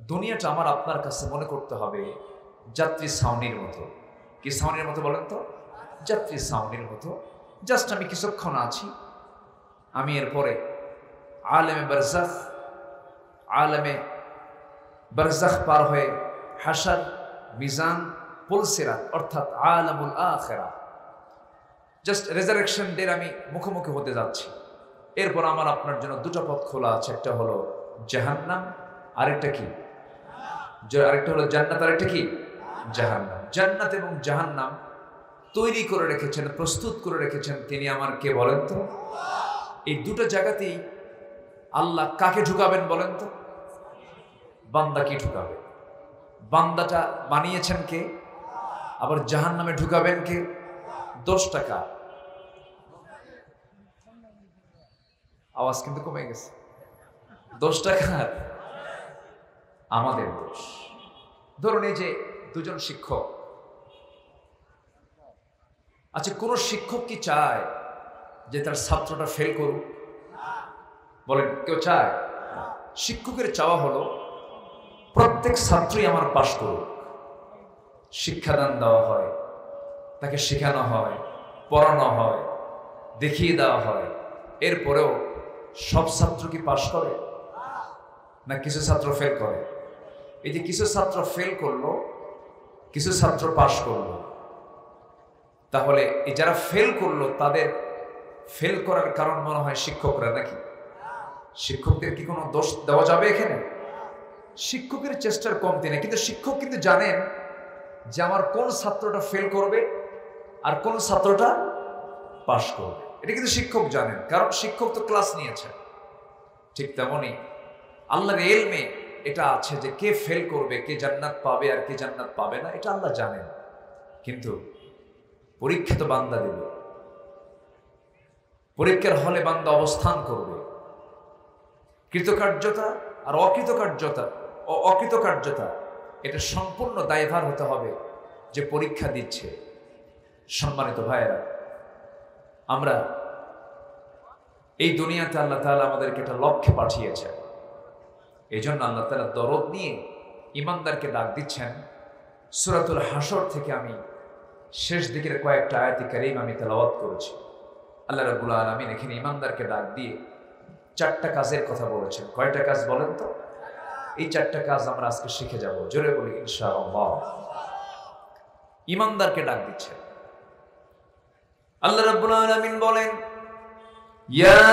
দুনিয়াটা আমার আপনার কাছে মনে করতে হবে যাত্রী ছাউনির মতো। কি ছাউনির মতো বলেন তো? যাত্রী ছাউনির মতো। জাস্ট আমি কিছুক্ষণ আছি, আমি এরপরে আলেমে বারজাখ পার হয়ে হাশর, মিজান, পুলসিরাত অর্থাৎ আলামুল আখিরা, জাস্ট রেজারেকশন ডের আমি মুখোমুখি হতে যাচ্ছি। এরপর আমার আপনার জন্য দুটো পথ খোলা আছে, একটা হলো জাহান্নাম, আরেকটা কি? আরেকটা হলো জান্নাত, আরেকটা কি? জাহান্নাম। জান্নাত এবং জাহান্নাম তৈরি করে রেখেছেন, প্রস্তুত করে রেখেছেন তিনি আমার কে বলেন তো? এই দুটো জায়গাতেই আল্লাহ কাকে ঢুকাবেন বলেন তো? বান্দা কি ঢুকাবে? বান্দাটা বানিয়েছেন কে? আবার জাহান্নামে ঢুকাবেন কে? 10 টাকা আওয়াজ কিন্তু কমে গেছে। 10 টাকা আমাদের দোষ। ধরুন এই যে দুজন শিক্ষক, আচ্ছা কোন শিক্ষক কি চায় যে তার ছাত্রটা ফেল করুক? বলেন, কেউ চায়? শিক্ষকের চাওয়া হলো প্রত্যেক ছাত্রই আমার পাশ করুক। শিক্ষাদান দেওয়া হয়, তাকে শেখানো হয়, পড়ানো হয়, দেখিয়ে দেওয়া হয়, এরপরেও সব ছাত্র কি পাশ করে? না কিছু ছাত্র ফেল করে? এই যে কিছু ছাত্র ফেল করলো, কিছু ছাত্র পাশ করলো, তাহলে এই যারা ফেল করলো তাদের ফেল করার কারণ মনে হয় শিক্ষকরা নাকি? শিক্ষকদের কি কোনো দোষ দেওয়া যাবে এখানে? শিক্ষকের চেষ্টার কমতি নেই, কিন্তু শিক্ষক কিন্তু জানেন যে আমার কোন ছাত্রটা ফেল করবে আর কোন ছাত্রটা পাশ করবে। এটা কিন্তু শিক্ষক জানেন, কারণ শিক্ষক তো ক্লাস নিয়েছেন। ঠিক তেমনি আল্লাহর ইলমে এটা আছে যে কে ফেল করবে, কে জান্নাত পাবে আর কে জান্নাত পাবে না, এটা আল্লাহ জানেন। কিন্তু পরীক্ষা তো বান্দা দেবে, পরীক্ষার হলে বান্দা অবস্থান করবে। কৃতকার্যতা আর অকৃতকার্যতা এটা সম্পূর্ণ দায়ভার হতে হবে যে পরীক্ষা দিচ্ছে। সম্মানিত ভাইয়েরা, আমরা এই দুনিয়াতে আল্লাহ তাআলা আমাদেরকে একটা লক্ষ্যে পাঠিয়েছেন। এই জন্য আল্লাহ তাআলা দরদ নিয়ে ইমানদারকে ডাক দিচ্ছেন। সূরাতুল হাশর থেকে আমি শেষ দিকের কয়েকটা আয়াত কারীম আমি তেলাওয়াত করেছি। আল্লাহ রাব্বুল আলামিন এখানে ইমানদারকে ডাক দিয়ে 4টা কাজের কথা বলেছেন। কয়টা কাজ বলেন তো? এই 4টা কাজ আমরা আজকে শিখে যাব। জোরে বলি ইনশাআল্লাহ। ইমানদারকে ডাক দিচ্ছেন আল্লাহ রাব্বুল আলামিন বলেন, ইয়া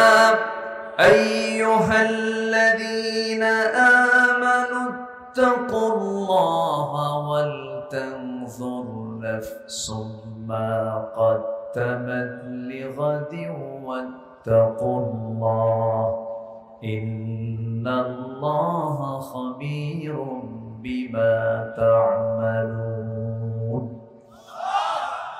আইয়ুহাল্লাযীনা আমানু তাকুল্লাহা ওয়াল তানজুর নাফসুম মা قدمت لغد واتقوا الله إن الله خبير بما تعملون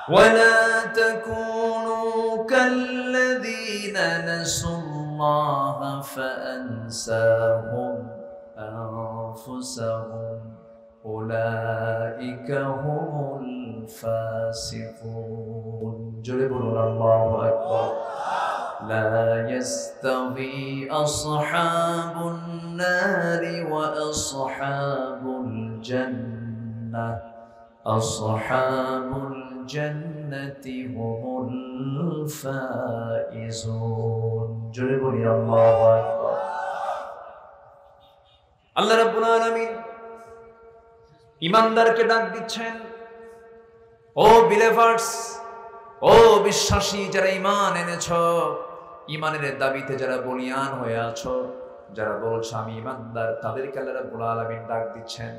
ولا تكونوا كالذين نسوا الله فأنساهم أنفسهم أولئك هم الفاسقون جربوا الله أكبر لا يستوي أصحاب النار وأصحاب الجنة أصحاب الجنة هم الفائزون جربوا الله أكبر الله رب العالمين ইমানদারকে ডাক দিচ্ছেন, ও বিলিভার্স, ও বিশ্বাসী যারা ঈমান এনেছো, ঈমানের দাবিতে যারা বলিয়ান হয়ে আছো, যারা বলছো আমি ঈমানদার, তাদেরকে আল্লাহ রাব্বুল আলামিন ডাক দিচ্ছেন।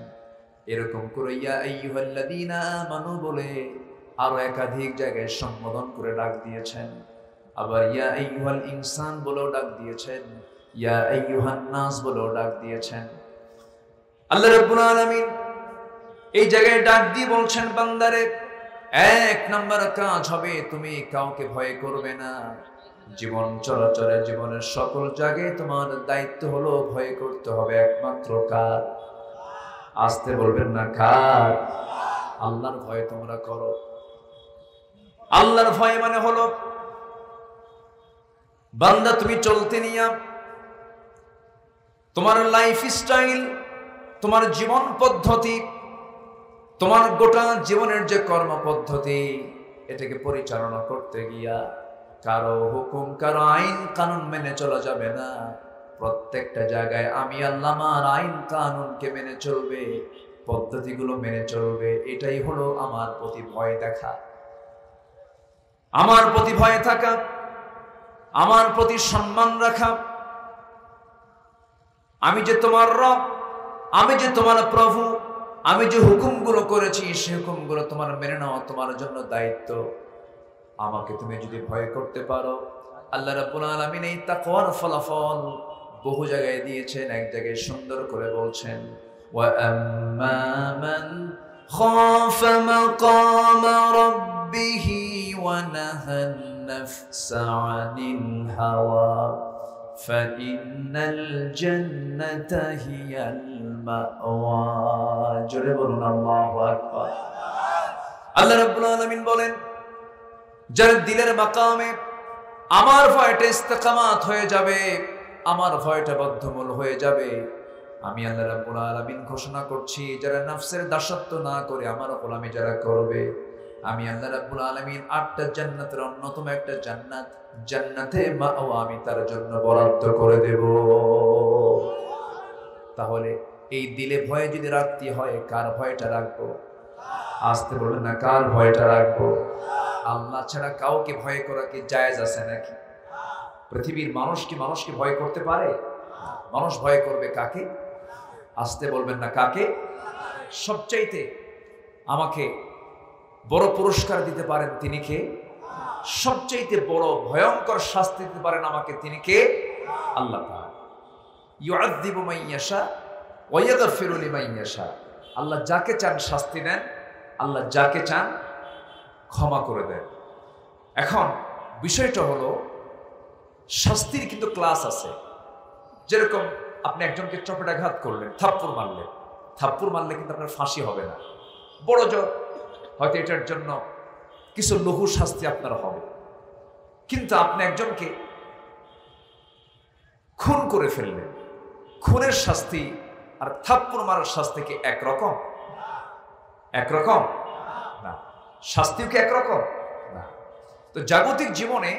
এরকম করে ইয়া আইয়ুহাল্লাযীনা আমানু বলে আরো একাধিক জায়গায় সম্বোধন করে ডাক দিয়েছেন। আবার ইয়া আইয়ুহাল ইনসান বলেও ডাক দিয়েছেন, ইয়া আইয়ুহান নাস বলেও ডাক দিয়েছেন। আল্লাহ রাব্বুল আলামিন এই জায়গায় ডাক দিয়ে বলছেন, বান্দারে 1 নাম্বার কাজ হবে তুমি কাউকে ভয় করবে না। জীবন চলাচলে জীবনের সকল জায়গায় তোমার দায়িত্ব হলো ভয় করতে হবে একমাত্র কার? আসতে বলবেন না, কার? আল্লাহর ভয় তোমরা করো। আল্লাহর ভয় মানে হলো বান্দা তুমি চলতে নিয়া তোমার লাইফ স্টাইল, তোমার জীবন পদ্ধতি, তোমার গোটা জীবনের যে কর্ম পদ্ধতি, এটাকে পরিচালনা করতে গিয়া কারো হুকুম, কারো আইন কানুন মেনে চলা যাবে না। প্রত্যেকটা জায়গায় আমি আল্লাহ আমার আইন কানুনকে মেনে চলবে, পদ্ধতিগুলো মেনে চলবে। এটাই হলো আমার প্রতি ভয় দেখা, আমার প্রতি ভয় থাকা, আমার প্রতি সম্মান রাখা। আমি যে তোমার রব, আমি যে তোমার প্রভু, আমি যে হুকুমগুলো করেছি সে হুকুমগুলো তোমার মেনে নেওয়া তোমার জন্য দায়িত্ব। আমাকে তুমি যদি ভয় করতে পারো, আল্লাহ রাব্বুল আলামিন এই তাকওয়ার ফলাফল বহু জায়গায় দিয়েছেন। এক জায়গায় সুন্দর করে বলছেন, ওয়া আম্মা মান খাফা মাকামা রাব্বিহি ওয়া নাহান নাফসা আনিল হাওয়া ফাইন্নাল জান্নাতা হিয়াল মাওয়া। জোরে বলুন আল্লাহু আকবার। আল্লাহ রাব্বুল আলামিন বলেন, যার দিলের মাকামে আমার ভয়টা ইস্তেকামাত হয়ে যাবে, আমার ভয়টা বদ্ধমূল হয়ে যাবে, আমি আল্লাহ রাব্বুল আলামিন ঘোষণা করছি, যারা নফসের দাসত্ব না করে আমার গোলামি যারা করবে, আমি আল্লাহ রাব্বুল আলামিন 8টা জান্নাতের অন্যতম একটা জান্নাত, জান্নাতে মাওয়া, আমি তার জন্য বরাদ্দ করে দেব। তাহলে এই দিলে ভয় যদি রাখতে হয়, কার ভয়টা রাখবো? আসতে বলবেন না, কার ভয়টা রাখবো? আল্লাহ ছাড়া কাউকে ভয় করা কি জায়েজ আছে নাকি? পৃথিবীর মানুষ কি মানুষকে ভয় করতে পারে? মানুষ ভয় করবে কাকে? আসতে বলবেন না, কাকে? সবচাইতে আমাকে বড় পুরস্কার দিতে পারেন তিনি কে? সবচাইতে বড় ভয়ঙ্কর শাস্তি দিতে পারেন আমাকে তিনি কে? আল্লাহ তাআলা। ইউআযযিবু মান ইয়াশা ওয়া ইয়াগফিরু লিমান ইয়াশা। আল্লাহ যাকে চান শাস্তি দেন, আল্লাহ যাকে চান ক্ষমা করে দেন। এখন বিষয়টা হলো, শাস্তির কিন্তু ক্লাস আছে। যেরকম আপনি একজনকে চপেটাঘাত করলেন, থাপ্পড় মারলেন, থাপ্পড় মারলে কিন্তু আপনার ফাঁসি হবে না, বড় জোর হয়তো এটার জন্য কিছু লঘু শাস্তি আপনার হবে। কিন্তু আপনি একজনকে খুন করে ফেললেন, খুনের শাস্তি আর থাপ্পড় মারার শাস্তি কি একরকম? একরকম না। শাস্তিও কি একরকম না। তো জাগতিক জীবনে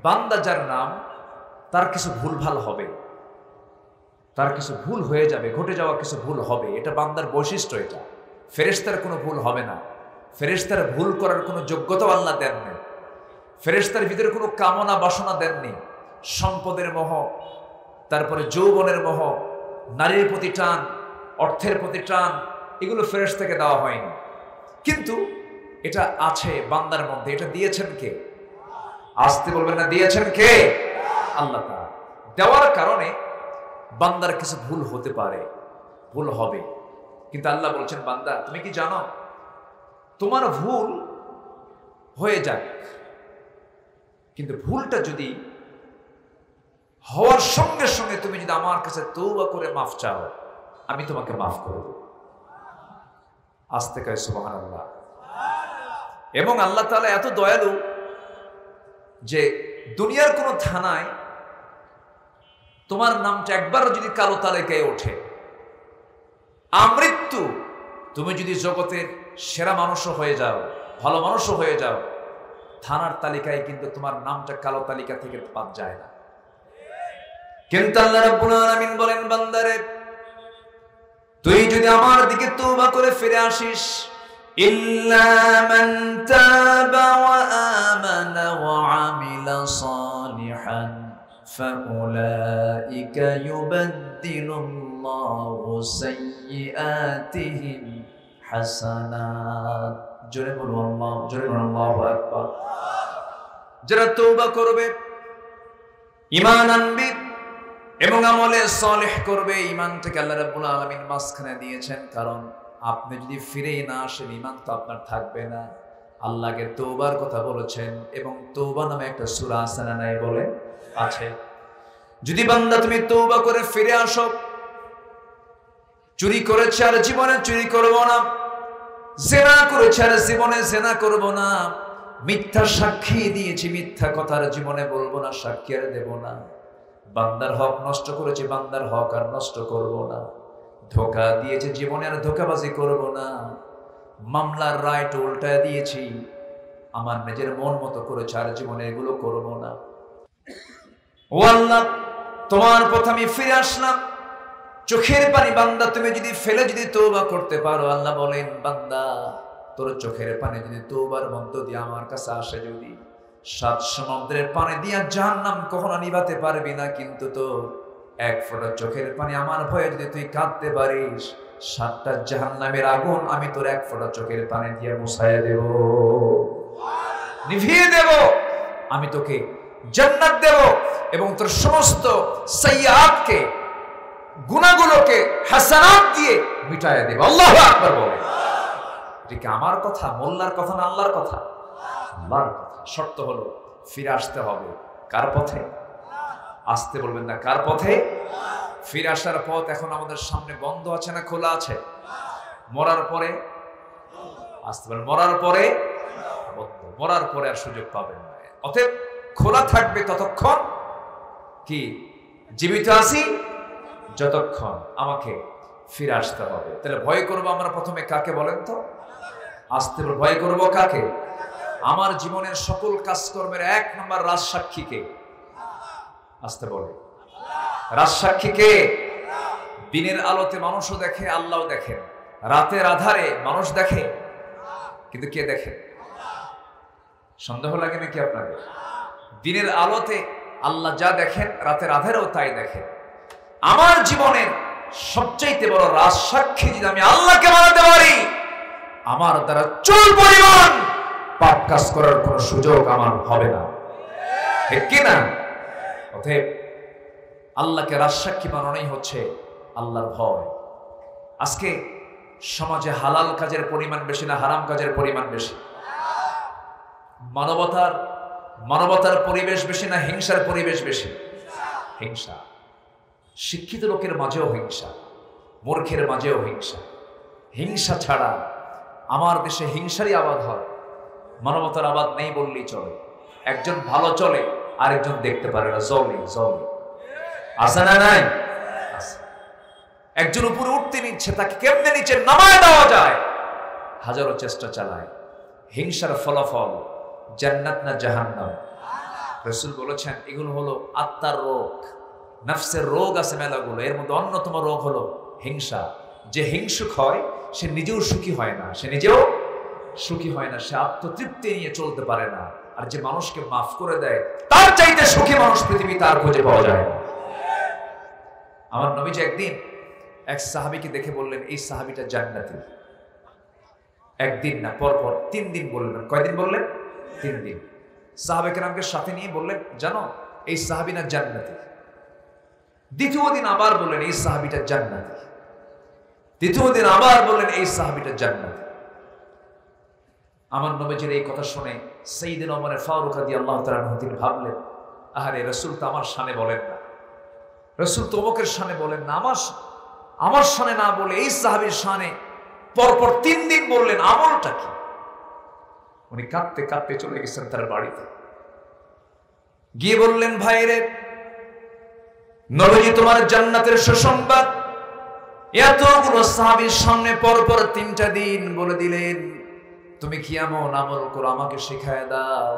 বান্দা যার নাম, তার কিছু ভুলভাল হবে, তার কিছু ভুল হয়ে যাবে, ঘটে যাওয়া কিছু ভুল হবে, এটা বান্দার বৈশিষ্ট্য। এটা ফেরেশতার কোনো ভুল হবে না। ফেরেশতার ভুল করার কোনো যোগ্যতাও আল্লাহ দেননি। ফেরেশতার ভিতরে কোনো কামনা বাসনা দেননি। সম্পদের মোহ, তারপরে যৌবনের মোহ, নারীর প্রতি টান, অর্থের প্রতি টান, এগুলো ফেরেশতাকে দেওয়া হয়নি। কিন্তু এটা আছে বান্দার মধ্যে। এটা দিয়েছেন কে? আসতে বলবেন না, দিয়েছেন কে? আল্লাহ তাআলা। দেওয়ার কারণে বান্দার কিছু ভুল হতে পারে, ভুল হবে। কিন্তু আল্লাহ বলছেন, বান্দা তুমি কি জানো, তোমার ভুল হয়ে যাক, কিন্তু ভুলটা যদি হওয়ার সঙ্গে সঙ্গে তুমি যদি আমার কাছে তওবা করে মাফ চাও, আমি তোমাকে মাফ করে দেব। আস্তে কয় সুবহানাল্লাহ। এবং আল্লাহ তাআলা এত দয়ালু যে দুনিয়ার কোন থানায় তোমার নামটা একবারও যদি কালো তালিকায় ওঠে, আমৃত্যু তুমি যদি জগতের সেরা মানুষও হয়ে যাও, ভালো মানুষও হয়ে যাও, থানার তালিকায় কিন্তু তোমার নামটা কালো তালিকা থেকে বাদ যায় না। কিন্তু আল্লাহ রাব্বুল আলামিন বলেন, বান্দারে তুই যদি আমার দিকে তওবা করে ফিরে আসিস, ইল্লা মান তাবা ওয়া আমানা ওয়া আমিলা সালিহান ফাউলাইকা ইউবাদদিলুল্লাহু সাইয়্যাতিহিম হাসানাত। জোরে বলুন আল্লাহ, জোরে বলুন আল্লাহু আকবার। যারা তওবা করবে, ঈমান আনবে এবং আমলে সালেহ করবে, ঈমান থেকে আল্লাহ রাব্বুল আলামিন মাঝখানে দিয়েছেন। কারণ আপনি যদি ফিরে না আসেন, ঈমান তো আপনার থাকবে না। আল্লাহকে তওবার কথা বলেছেন এবং তওবা নামে একটা সূরা আছে না নাই? বলে আছে। যদি বান্দা তুমি তওবা করে ফিরে আসো, চুরি করেছে আর জীবনে চুরি করব না, জিনা করেছে আর জীবনে জিনা করব না, মিথ্যা সাক্ষী দিয়েছি, মিথ্যা কথা আর জীবনে বলবো না, সাক্ষী আর দেব না, বান্দার হক নষ্ট করেছি, বান্দার হক আর নষ্ট করব না, ধোকা দিয়েছে জীবনে, আর ধোকাবাজি করব না। মামলার রায়টা উল্টায় দিয়েছি, আমার নিজের মন মতো করেছে, আর জীবনে এগুলো করব না। ও আল্লাহ, তোমার পথে আমি ফিরে আসলাম। চোখের পানি বান্দা তুমি যদি ফেলে যদি তওবা করতে পারো, আল্লাহ বলেন বান্দা তোর চোখের পানি যদি তওবার মধ্য দিয়ে আমার কাছে আসে, যদি 7 সমুদ্রের পানি দিয়া জাহান্নাম কখনো নিভাতে পারবি না, কিন্তু তোর 1 ফোঁটা চোখের পানি আমার ভয়ে যদি তুই কাঁদতে পারিস, 7টা জাহান্নামের আগুন আমি তোর 1 ফোঁটা চোখের পানি দিয়ে মুছাইয়া দেব, নিভিয়ে দেব। আমি তোকে জান্নাত দেব এবং তোর সমস্ত সাইয়্যাতকে, গুনাহগুলোকে হাসানাত দিয়ে মিটাইয়া দেব। আল্লাহু আকবার বলে। এটা কি আমার কথা, মোল্লার কথা না আল্লাহর কথা? আল্লাহর কথা। শর্ত হলো ফিরে আসতে হবে। কার পথে? আসতে বলবেন না, কার পথে? ফিরে আসার পথ এখন আমাদের সামনে বন্ধ আছে না খোলা আছে? মরার পরে আসতে বলেন, মরার পরে বন্ধ, মরার পরে আর সুযোগ পাবেন না। অতএব খোলা থাকবে ততক্ষণ কি জীবিত আছি, যতক্ষণ আমাকে ফিরে আসতে হবে। তাহলে ভয় করবো আমরা প্রথমে কাকে বলেন তো? আসতে ভয় করবো কাকে? আমার জীবনের সকল কাজকর্মের 1 নম্বর রাজসাক্ষী কে? আসতে বলে, রাজসাক্ষী কে? দিনের আলোতে মানুষও দেখে, আল্লাহও দেখেন। রাতের আধারে মানুষ দেখে, কিন্তু কে দেখে? সন্দেহ লাগে নাকি আপনাদের? দিনের আলোতে আল্লাহ যা দেখেন, রাতের আধারেও তাই দেখেন। আমার জীবনের সবচাইতে বড় রাজসাক্ষী যদি আমি আল্লাহকে বানাতে পারি, আমার দ্বারা চুল পরিমাণ পাপ কাজ করার কোনো সুযোগ আমার হবে না, ঠিক কি না? অতএব আল্লাহকে রাজসাক্ষী বানানোই হচ্ছে আল্লাহর ভয়। আজকে সমাজে হালাল কাজের পরিমাণ বেশি না হারাম কাজের পরিমাণ বেশি? মানবতার পরিবেশ বেশি না হিংসার পরিবেশ বেশি? হিংসা। শিক্ষিত লোকের মাঝেও হিংসা, মূর্খের মাঝেও হিংসা। হিংসা ছাড়া আমার দেশে হিংসারই আবাদ হয়, মানবতার আবাদ নেই বললেই চলে। একজন ভালো চলে, আরেকজন দেখতে পারে না, জলে আছে না নাই? একজন উপরে উঠতে নিচ্ছে, তাকে কেমনে নিচে নামায় দেওয়া যায়, হাজারো চেষ্টা চালায়। হিংসার ফলাফল জান্নাত না জাহান্নাম? রাসূল বলেছেন এগুলো হলো আত্মার রোগ, নফসের রোগ আছে মেলাগুলো। এর মধ্যে অন্যতম রোগ হলো হিংসা। যে হিংসুক হয় সে নিজেও সুখী হয় না, সে আত্মতৃপ্তি নিয়ে চলতে পারে না। আর যে মানুষকে মাফ করে দেয়, তার চাইতে সুখী মানুষ পৃথিবীতে আর খুঁজে পাওয়া যায় না। আমার নবীজি একদিন এক সাহাবীকে দেখে বললেন, এই সাহাবীটা জান্নাতি। একদিন না, পরপর 3 দিন বললেন। কয়দিন বললেন? 3 দিন। সাহাবে কেরামকে সাথে নিয়ে বললেন, জানো এই সাহাবী না জান্নাতি। দ্বিতীয় দিন আবার বললেন, এই সাহাবীটা জান্নাতি। তৃতীয় দিন আবার বললেন, এই সাহাবীটা জান্নাতি। আমার নবীজির এই কথা শুনে সাইয়েদনা ওমর ফারুক রাদিয়াল্লাহু তাআলা আনহু তিনি ভাবলেন, আহারে রাসূল তো আমার শানে বলেন না, রাসূল তো অমুকের শানে বলেন না, আমার শানে না বলে এই সাহাবীর শানে পরপর 3 দিন বললেন, আমলটা কি? উনি কাঁদতে কাঁদতে চলে গেছেন তার বাড়িতে। গিয়ে বললেন, ভাইরে নবীজি তোমার জান্নাতের সুসংবাদ এতগুলো সাহাবীর সামনে পরপর 3টা দিন বলে দিলেন, তুমি কি এমন আমল করো, আমাকে শিখায় দাও।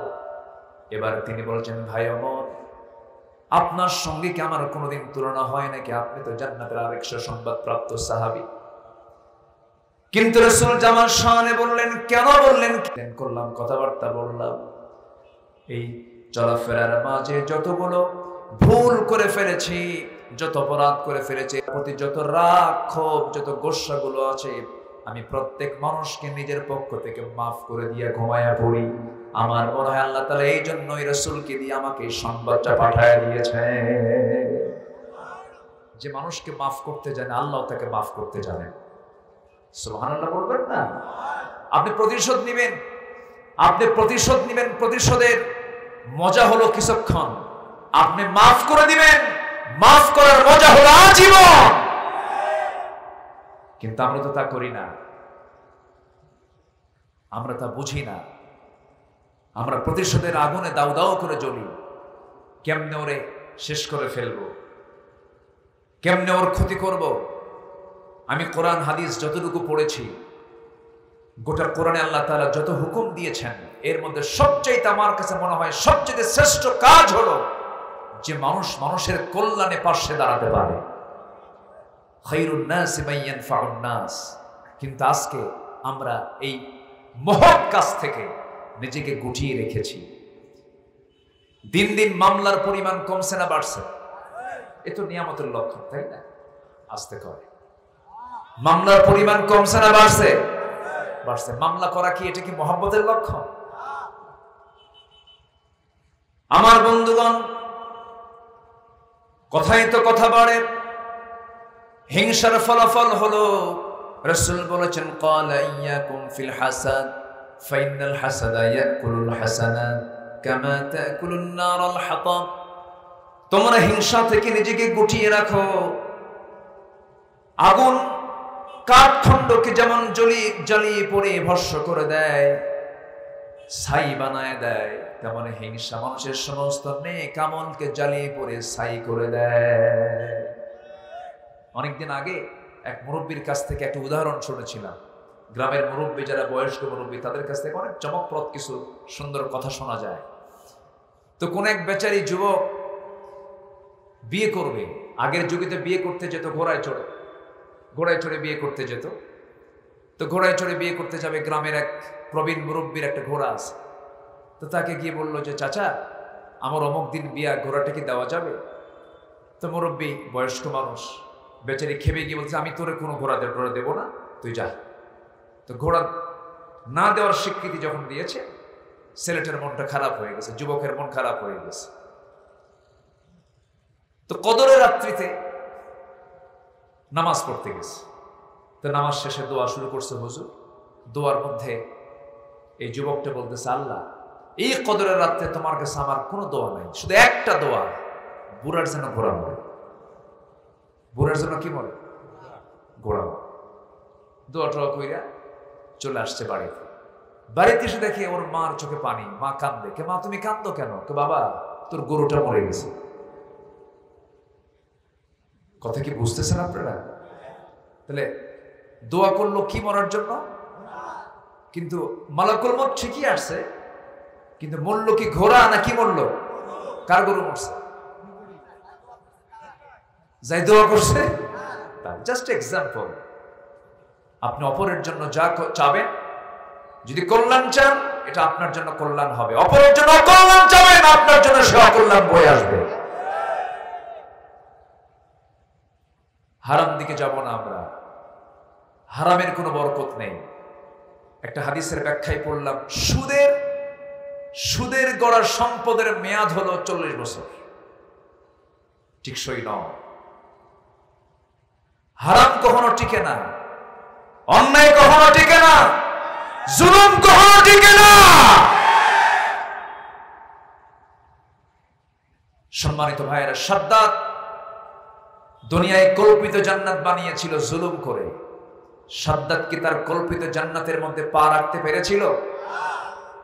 এবার তিনি বলছেন, ভাই ওমর, আপনার সঙ্গে কি আমার কোনোদিন তুলনা হয় নাকি? আপনি তো জান্নাতের আরেক সুসংবাদ প্রাপ্ত সাহাবী। কিন্তু রাসূল জামাল শানে বললেন, কেন বললেন? করলাম, কথাবার্তা বললাম, এই চলাফেরার মাঝে যতগুলো ভুল করে ফেলেছি, যত অপরাধ করে ফেলেছি, প্রতি যত রাগ ক্ষোভ, যত গোস্বাগুলো আছে, আমি প্রত্যেক মানুষকে নিজের পক্ষ থেকে মাফ করে দিয়ে ঘুমায়া পড়ি। আমার মনে হয় আল্লাহ তাআলা এই জন্যই রাসূলকে দিয়ে আমাকে এই সংবাদটা পাঠায় দিয়েছে। যে মানুষকে মাফ করতে জানে, আল্লাহ তাকে মাফ করতে জানেন। সুবহানাল্লাহ বলবেন না? আপনি প্রতিশোধ নেবেন, প্রতিশোধের মজা হলো কিছুক্ষণ। আপনি মাফ করে দিবেন, মাফ করার মজা হলো আজীবন। কিন্তু আমরা তো তা করি না, আমরা তা বুঝি না। আমরা প্রতিশোধের আগুনে দাউ দাউ করে জ্বলি। কেমনে ওরে শেষ করে ফেলবো, কেমনে ওর ক্ষতি করব। আমি কোরআন হাদিস যতটুকু পড়েছি, গোটা কোরআনে আল্লাহ তাআলা যত হুকুম দিয়েছেন, এর মধ্যে সবচেয়ে আমার কাছে মনে হয় সবচেয়ে শ্রেষ্ঠ কাজ হলো যে মানুষ মানুষের কল্যাণে পাশে দাঁড়াতে পারে। খায়রুন নাস মান ইয়ানফাউন নাস। কিন্তু আজকে আমরা এই মহৎ কাজ থেকে নিজেকে গুটিয়ে রেখেছি। দিন দিন মামলার পরিমাণ কমছে না বাড়ছে? এ তো নিয়ামতের লক্ষণ, তাই না? আস্তে করে মামলার পরিমাণ কমছে না বাড়ছে? বাড়ছে। মামলা করা কি এটা কি মহব্বতের লক্ষণ? আমার বন্ধুগণ, কথাই তো কথা বাড়ে, হিংসার ফলাফল হলো রাসূল বলেছেন ক্বালা ইয়াকুম ফিল হাসাদ ফাইনাল হাসাদা ইয়াকুলুল হাসানাত কামা তাকুলুন নারাল হাতাব। তোমরা হিংসা থেকে নিজেকে গুটিয়ে রাখো। আগুন কাঠখণ্ডকে যেমন জ্বালিয়ে পড়ে ভস্ম করে দেয়, ছাই বানায় দেয়, তেমন হিংসা মানুষের সমস্ত নেক আমলকে জ্বালিয়ে পড়ে ছাই করে দেয়। অনেকদিন আগে এক মুরব্বীর কাছ থেকে একটা উদাহরণ শুনেছিলাম। গ্রামের মুরব্বী, যারা বয়স্ক মুরব্বী, তাদের কাছ থেকে অনেক চমকপ্রদ কিছু সুন্দর কথা শোনা যায়। তো কোন এক বেচারি যুবক বিয়ে করবে। আগের যুগেতে বিয়ে করতে যেত ঘোড়ায় চড়ে বিয়ে করতে যেত। তো ঘোড়ায় চড়ে বিয়ে করতে যাবে, গ্রামের এক প্রবীণ মুরব্বীর একটা ঘোড়া আছে। তো তাকে গিয়ে বলল যে চাচা, আমার অমুক দিন বিয়া, ঘোড়াটা কি দেওয়া যাবে? তো মুরব্বী বয়স্ক মানুষ, বেচারি খেপে গিয়ে বলছে আমি তোরে কোনো ঘোড়া দেবো না, তুই যা। তো ঘোড়া না দেওয়ার স্বীকৃতি যখন দিয়েছে, ছেলেটার মনটা খারাপ হয়ে গেছে, যুবকের মন খারাপ হয়ে গেছে। তো কদরের রাত্রিতে নামাজ পড়তে গেছে। তো নামাজ শেষে দোয়া শুরু করছে হুজুর। দোয়ার মধ্যে এই যুবকটা বলতেছে, আল্লাহ, এই কদরের রাত্রে তোমার কাছে আমার কোনো দোয়া নাই, শুধু একটা দোয়া, বুড়ার যেন ঘোড়া মরে। বুড়ার জন্য কি বলে? ঘোড়া। দোয়া টোয়া কইরা চলে আসছে বাড়িতে। বাড়িতে এসে দেখে ওর মার চোখে পানি। মা কান্দে। কে মা, তুমি কান্দো কেন? কে বাবা, তোর গরুটা মরে গেছে। কথা কি বুঝতেছেন আপনারা? তাহলে দোয়া করলো কি মরার জন্য? কিন্তু মালাকুল মউত ঠিকই আসছে, কিন্তু মরল কি ঘোড়া না কি মরল? কার গরু মরছে? যাই দোয়া করছে। Just example. আপনি অপরের জন্য যা চাবেন, যদি কল্যাণ চান, এটা আপনার জন্য কল্যাণ হবে। অপরের জন্য অকল্যাণ চাবেন, আপনার জন্য সে অকল্যাণ বয়ে আসবে। হারাম দিকে যাব না আমরা। হারামের কোনো বরকত নেই। একটা হাদিসের ব্যাখ্যায় পড়লাম, সুদের গড়া সম্পদের মেয়াদ হলো 40 বছর। টিকসই নয়। হারাম কখনো টিকে না, অন্যায় কখনো টিকে না, জুলুম কখনো টিকে না। সম্মানিত ভাইয়েরা, সাদ্দাত দুনিয়ায় কল্পিত জান্নাত বানিয়েছিল জুলুম করে। সাদ্দাত কি তার কল্পিত জান্নাতের মধ্যে পা রাখতে পেরেছিল?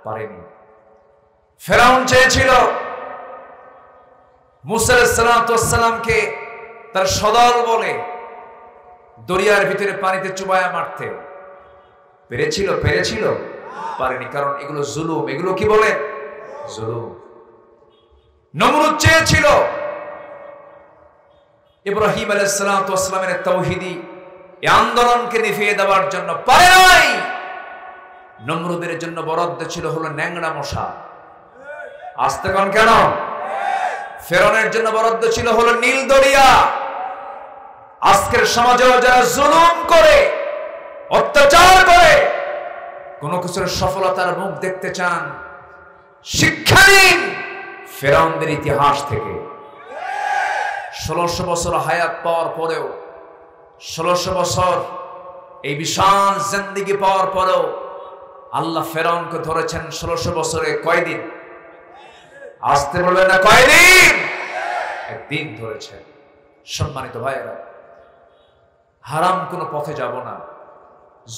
পারেনি। ফেরাউন চেয়েছিল মুসা আলাইহিস সালামকে তার সদল বলে দরিয়ার ভিতরে পানিতে চুবায়া মারতে। পেরেছিল? পারেনি। কারণ এগুলো জুলুম। এগুলো কি বলে? জুলুম। নমরুদ চেয়েছিল ইব্রাহিম আলাইহিস সালামের তাওহীদি এই আন্দোলনকে নিভিয়ে দেওয়ার জন্য, পারে নাই। নমরুদের জন্য বরাদ্দ ছিল হলো ন্যাংরা মশা। আস্তে কোন কেন? ফেরাউনের জন্য বরাদ্দ ছিল হলো নীল দরিয়া। আজকের সমাজেও যারা জুলুম করে, অত্যাচার করে, কোন কিছুর সফলতার মুখ দেখতে চান, শিক্ষা নিন ফেরাউনদের ইতিহাস থেকে। 1600 বছর হায়াত পাওয়ার পরেও, 1600 বছর এই বিশাল জিন্দেগি পাওয়ার পরেও আল্লাহ ফেরাউনকে ধরেছেন 1600 বছরে কয়দিন? আসতে বলবে না কয়দিন? একদিন ধরেছেন। সম্মানিত ভাইয়েরা, হারাম কোনো পথে যাব না,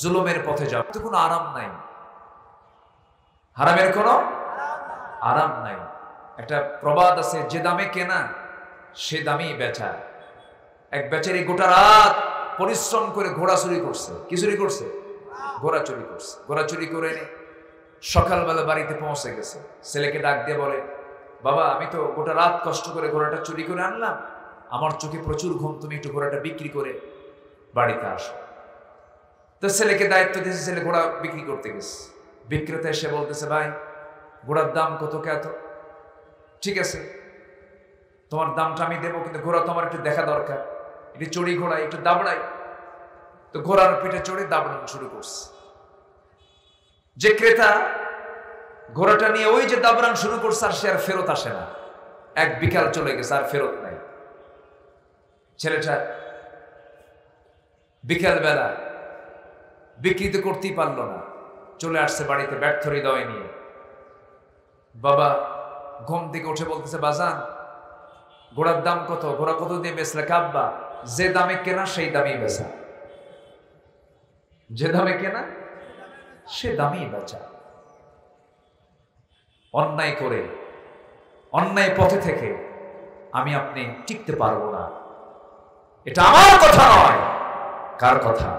জুলুমের পথে যাব। তো কোনো আরাম নাই, হারামের কোনো আরাম নাই। একটা প্রবাদ আছে, যে দামে কেনা সে দামেই বেচা। এক বেচারি গোটা রাত পরিশ্রম করে ঘোড়া চুরি করছে। কি চুরি করছে? ঘোড়া চুরি করছে। ঘোড়া চুরি করে এনে সকালবেলা বাড়িতে পৌঁছে গেছে। ছেলেকে ডাক দিয়ে বলে, বাবা আমি তো গোটা রাত কষ্ট করে ঘোড়াটা চুরি করে আনলাম, আমার চোখে প্রচুর ঘুম, তুমি একটু ঘোড়াটা বিক্রি করে বাড়িতে আসো। তো ছেলেকে দায়িত্ব দিয়েছে, ছেলে ঘোড়া বিক্রি করতে গেছে। বিক্রেতা এসে বলতেছে, ভাই ঘোড়ার দাম কত এত? ঠিক আছে তোমার দামটা আমি দেবো, কিন্তু ঘোড়া তোমার একটু দেখা দরকার, একটু চড়ি ঘোড়া একটু দাবড়াই। তো ঘোড়ার পিঠে চড়ে দাবড়ানো শুরু করছে। যে ক্রেতা ঘোড়াটা নিয়ে ওই যে দাবড়ান শুরু করছে, আর সে আর ফেরত আসে না। এক বিকাল চলে গেছে, আর ফেরত নাই। ছেলেটা বিকাল বেলা বিক্রি তো করতেই পারলো না, চলে আসছে বাড়িতে ব্যর্থ হৃদয় নিয়ে। বাবা ঘুম থেকে উঠে বলতেছে, বাজান ঘোড়ার দাম কত? ঘোড়া কত দিয়ে বেচলে? কাব্বা যে দামে কেনা সেই দামেই বেচা, যে দামে কেনা সে দামেই বেচা। অন্যায় করে, অন্যায় পথে থেকে আমি আপনি টিকতে পারবো না। এটা আমার কথা নয়। কার কথা?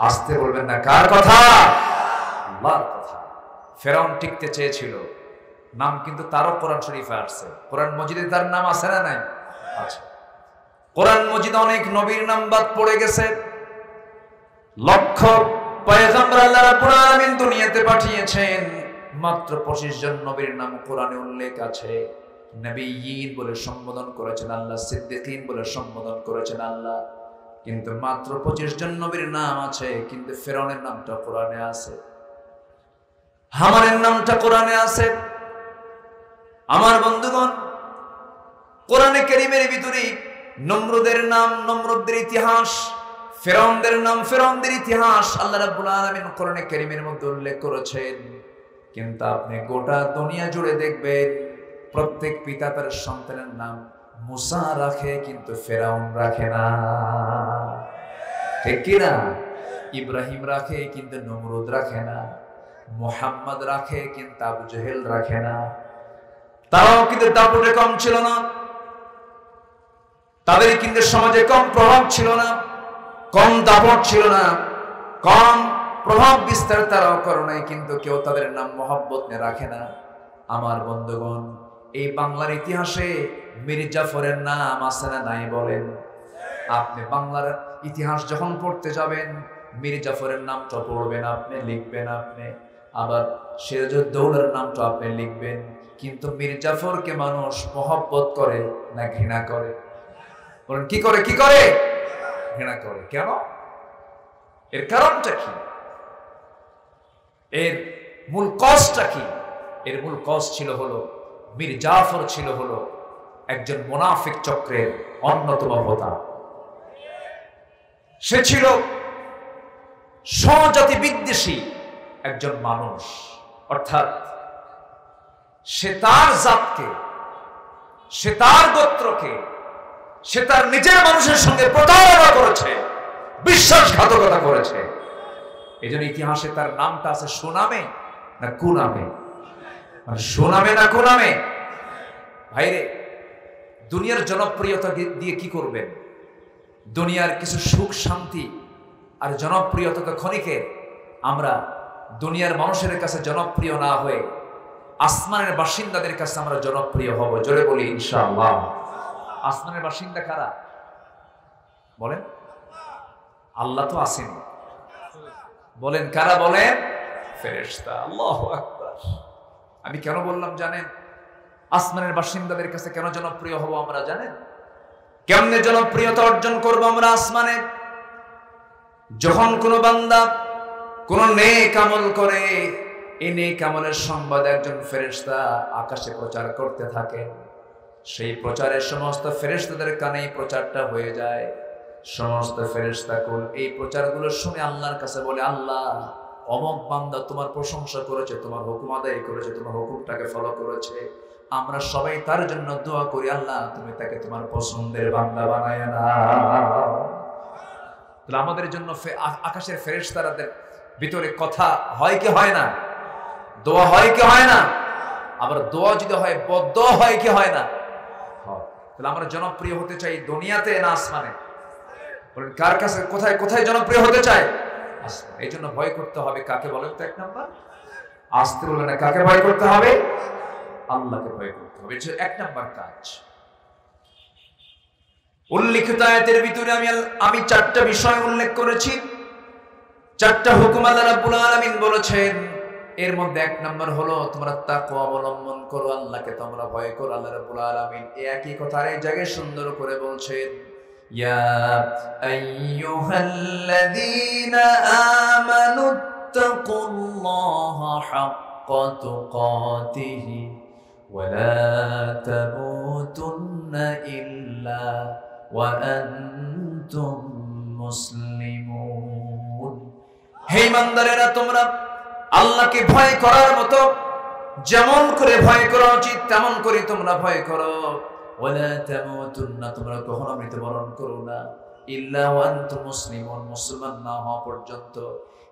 আসতে বলবেন না। কার কথা? আল্লাহর কথা। ফেরাউন টিকতে চেয়েছিল, নাম কিন্তু তারও কোরআন শরীফে আসছে। কোরআন মজিদে তার নাম আছে না নাই? আছে। কোরআন মজিদে অনেক নবীর নাম বাদ পড়ে গেছে। লক্ষ পয়গম্বর আল্লাহ রাব্বুল আলামিন দুনিয়াতে পাঠিয়েছেন, মাত্র 25 জন নবীর নাম কোরআনে উল্লেখ আছে। নবীয়িন বলে সম্বোধন করেছেন আল্লাহ, সিদ্দিকিন বলে সম্বোধন করেছেন আল্লাহ, কিন্তু মাত্র 25 জন নবীর নাম আছে। কিন্তু ফেরাউনের নামটা কোরআনে আছে, হামানের নামটা কোরআনে আছে। আমার বন্ধুগণ, কোরআনে কারীমের ভিতরে নমরুদের নাম, নমরুদের ইতিহাস, ফেরাউনদের নাম, ফেরাউনদের ইতিহাস আল্লাহ রাব্বুল আলামিন কোরআনে কারীমের মধ্যে উল্লেখ করেছেন। কিন্তু আপনি গোটা দুনিয়া জুড়ে দেখবেন প্রত্যেক পিতা তার সন্তানের নাম মুসা রাখে, কিন্তু ফেরাউন রাখে না। ঠিক কিনা? ইব্রাহিম রাখে, কিন্তু নমরুদ রাখে না। মুহাম্মদ রাখে, কিন্তু আবু জেহেল রাখে না। তারাও কিন্তু দাপটে কম ছিল না, তাদের কিন্তু সমাজে কম প্রভাব ছিল না, কম দাপট ছিল না, কম প্রভাব বিস্তার তারাও করে নাই, কিন্তু কেউ তাদের নাম মহব্বত নিয়ে রাখে না। আমার বন্ধুগণ, এই বাংলার ইতিহাসে মীর জাফরের নাম আছে না নাই বলেন? আপনি বাংলার ইতিহাস যখন পড়তে যাবেন, মীর জাফরের নামটা পড়বেন, আপনি লিখবেন, আপনি আবার সিরাজউদ্দৌলার নামটা আপনি লিখবেন। কিন্তু মীর জাফরকে মানুষ মহব্বত করে না ঘৃণা করে? বলেন কি করে? কি করে? ঘৃণা করে। কেন? এর কারণটা কি? এর মূল কজটা কি? এর মূল কজ ছিল হলো, মীর জাফর ছিল হলো একজন মুনাফিক চক্রের অন্যতম হোতা। সে ছিল স্বজাতি বিদ্বেষী একজন মানুষ, অর্থাৎ সে তার জাতকে, সে তার গোত্রকে, সে তার নিজের মানুষের সঙ্গে প্রতারণা করেছে, বিশ্বাসঘাতকতা করেছে। এই জন্য ইতিহাসে তার নামটা আছে সুনামে না কুনামে? মানে সুনামে না কুনামে? ভাইরে, দুনিয়ার জনপ্রিয়তা দিয়ে কি করবেন? দুনিয়ার কিছু সুখ শান্তি আর জনপ্রিয়তা তো ক্ষণিকের। আমরা দুনিয়ার মানুষের কাছে জনপ্রিয় না হয়ে আসমানের বাসিন্দাদের কাছে আমরা জনপ্রিয় হব। জোরে বলি ইনশাআল্লাহ। আসমানের বাসিন্দা কারা বলেন? আল্লাহ তো আসেনি। বলেন কারা? বলেন ফেরেশতা। আল্লাহু আকবার। আমি কেন বললাম জানেন? আসমানের বাসিন্দাদের কাছে কেন জনপ্রিয় হব আমরা জানেন? কেমনে জনপ্রিয়তা অর্জন করব আমরা আসমানে? যখন কোনো বান্দা কোন নেক আমল করে, এই নেক আমলের সংবাদ একজন ফেরেশতা আকাশে প্রচার করতে থাকে, সেই প্রচারের সমস্ত ফেরেশতাদের কানে প্রচারটা হয়ে যায়। সমস্ত ফেরেশতাকুল এই প্রচারগুলো শুনে আল্লাহর কাছে বলে, আল্লাহ অমুক বান্দা তোমার প্রশংসা করেছে, তোমার হুকুম আদায় করেছে, তোমার হুকুমটাকে ফলো করেছে, আমরা সবাই তার জন্য দোয়া করি, আল্লাহ তুমি তাকে তোমার পছন্দের বান্দা বানায় নাও। তাহলে আমাদের জন্য আকাশের ফেরেশতাদের ভিতরে কথা হয় কি হয় না? দোয়া হয় কি হয় না? আবার দোয়া যদি হয়, বদদোয়া হয় কি হয় না? তাহলে আমরা জনপ্রিয় হতে চাই দুনিয়াতে না আসমানে? বলেন কার কাছে কোথায় কোথায় জনপ্রিয় হতে চায়? এই জন্য ভয় করতে হবে কাকে বলেন তো? এক নাম্বার আসতে বলবেন না, কাকে ভয় করতে হবে? আল্লাহকে ভয় করতে হবে। এটা এক নাম্বার কাজ। উল্লিখিত আয়াতের ভিতরে আমি চারটা বিষয় উল্লেখ করেছি, চারটা হুকুম আল্লাহ রাব্বুল আলামিন বলেছেন। এর মধ্যে এক নাম্বার হলো তোমরা তাকওয়া অবলম্বন করো, আল্লাহকে তোমরা ভয় করো। আল্লাহ রাব্বুল আলামিন একই কথা এই জায়গায় সুন্দর করে বলছেন, ইয়া আইয়ুহাল্লাযীনা আমানুত্তাকুল্লাহা হাক্কা তুকাতিহি ওয়া লা তামুতুন্না ইল্লা ওয়া আনতুম মুসলিমুন। হে ঈমানদারেরা, তোমরা আল্লাহকে ভয় করার মতো যেমন করে ভয় করা উচিত তেমন করে তোমরা ভয় করো। ওয়ালা তামুতুন্না, তোমরা কখনো মৃত্যুবরণ করো না, ইল্লা ওয়া আনতুম মুসলিমুন, মুসলমান না হওয়া পর্যন্ত।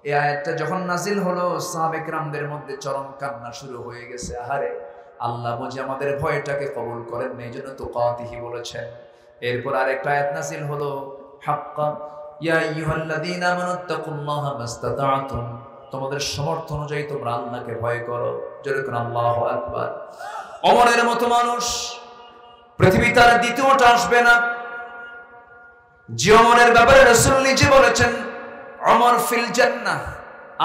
এই আয়াতটা যখন নাজিল হলো, সাহাবে কেরামদের মধ্যে চরম কান্না শুরু হয়ে গেছে। আহারে, আল্লাহ বুঝি আমাদের ভয়টাকে কবুল করেন না, এই জন্য তুকাতিহি বলেছেন। এরপর আরেকটা আয়াত নাজিল হলো, হাক্কা ইয়া আইয়ুহাল্লাযীনা আমানুত্তাকুল্লাহা মাসতাতা'তুম, তোমাদের সামর্থ্য অনুযায়ী তোমরা আল্লাহকে ভয় করো। যেরকম আল্লাহু আকবার। ওমরের মতো মানুষ পৃথিবীতে আর দ্বিতীয়টা আসবে না। যে ওমরের ব্যাপারে রাসূল নিজে বলেছেন, ওমর ফিল জান্নাহ,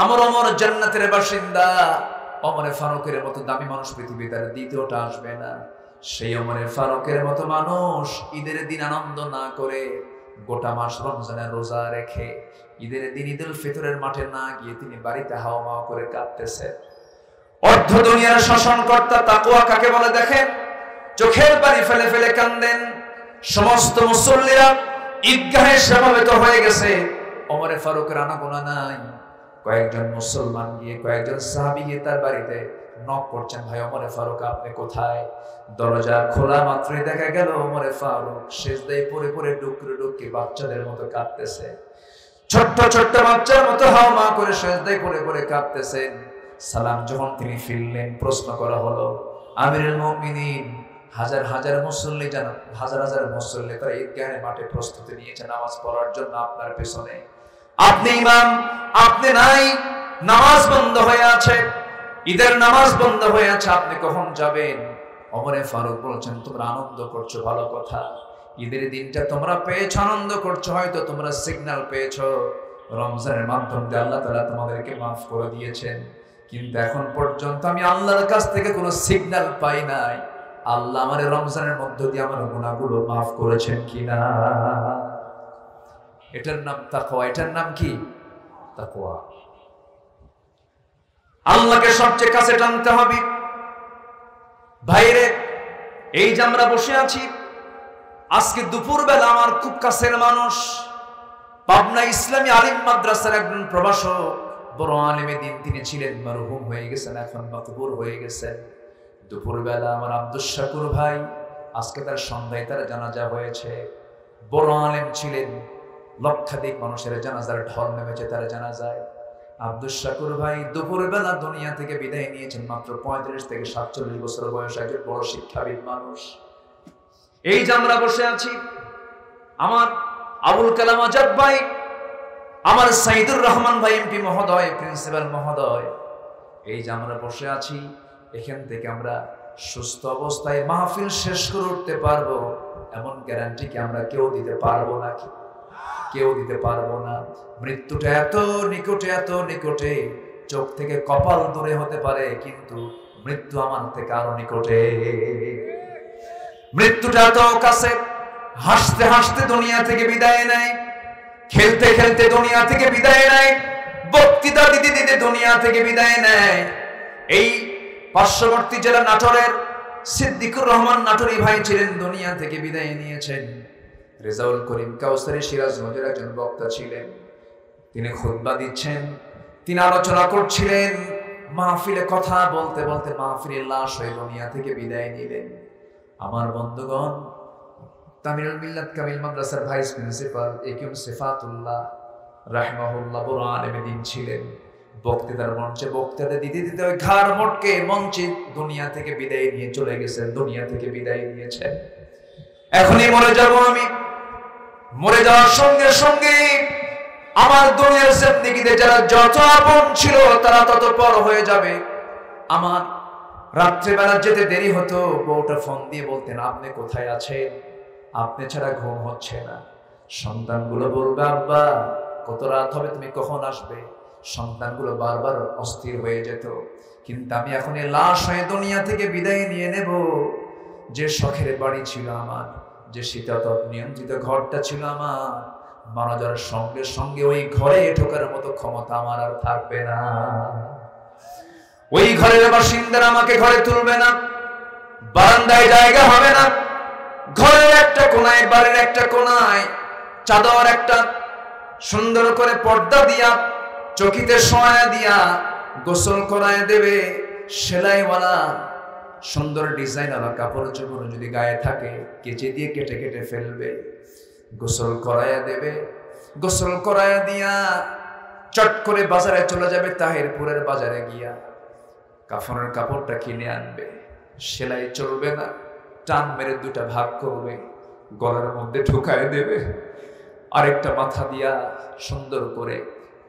ওমর জান্নাতের বাসিন্দা। ওমরে ফারুকের মতো দামি মানুষ পৃথিবীতে আর দ্বিতীয়টা আসবে না। সেই ওমরে ফারুকের মতো মানুষ ঈদের দিন আনন্দ না করে গোটা মাস রমজানের রোজা রেখে ঈদের দিন ঈদুল ফিতরের মাঠে না গিয়ে তিনি বাড়িতে হাওয়া করে কাঁদতেছে। অর্ধ দুনিয়ার শাসনকর্তা তাকওয়া কাকে বলে দেখেন, চোখের পানি ফেলে ফেলে কাঁদেন। সমস্ত মুসল্লিরা ঈদগাহে সমবেত হয়ে গেছে, ওমরে ফারুকের আনাগোনা নাই। কয়েকজন মুসলমান গিয়ে, কয়েকজন সাহাবী গিয়ে তার বাড়িতে নক করছেন, ভাই ওমরে ফারুক আপনি কোথায়? দরজা খোলা মাত্রই দেখা গেল ওমরে ফারুক সিজদায় পড়ে পড়ে ডুকরে ডুকরে বাচ্চাদের মতো কাঁদতেছে। ছোট্ট ছোট্ট বাচ্চার মতো হাওয়া করে সিজদায় পড়ে পড়ে কাঁদতেছেন। সালাম যখন তিনি ফিরলেন, প্রশ্ন করা হলো, আমিরুল মুমিনিন, হাজার হাজার মুসল্লি জানা, হাজার হাজার মুসল্লি তারা ঈদগাহের মাঠে প্রস্তুতি নিয়েছে নামাজ পড়ার জন্য আপনার পেছনে, আপনি ইমাম, আপনি নাই, নামাজ বন্ধ হয়ে আছে, ঈদের নামাজ বন্ধ হয়ে আছে, আপনি কখন যাবেন? ওমরে ফারুক বলছেন, তোমরা আনন্দ করছো ভালো কথা, ঈদের দিনটা তোমরা পেয়েছো, আনন্দ করছো, হয়তো তোমরা সিগন্যাল পেয়েছো রমজানের মাধ্যমে আল্লাহ তাআলা তোমাদেরকে মাফ করে দিয়েছেন, কিন্তু এখন পর্যন্ত আমি আল্লাহর কাছ থেকে কোনো সিগন্যাল পাই নাই আল্লাহ আমার রমজানের মধ্য দিয়ে আমার গুনাহগুলো মাফ করেছেন কিনা। এটার নাম তাকওয়া। এটার নাম কি? তাকওয়া। আল্লাহকে সবচেয়ে কাছে টানতে হবে। ভাইরে, এই যে আমরা বসে আছি, আজকে দুপুরবেলা আমার খুব কাছের মানুষ, পাবনা ইসলামী আলিম মাদ্রাসার একজন প্রভাষক, বড় আলেমে দিন তিনি ছিলেন, মরহুম হয়ে গেছেন, এখন মাকবুর হয়ে গেছেন। দুপুরবেলা আমার আব্দুস শাকুর ভাই, আজকে তার সন্ধ্যায় তার জানাজা হয়েছে। বড় আলেম ছিলেন, লক্ষাধিক মানুষের জানাজার ঢল নেমেছে তার জানাজায়। আব্দুস শাকুর ভাই দুপুরবেলা দুনিয়া থেকে বিদায় নিয়েছেন, মাত্র 35 থেকে 47 বছর বয়স, একজন বড় শিক্ষাবিদ মানুষ। এই যে আমরা বসে আছি, আমার আবুল কালাম আজাদ ভাই, আমার সাইদুর রহমান ভাই এমপি মহোদয়, প্রিন্সিপাল মহোদয়, এই যে আমরা বসে আছি, এখান থেকে আমরা সুস্থ অবস্থায় মাহফিল শেষ করে উঠতে পারবো এমন গ্যারান্টি কি আমরা কেউ দিতে পারবো নাকি? কেউ দিতে পারবো না। মৃত্যুটা এত নিকটে, এত নিকটে, চোখ থেকে কপাল দূরে হতে পারে, কিন্তু মৃত্যু আমার থেকে আরো নিকটে। মৃত্যুটা এত কাছে, হাসতে হাসতে দুনিয়া থেকে বিদায় নেয়, খেলতে খেলতে দুনিয়া থেকে বিদায় নেয়, বক্তৃতা দিতে দিতে দুনিয়া থেকে বিদায় নেয়। এই পার্শ্ববর্তী জেলা নাটোরের সিদ্দিকুর রহমান নাটোরি ভাই ছিলেন, দুনিয়া থেকে বিদায় নিয়েছেন। রেজাউল করিম কাউসারি সিরাজগঞ্জের একজন বক্তা ছিলেন, তিনি খুতবা দিচ্ছেন, তিনি আলোচনা করছিলেন, মাহফিলে কথা বলতে বলতে মাহফিলের লাশ হয়ে দুনিয়া থেকে বিদায় নিলেন। আমার বন্ধুগণ, তামিরুল মিল্লাত কামিল মাদ্রাসার ভাইস প্রিন্সিপাল একিউম সিফাতুল্লাহ রাহিমাহুল্লাহ বড় আলেমে দ্বীন ছিলেন। বক্তৃতার মঞ্চে বক্তৃতা দিতে দিতে ওই ঘাড় মোটকে মঞ্চে দুনিয়া থেকে বিদায় নিয়ে চলে গেছেন, দুনিয়া থেকে বিদায় নিয়েছেন। এখনই মরে যাব আমি, মরে যাওয়ার সঙ্গে সঙ্গে আমার দুনিয়ার জিন্দেগিতে যারা যত আপন ছিল তারা তত পর হয়ে যাবে। আমার রাত্রেবেলা যেতে দেরি হতো, বউটা ফোন দিয়ে বলতেন আপনি কোথায় আছেন, আপনি ছাড়া ঘুম হচ্ছে না। সন্তানগুলো বলবে আব্বা কত রাত হবে, তুমি কখন আসবে। সন্তানগুলো বারবার অস্থির হয়ে যেত। কিন্তু আমি এখন এই লাশ হয়ে দুনিয়া থেকে বিদায় নিয়ে নেব। যে শখের বাড়ি ছিল আমার, যে শীতাতপ নিয়ন্ত্রিত ঘরটা ছিল আমার, মারা যাওয়ার সঙ্গে সঙ্গে ওই ঘরে ঢোকার মতো ক্ষমতা আমার আর থাকবে না। ওই ঘরের বাসিন্দারা আমাকে ঘরে তুলবে না, বারান্দায় জায়গা হবে না। ঘরের একটা কোনায়, বাড়ির একটা কোনায় চাদর একটা সুন্দর করে পর্দা দিয়া, চকিতে শোয়া দিয়া গোসল করায় দেবে। সেলাইওয়ালা সুন্দর ডিজাইনার কাপড় চোপড় যদি গায়ে থাকে কেচে দিয়ে কেটে কেটে ফেলবে, গোসল করায়া দেবে। গোসল করায়া দিয়া চট করে বাজারে চলে যাবে, তাহিরপুরের বাজারে গিয়া কাফনের কাপড়টা কিনে আনবে। সেলাই চলবে না, টান মেরে দুটা ভাগ করবে, গলার মধ্যে ঢুকায় দেবে। আরেকটা মাথা দিয়া সুন্দর করে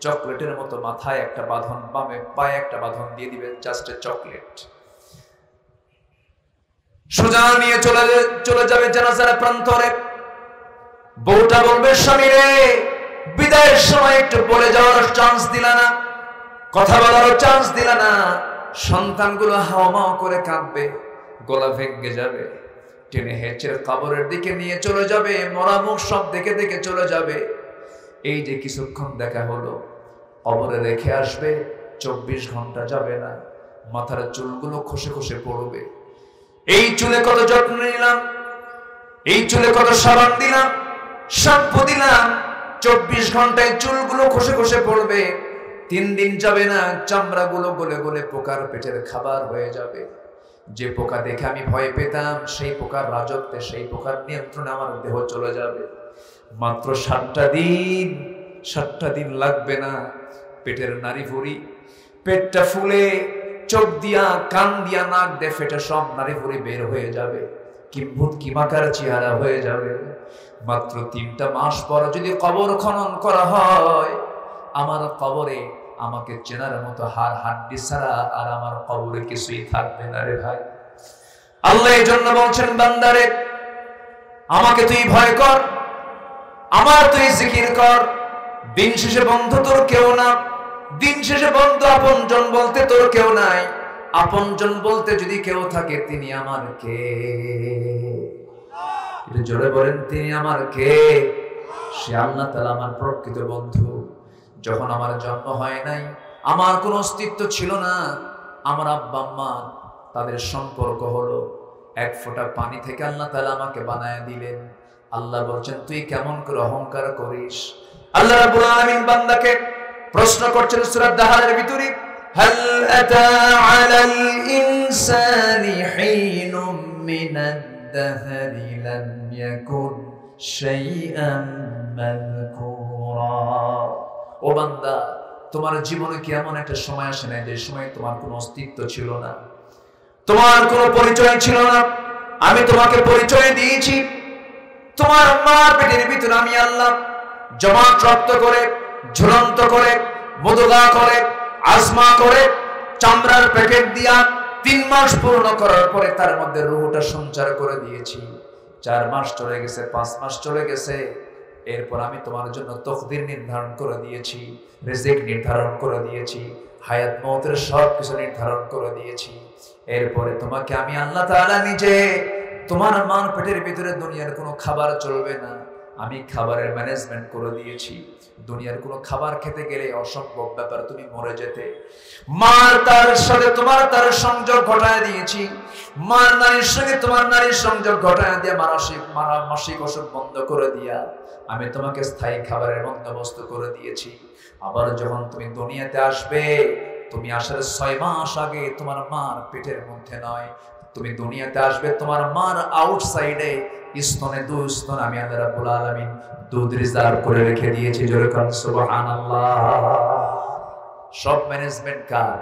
চকলেটের মতো মাথায় একটা বাঁধন, বামে পায়ে একটা বাঁধন দিয়ে দিবে, জাস্ট চকলেট। সোজা নিয়ে চলে যাবে জানাজার প্রান্তরে। বউটা বলবে স্বামী রে, বিদায়ের সময় একটু বলে যাওয়ার চান্স দিলা না, কথা বলার চান্স দিলা না। সন্তানগুলো হাওমাও করে কাঁদবে, গলা ভেঙে যাবে, টেনে হেঁচে কবরের দিকে নিয়ে চলে যাবে। মরা মুখ সব দেখে দেখে চলে যাবে। এই যে কিছুক্ষণ দেখা হলো, কবরে রেখে আসবে, 24 ঘন্টা যাবে না, মাথার চুলগুলো খসে খসে পড়বে। এই চুলে কত যত্ন নিলাম, এই চুলে কত সাবান দিলাম, শ্যাম্পু দিলাম, 24 ঘন্টায় চুলগুলো খসে খসে পড়বে। 3 দিন যাবে না, চামড়াগুলো গলে গলে পোকার পেটের খাবার হয়ে যাবে। যে পোকা দেখে আমি ভয় পেতাম, সেই পোকার রাজত্বে, সেই পোকার নিয়ন্ত্রণে আমার দেহ চলে যাবে। মাত্র 7টা দিন লাগবে না, পেটের নাড়ি ভুঁড়ি, পেটটা ফুলে চোখ দিয়া, কান দিয়া, নাক দিয়ে ফেটে সব নাড়ি ভুঁড়ি বের হয়ে যাবে, কিম্ভূত কিমাকার চেহারা হয়ে যাবে। মাত্র 3টা মাস পর যদি কবর খনন করা হয়, আমার কবরে আমাকে চেনার মতো হাড় হাড্ডি ছাড়া আর আমার কবরে কিছুই থাকবে না রে ভাই। আল্লাহ এই জন্য বলছেন বান্দারে, আমাকে তুই ভয় কর, আমার তুই জিকির কর। দিন শেষে বন্ধু তোর কেউ না, দিন শেষে বন্ধু আপনজন বলতে তোর কেউ নাই। আপনজন বলতে যদি কেউ থাকে, তিনি আমার কে? একটু জোরে বলেন, তিনি আমার কে? সে আল্লাহ তাআলা আমার প্রকৃত বন্ধু। যখন আমার জন্ম হয় নাই, আমার কোনো অস্তিত্ব ছিল না, আমার আব্বা আম্মা তাদের সম্পর্ক হলো, এক ফোঁটা পানি থেকে আল্লাহ তাআলা আমাকে বানায় দিলেন। আল্লাহ বলছেন তুই কেমন করে অহংকার করিস। আল্লাহ রাব্বুল আলামিন বান্দাকে প্রশ্ন করছেন সূরা দাহারের ভিতরে, হাল আতা আলাল ইনসানি হিনুম মিনাদ দাহরি লাম ইয়াকুন শাইআন মাযকুরা। ও বান্দা, তোমার জীবনে কি এমন একটা সময় আসে না যে সময় তোমার কোনো অস্তিত্ব ছিল না, তোমার কোনো পরিচয় ছিল না? আমি তোমাকে পরিচয় দিয়েছি। তোমার মার পেটের ভিতরে আমি আল্লাহ জমাট রক্ত করে, ঝুলন্ত করে, মুদগা করে, আজমা করে, চামড়ার প্যাকেট দিয়া 3 মাস পূর্ণ করার পরে তার মধ্যে রূহটা সঞ্চার করে দিয়েছি। 4 মাস চলে গেছে, 5 মাস চলে গেছে, এরপর আমি তোমার জন্য তকদির নির্ধারণ করে দিয়েছি, রিজিক নির্ধারণ করে দিয়েছি, হায়াত মওতের সব কিছু নির্ধারণ করে দিয়েছি। এরপরে তোমাকে আমি আল্লাহ তাআলা নিজে, তোমার মার পেটের ভিতরে দুনিয়ার কোনো খাবার চলবে না, আমি খাবারের ম্যানেজমেন্ট করে দিয়েছি। দুনিয়ার কোনো খাবার খেতে গেলে অসম্ভব ব্যাপার, তুমি মরে যেতে। মার তার সাথে তোমার তার সংযোগ ঘটায় দিয়েছি, মার নারীর সঙ্গে তোমার নারীর সংযোগ ঘটায় দিয়ে মাসিক অসুখ বন্ধ করে দিয়া আমি তোমাকে স্থায়ী খাবারের বন্দোবস্ত করে দিয়েছি। আবার যখন তুমি দুনিয়াতে আসবে, তুমি আসার 6 মাস আগে তোমার মার পেটের মধ্যে নয়, তুমি দুনিয়াতে আসবে তোমার মার আউটসাইডে স্তনে 2 স্তন আমি আল্লাহ রাব্বুল আলামিন দুধ রিজার্ভ করে রেখে দিয়েছি। জোরে কান সুবহানাল্লাহ। সব ম্যানেজমেন্ট কার?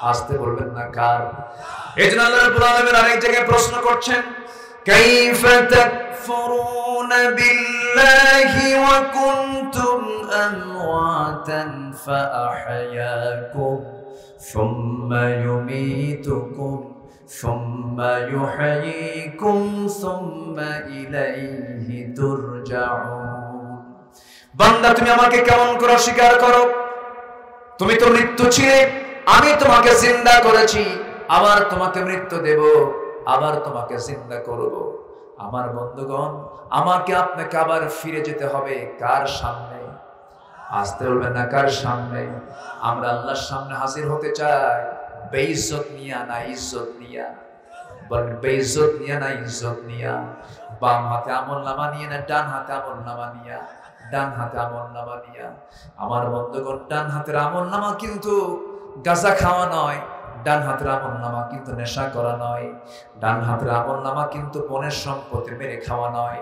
আসতে বলবেন না কার? এইজন্য আল্লাহ রাব্বুল আলামিন আরেক জায়গায় প্রশ্ন করছেন, কাইফা তাকফুরুনা বিল লিল্লাহি ওয়া কুনতুম আমওয়াতান ফাআহইয়াকুম সুম্মা ইউমীতুকুম সুম্মা ইউহয়ীকুম সুম্মা ইলাইহি তুরজাউন। বান্দা, তুমি আমাকে কেমন করে অস্বীকার করো? তুমি তো মৃত্যু ছিলে, আমি তোমাকে জিন্দা করেছি, আবার তোমাকে মৃত্যু দেব, আবার তোমাকে জিন্দা করব। আমার বন্ধুগণ, আমাকে আপনাকে আবার ফিরে যেতে হবে কার সামনে? আসতে বলবেন না, কার সামনে? আমরা আল্লাহর সামনে হাজির হতে চাই বেইজ্জত নিয়া না ইজ্জত নিয়া? বলেন, বেইজ্জত নিয়া না ইজ্জত নিয়া? বাম হাতে আমলনামা নিয়ে না ডান হাতে আমলনামা নিয়া? ডান হাতে আমলনামা নিয়া। আমার বন্ধুগণ, ডান হাতের আমলনামা কিন্তু গাঁজা খাওয়া নয়, ডান হাতের আমলনামা কিন্তু নেশা করা নয়, ডান হাতের আমলনামা কিন্তু বনের সম্পত্তি মেরে খাওয়া নয়,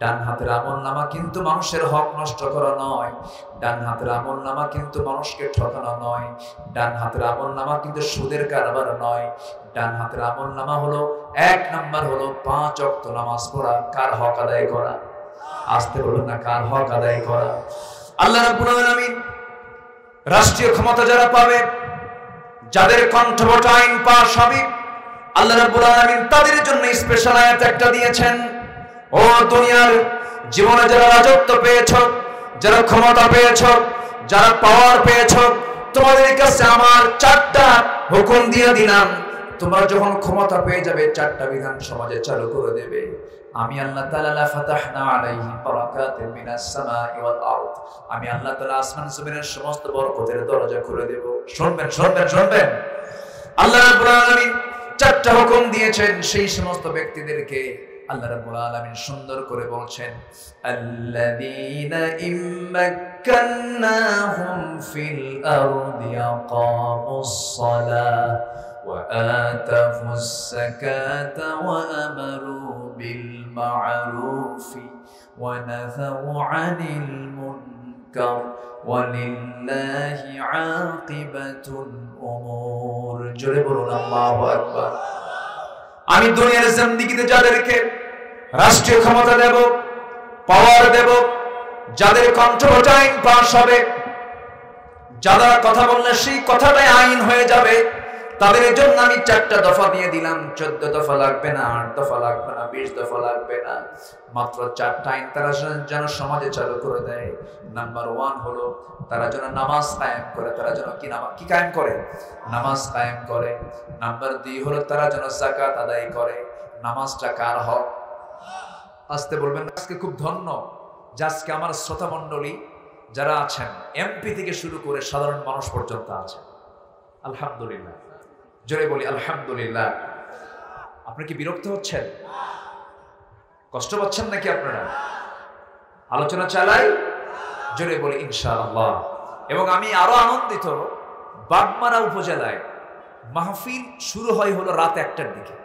ডান হাতের আমলনামা কিন্তু মানুষের হক নষ্ট করা নয়, ডান হাতের আমলনামা কিন্তু মানুষকে ঠকানো নয়, ডান হাতের আমলনামা কিন্তু সুদের কারবার নয়। ডান হাতের আমলনামা হলো 1 নাম্বার হলো 5 ওয়াক্ত নামাজ পড়া, কার হক আদায় করা? আসতে বলুন না, কার হক আদায় করা? আল্লাহ রাব্বুল আলামিন রাষ্ট্রীয় ক্ষমতা যারা পাবে, যাদের কণ্ঠবট আইন পাস হবে, আল্লাহ রাব্বুল আলামিন তাদের জন্য স্পেশাল আয়াত একটা দিয়েছেন। ও দুনিয়ার জীবনে যারা রাজত্ব পেয়েছো, যারা ক্ষমতা পেয়েছো, যারা পাওয়ার পেয়েছো, তোমাদের কাছে আমার 4টা হুকুম দিয়ে দিলাম। তোমরা যখন ক্ষমতা পেয়ে যাবে 4টা বিধান সমাজে চালু করে দেবে। আমি আল্লাহ তাআলা লা ফাতাহনা আলাইহিম বারাকাতিন মিনাস সামাই ওয়াল আরদ, আমি আল্লাহ তাআলা আসমান জমিনের সমস্ত বরকতের দরজা খুলে দেব। শুনবেন শুনবেন শুনবেন, আল্লাহ রাব্বুল আলামিন 4টা হুকুম দিয়েছেন। সেই সমস্ত ব্যক্তিদেরকে আল্লাহ রাব্বুল আলামিন সুন্দর করে বলছেন, আল্লাযীনা ইম্মাক্কান্নাহুম ফিল আরদি আকামুস সালাহ ওয়া আতাফুস যাকাতা ওয়া আমারু বিল মা'রুফি ওয়া নাহাউ আনিল মুনকার ওয়ালিল্লাহি আকিবাতুল উমুর। জোরে বলুন আল্লাহু আকবার। আমি দুনিয়ার জিন্দেগিতে যাদেরকে রাষ্ট্রীয় ক্ষমতা দেব, পাওয়ার দেব, যাদের কণ্ঠবট আইন পাস হবে, যারা কথা বললে সেই কথাটাই আইন হয়ে যাবে, তাদের জন্য আমি 4টা দফা দিয়ে দিলাম। 14 দফা লাগবে না, 8 দফা লাগবে না, 20 দফা লাগবে না, মাত্র 4টা আইন তারা যেন সমাজে চালু করে দেয়। নাম্বার 1 হলো তারা যেন নামাজ কায়েম করে। তারা যেন কি কায়েম করে? নামাজ কায়েম করে। নাম্বার 2 হলো তারা যেন যাকাত আদায় করে। নামাজটা কার হক? আসতে বলবেন। আজকে খুব ধন্য যে আজকে আমার শ্রোতা মণ্ডলী যারা আছেন, এমপি থেকে শুরু করে সাধারণ মানুষ পর্যন্ত আছেন। আলহামদুলিল্লাহ, জোরে বলি আলহামদুলিল্লাহ। আপনি কি বিরক্ত হচ্ছেন? কষ্ট পাচ্ছেন নাকি আপনারা? আলোচনা চালাই, জোরে বলি ইনশাআল্লাহ। এবং আমি আরো আনন্দিত, বাগমারা উপজেলায় মাহফিল শুরু হলো রাত 1টার দিকে,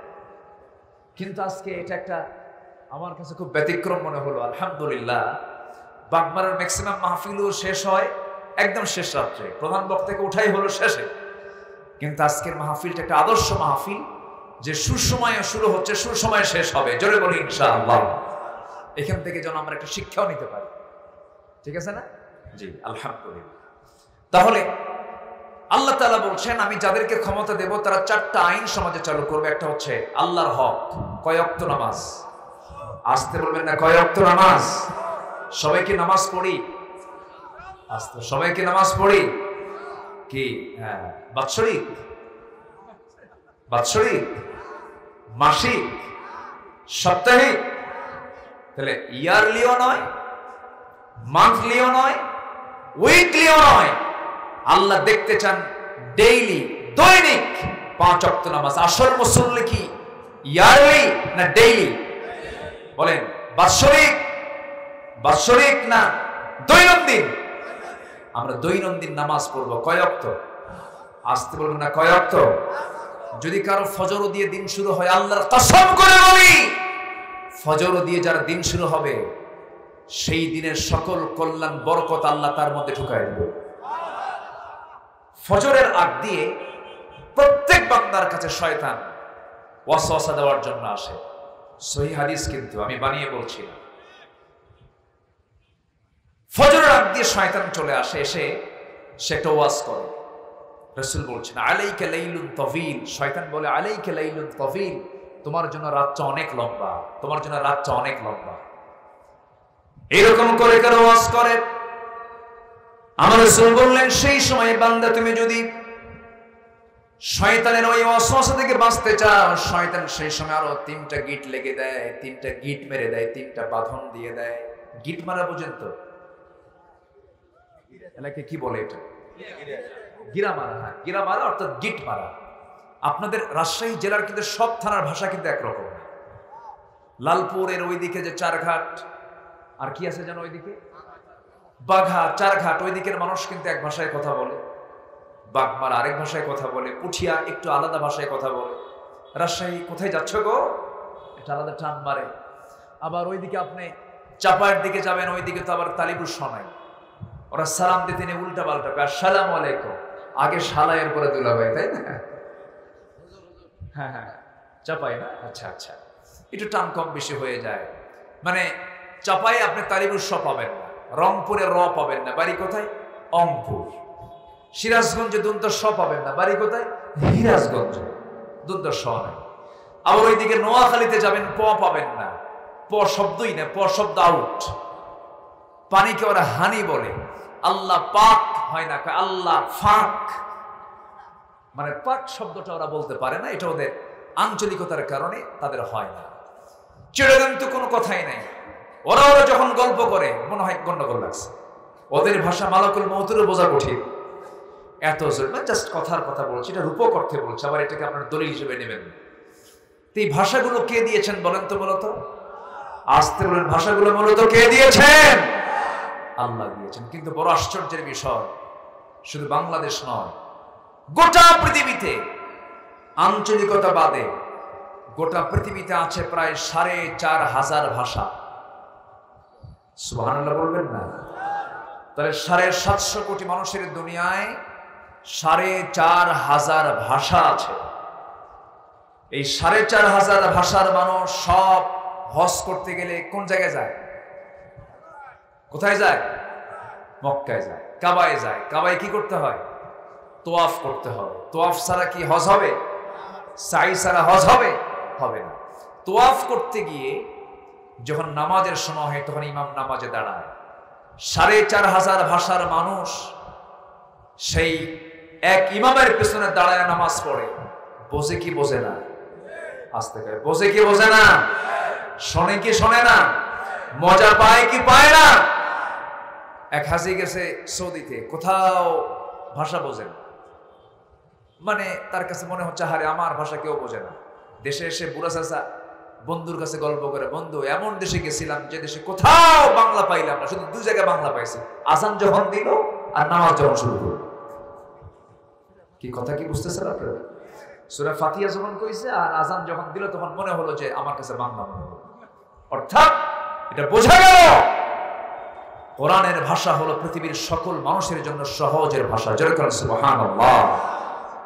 কিন্তু আজকে এটা একটা আমার কাছে খুব ব্যতিক্রম মনে হলো। আলহামদুলিল্লাহ, বাগমারার ম্যাক্সিমাম মাহফিলও শেষ হয় একদম শেষ রাত্রে, প্রধান বক্তাকে উঠাই হলো শেষে। কিন্তু আজকের মাহফিলটা একটা আদর্শ মাহফিল, যে সুসময়ে শুরু হচ্ছে, সুসময়ে শেষ হবে। জোরে বলি ইনশাআল্লাহ। এখান থেকে যেন আমরা একটা শিক্ষাও নিতে পারি। ঠিক আছে না? জি, আলহামদুলিল্লাহ। তাহলে আল্লাহ তাআলা বলছেন, আমি যাদেরকে ক্ষমতা দেব তারা 4টা আইন সমাজে চালু করবে। একটা হচ্ছে আল্লাহর হক, কয় ওয়াক্ত নামাজ? আসতে বলবেন না, কয় ওয়াক্ত নামাজ? সবাইকে নামাজ পড়ি? আসতে, সবাইকে নামাজ পড়ি কি? হ্যাঁ, বাৎসরিক, বাৎসরিক, মাসিক, সাপ্তাহিক। তাহলে ইয়ারলিও নয়, মান্থলিও নয়, উইকলিও নয়। আল্লাহ দেখতে চান ডেইলি, দৈনিক 5 ওয়াক্ত নামাজ। আসল মুসল্লি কি ইয়ারলি না ডেইলি? বলেন, বাৎসরিক, বাৎসরিক না দৈনন্দিন? আমরা দৈনন্দিন নামাজ পড়বো। কয় ওয়াক্ত? আসতে বলবেন না, কয় ওয়াক্ত? যদি কারো ফজর দিয়ে দিন শুরু হয়, আল্লাহর কসম করে বলি, ফজর দিয়ে যার দিন শুরু হবে, সেই দিনের সকল কল্যাণ বরকত আল্লাহ তার মধ্যে ঢুকায় দেবে। ফজরের আগ দিয়ে প্রত্যেক বান্দার কাছে শয়তান ওয়াসওয়াসা দেওয়ার জন্য আসে। সহিহ হাদিস, কিন্তু আমি বানিয়ে বলছি না। ফজরের আগ দিয়ে শয়তান চলে আসে, এসে সে একটা ওয়াজ করে। রাসূল বলছেন আলাইকা লাইলুন তাওয়িল, শয়তান বলে আলাইকা লাইলুন তাওয়িল, তোমার জন্য রাতটা অনেক লম্বা, তোমার জন্য রাতটা অনেক লম্বা। এরকম করে করে ওয়াজ করে। আমার রাসূল বললেন সেই সময় বান্দা তুমি যদি শয়তানের ওই ওয়াসওয়াসা থেকে বাঁচতে চাও, শয়তান সেই সময় আরো 3টা গিট লেগে দেয়, 3টা গিট মেরে দেয়, 3টা বাঁধন দিয়ে দেয়। গিট মারা পর্যন্ত এলাকে কি বলে এটা? গিরা মারা। হ্যাঁ, গিরা মারা অর্থাৎ গিট মারা। আপনাদের রাজশাহী জেলার কিন্তু সব থানার ভাষা কিন্তু একরকম। লালপুরের ওইদিকে যে চারঘাট, আর কি আছে যেন ওইদিকে বাঘা, চারঘাট, ওই দিকের মানুষ কিন্তু এক ভাষায় কথা বলে। বাগমারা আরেক ভাষায় কথা বলে। পুঠিয়া একটু আলাদা ভাষায় কথা বলে। রাজশাহী কোথায় যাচ্ছ গো, এটা আলাদা টান মারে। আবার ওইদিকে আপনি চাপায়ের দিকে যাবেন, ওইদিকে তো আবার তালিবুর শোনায়। ওরা সালাম দিতে নিয়ে উল্টা পাল্টা, আসসালামু আলাইকুম, আগে শালায়ের পরে দুলাভাই, তাই না? হ্যাঁ হ্যাঁ, চাপাই না? আচ্ছা আচ্ছা, একটু টান কম বেশি হয়ে যায়। মানে চাপাই আপনি তালিবুর শ পাবেন না, রংপুরে র পাবেন না, বাড়ি কোথায়? অংপুর। সিরাজগঞ্জে দুন্ত স পাবেন না, বাড়ি কোথায়? হিরাজগঞ্জ, দুন্ত স নাই। আবার ওইদিকে নোয়াখালীতে যাবেন, প পাবেন না, প শব্দই না, প শব্দ আউট। পানিকে ওরা হানি বলে। আল্লাহ পাক হয় না, আল্লাহ ফাক, মানে পাক শব্দটা ওরা বলতে পারে না, এটা ওদের আঞ্চলিকতার কারণে তাদের হয় না। চিড়গান তো কোনো কথাই নাই। ওরা যখন গল্প করে মনে হয় গন্ডগোল লাগছে। ওদের ভাষা মালাকুল মউতেরও বোঝা কঠিন। এত জাস্ট কথার কথা বলছে, এটা রূপক অর্থে বলছে, আবার এটাকে আপনার দলিল হিসেবে নেবেন। তো এই ভাষাগুলো কে দিয়েছেন বলেন তো? মূলত আসতে বলেন, ভাষাগুলো মূলত কে দিয়েছেন? আল্লাহ দিয়েছেন। কিন্তু বড় আশ্চর্যের বিষয়, শুধু বাংলাদেশ নয়, গোটা পৃথিবীতে আঞ্চলিকতা বাদে গোটা পৃথিবীতে আছে প্রায় ৪৫০০ ভাষা। সুবহানাল্লাহ বলবেন না? তাহলে ৭৫০ কোটি মানুষের দুনিয়ায় ৪৫০০ ভাষা আছে। এই ৪৫০০ ভাষার মানুষ সব হজ করতে গেলে কোন জায়গায় যায়? কোথায় যায়? মক্কায় যায়, কাবায় যায়। কাবায় কি করতে হয়? তোয়াফ করতে হবে। তোয়াফ ছাড়া কি হজ হবে? সাই ছাড়া হজ হবে? হবে না। তোয়াফ করতে গিয়ে যখন নামাজের সময় হয়, তখন ইমাম নামাজে দাঁড়ায়। ৪৫০০ ভাষার মানুষ সেই এক ইমামের পেছনে দাঁড়ায় নামাজ পড়ে। বোঝে কি বোঝে না? আসতে করে বোঝে কি বোঝে না? শোনে কি শোনে না? মজা পায় কি পায় না? এক হাজি গেছে সৌদিতে, কোথাও ভাষা বোঝে না। মানে তার কাছে মনে হচ্ছে হারে আমার ভাষা কেউ বোঝে না। দেশে এসে বুড়া চাচা বন্ধুর কাছে গল্প করে, বন্ধু এমন দেশে গেছিলাম যে দেশে কোথাও বাংলা পাইলাম না, শুধু 2 জায়গায় বাংলা পাইছি, আজান যখন দিল আর নামাজ যখন শুরু করল। কি কথা কি বুঝতেছেন আপনারা? সূরা ফাতিহা যখন কইছে আর আজান যখন দিল, তখন মনে হলো যে আমার কাছে বাংলা মনে হলো। অর্থাৎ এটা বোঝা গেল কোরআনের ভাষা হলো পৃথিবীর সকল মানুষের জন্য সহজের ভাষা। যেরকম সুবহানাল্লাহ,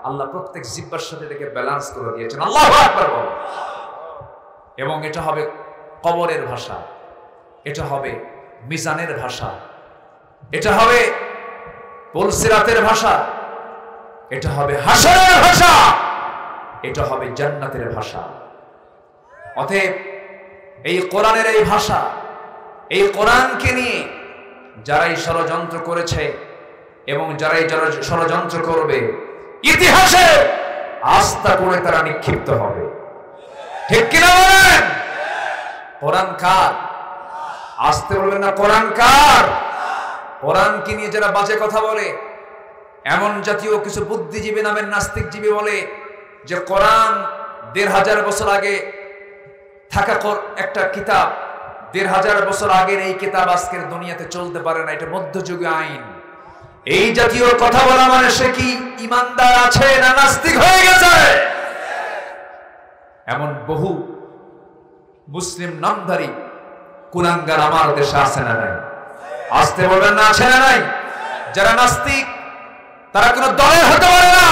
আল্লাহ প্রত্যেক জিহ্বার সাথে এটাকে ব্যালেন্স করে দিয়েছেন। আল্লাহু আকবার বলো। এবং এটা হবে কবরের ভাষা, এটা হবে মিজানের ভাষা, এটা হবে পুলসিরাতের ভাষা, এটা হবে হাশরের ভাষা, এটা হবে জান্নাতের ভাষা। অতএব এই কোরআনের এই ভাষা, এই কোরআনকে নিয়ে যারাই ষড়যন্ত্র করেছে এবং যারাই ষড়যন্ত্র করবে, ইতিহাসে আস্থা করে তারা নিক্ষিপ্ত হবে। ঠিক কিনা বলেন? কোরআন কার? আসতে বলবেন না, কোরআন কার? কোরআনকে নিয়ে যারা বাজে কথা বলে, এমন জাতীয় কিছু বুদ্ধিজীবী নামের নাস্তিকজীবী বলে যে কোরআন ১৫০০ বছর আগে থাকা একটা কিতাব, ১৫০০ বছর আগের এই কিতাব আজকের দুনিয়াতে চলতে পারে না, এটা মধ্যযুগীয় আইন। এই জাতীয় কথা বলা মানে সে কি ইমানদার আছে না নাস্তিক হয়ে গেছে? এমন বহু মুসলিম নামধারী কুলাঙ্গার আমার দেশে আছে না নাই? আসতে বলবেন না, আছে না নাই? যারা নাস্তিক তারা কোন দলের হতে পারে না,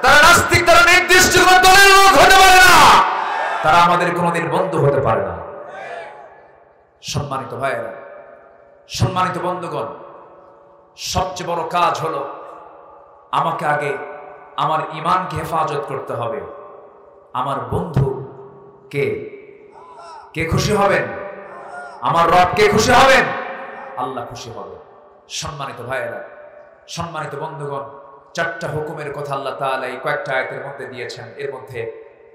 তারা নাস্তিক, তারা নির্দিষ্ট কোন দলের লোক হতে পারে না, তারা আমাদের কোনোদিন বন্ধু হতে পারে না। সম্মানিত ভাইয়েরা, সম্মানিত বন্ধুগণ, সবচেয়ে বড় কাজ হলো আমাকে আগে আমার ঈমানকে হেফাজত করতে হবে। আমার বন্ধু কে কে খুশি হবেন? আমার রব কে খুশি হবেন? আল্লাহ খুশি হবেন। সম্মানিত ভাইয়েরা, সম্মানিত বন্ধুগণ, 4টা হুকুমের কথা আল্লাহ তাআলা এই কয়েকটা আয়াতের মধ্যে দিয়েছেন। এর মধ্যে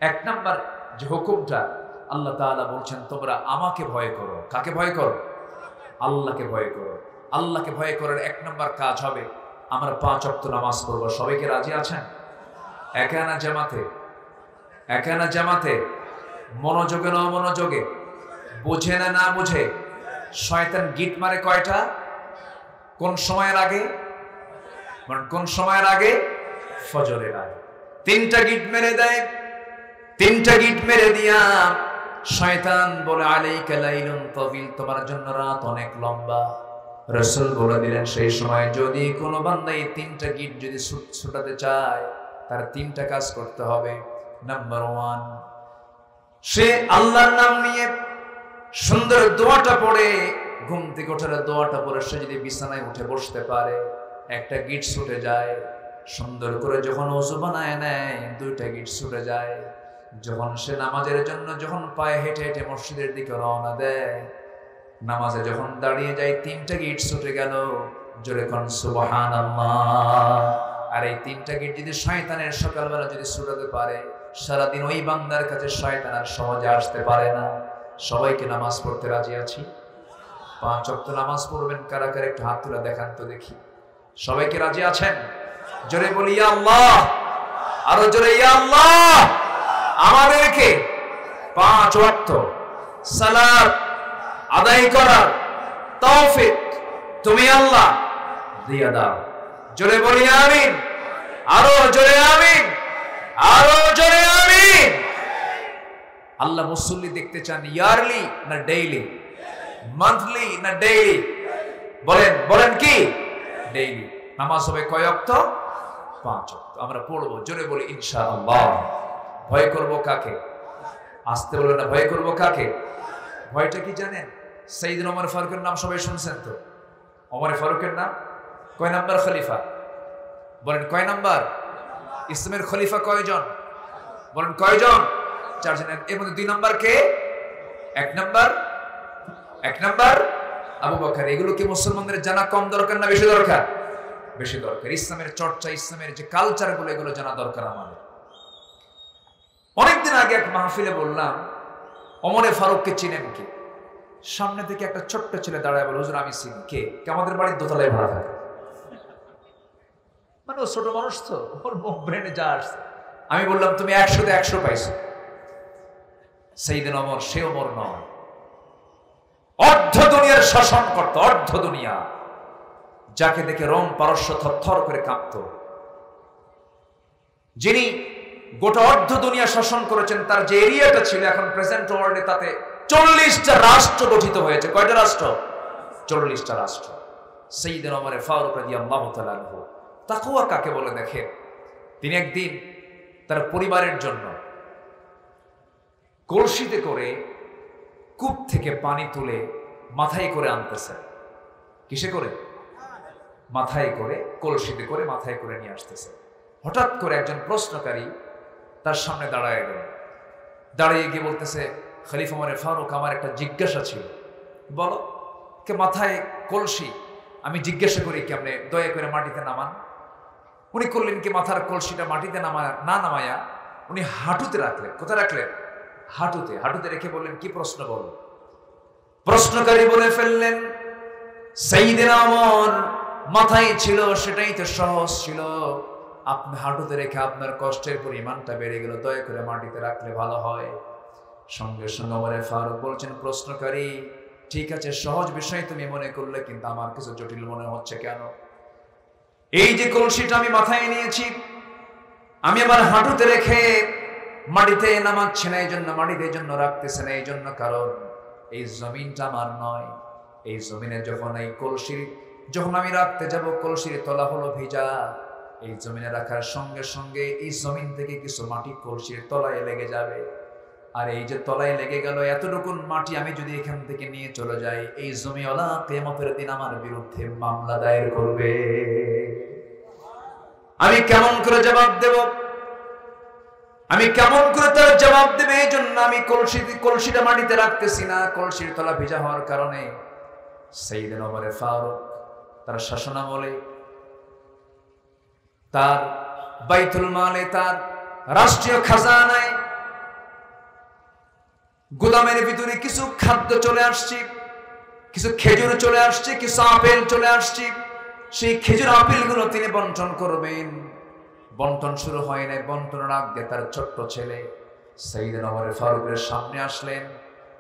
1 নাম্বার যে হুকুমটা আল্লাহ তাআলা বলছেন, তোমরা আমাকে ভয় করো। কাকে ভয় করো? আল্লাহকে ভয় করো। আল্লাহকে ভয় করার 1 নাম্বার কাজ হবে আমরা 5 ওয়াক্ত নামাজ পড়ব। সবাইকে রাজি আছেন? একানা জামাতে, একানা জামাতে, মনোযোগে না মনোযোগে, বুঝে না না বুঝে। শয়তান গিট মারে কয়টা? কোন সময়ের আগে? কোন সময়ের আগে? ফজরের আগে 3টা গিট মেরে দেয়। 3টা গিট মেরে দিয়া শয়তান বলে, আলাইকা লাইলুন তাবিল, তোমার জন্য রাত অনেক লম্বা। রাসূল বলে দিলেন, সেই সময় যদি কোনো বান্দা এই 3টা গিট যদি ছুটাতে চায়, তার 3টা কাজ করতে হবে। নাম্বার 1, সে আল্লাহর নাম নিয়ে সুন্দর দোয়াটা পড়ে, ঘুম থেকে ওঠার দোয়াটা পড়ে সে যদি বিছানায় উঠে বসতে পারে, 1টা গিট ছুটে যায়। সুন্দর করে যখন ওযু বানায় নেয়, 2টা গিট ছুটে যায়। যখন সে নামাজের জন্য যখন পায়ে হেঁটে হেঁটে মসজিদের দিকে রওনা দেয়, নামাজে যখন দাঁড়িয়ে যায়, 3টা গিট ছুটে গেল। জোরে কোন সুবহানাল্লাহ। আর এই 3টা গিট যদি শয়তানের সকালবেলা যদি ছুটাতে পারে, সারাদিন ওই বান্দার কাছে শয়তান আর সহজে আসতে পারে না। সবাইকে নামাজ পড়তে রাজি আছি? 5 ওয়াক্ত নামাজ পড়বেন কারা কারা? একটু হাত তুলে দেখান তো দেখি। সবাইকে রাজি আছেন? জোরে বলি ইয়া আল্লাহ, আরো জোরে ইয়া আল্লাহ। আমাদেরকে 5 ওয়াক্ত সালাত আদায় করার তৌফিক তুমি আল্লাহ দিয়ে দাও। জোরে বলি আমিন, আরো জোরে আমিন, আরো জোরে আমিন। আল্লাহ মুসল্লি দেখতে চান ইয়ারলি না ডেইলি? মান্থলি না ডেইলি? বলেন বলেন কি? ডেইলি। নামাজ হবে কয় ওয়াক্ত? 5 ওয়াক্ত। আমরা পড়বো, জোরে বলি ইনশাআল্লাহ। ভয় করব কাকে? আসতে বলে না, ভয় করব কাকে? ভয়টা কি জানেন? সাইয়েদনা ওমর ফারুকের নাম সবাই শুনছেন তো? ওমর ফারুকের নাম কয় নাম্বার খলিফা? বলেন কয় নাম্বার? ইসলামের খলিফা কয়জন? বলেন কয়জন? 4 জন। এর মধ্যে 2 নাম্বার কে? 1 নাম্বার আবু বকর। এগুলো কি মুসলমানদের জানা কম দরকার না বেশি দরকার? বেশি দরকার। ইসলামের চর্চা, ইসলামের যে কালচার গুলো, এগুলো জানা দরকার আমাদের। অনেকদিন আগে এক মাহফিলে বললাম, ওমরে ফারুককে চিনেন কি? সামনে থেকে একটা ছোট্ট ছেলে দাঁড়ায় বলে, হুজুর আমি চিনি। কে? আমাদের বাড়ির দোতলায় ভাড়া থাকে। মানে ও ছোট মানুষ তো, ওর ব্রেনে যা আসছে। আমি বললাম, তুমি 100-তে 100 পাইছো। সাইয়েদনা ওমর সে ওমর নয়, অর্ধ দুনিয়ার শাসন করত। অর্ধ দুনিয়া, যাকে দেখে রোম পারস্য থরথর করে কাঁপত, যিনি গোটা অর্ধ দুনিয়া শাসন করেছেন, তার যে এরিয়াটা ছিল এখন প্রেজেন্ট ওয়ার্ল্ডে, তাতে 40টা রাষ্ট্র গঠিত হয়েছে। কয়টা রাষ্ট্র? 40টা রাষ্ট্র। সাইয়েদনা ওমর ফারুক রাদিয়াল্লাহু তাআলা আনহু। তাকওয়া কাকে বলে দেখেন। তিনি একদিন তার পরিবারের জন্য কলসিতে করে কূপ থেকে পানি তুলে মাথায় করে আনতেছেন। কিসে করে? মাথায় করে, কলসিতে করে মাথায় করে নিয়ে আসতেছে। হঠাৎ করে একজন প্রশ্নকারী তার সামনে দাঁড়ায় গেল। দাঁড়িয়ে গিয়ে বলতেছে, খলিফা ওমর ফারুক, আমার একটা জিজ্ঞাসা ছিল। বলো। কে? মাথায় কলসি, আমি জিজ্ঞাসা করি কেমনে, দয়া করে মাটিতে নামান। উনি করলেন কি, মাথার কলসিটা মাটিতে না নামায়া উনি হাঁটুতে রাখলেন। কোথায় রাখলেন? হাঁটুতে। হাঁটুতে রেখে বললেন, কি প্রশ্ন বলো। প্রশ্নকারী বলে ফেললেন, সাইয়েদনা ওমর, মাথায় ছিল সেটাই তো সহজ ছিল, আপনি হাঁটুতে রেখে আপনার কষ্টের পরিমাণটা বেড়ে গেল, দয়া করে মাটিতে রাখলে ভালো হয়। সঙ্গে সঙ্গে ওমর ফারুক বলছেন, প্রশ্নকারী, ঠিক আছে, সহজ বিষয় তুমি মনে করলে, কিন্তু আমার কিছু জটিল মনে হচ্ছে। কেন? এই যে কলসিটা আমি মাথায় নিয়েছি, আমি আমার হাঁটুতে রেখে মাটিতে নামাচ্ছি না, এই জন্য মাটিতে জন্য রাখতেছে না, এই জন্য কারণ এই জমিনটা আমার নয়। এই জমিনে যখন এই কলসি যখন আমি রাখতে যাব, কলসির তলা হলো ভিজা। এই জমিনে রাখার সঙ্গে সঙ্গে এই জমিন থেকে কিছু মাটি কলসির তলায় লেগে যাবে। আর এই যে তলায় লেগে গেল এতটুকু মাটি, আমি যদি এখান থেকে নিয়ে চলে যাই, এই জমিওয়ালা কিয়ামতের দিন আমার বিরুদ্ধে মামলা দায়ের করবে। আমি কেমন করে জবাব দেব? আমি কেমন করে তার জবাব দেবে? এই জন্য আমি কলসিটা মাটিতে রাখতেছি না। কলসির তলা ভিজা হওয়ার কারণে সাইয়েদনা ওমর ফারুক তার শাসনামলে তার বাইতুল মালে, তার রাষ্ট্রীয় খাজানায় গোদামের ভিতরে কিছু খাদ্য চলে আসছে, কিছু খেজুর চলে আসছে, কিছু আপেল চলে আসছে। সেই খেজুর আপেলগুলো তিনি বন্টন করবেন। বন্টন শুরু হয় নাই, বন্টনের আগে তার ছোট্ট ছেলে সাইয়েদনা ওমর ফারুকের সামনে আসলেন।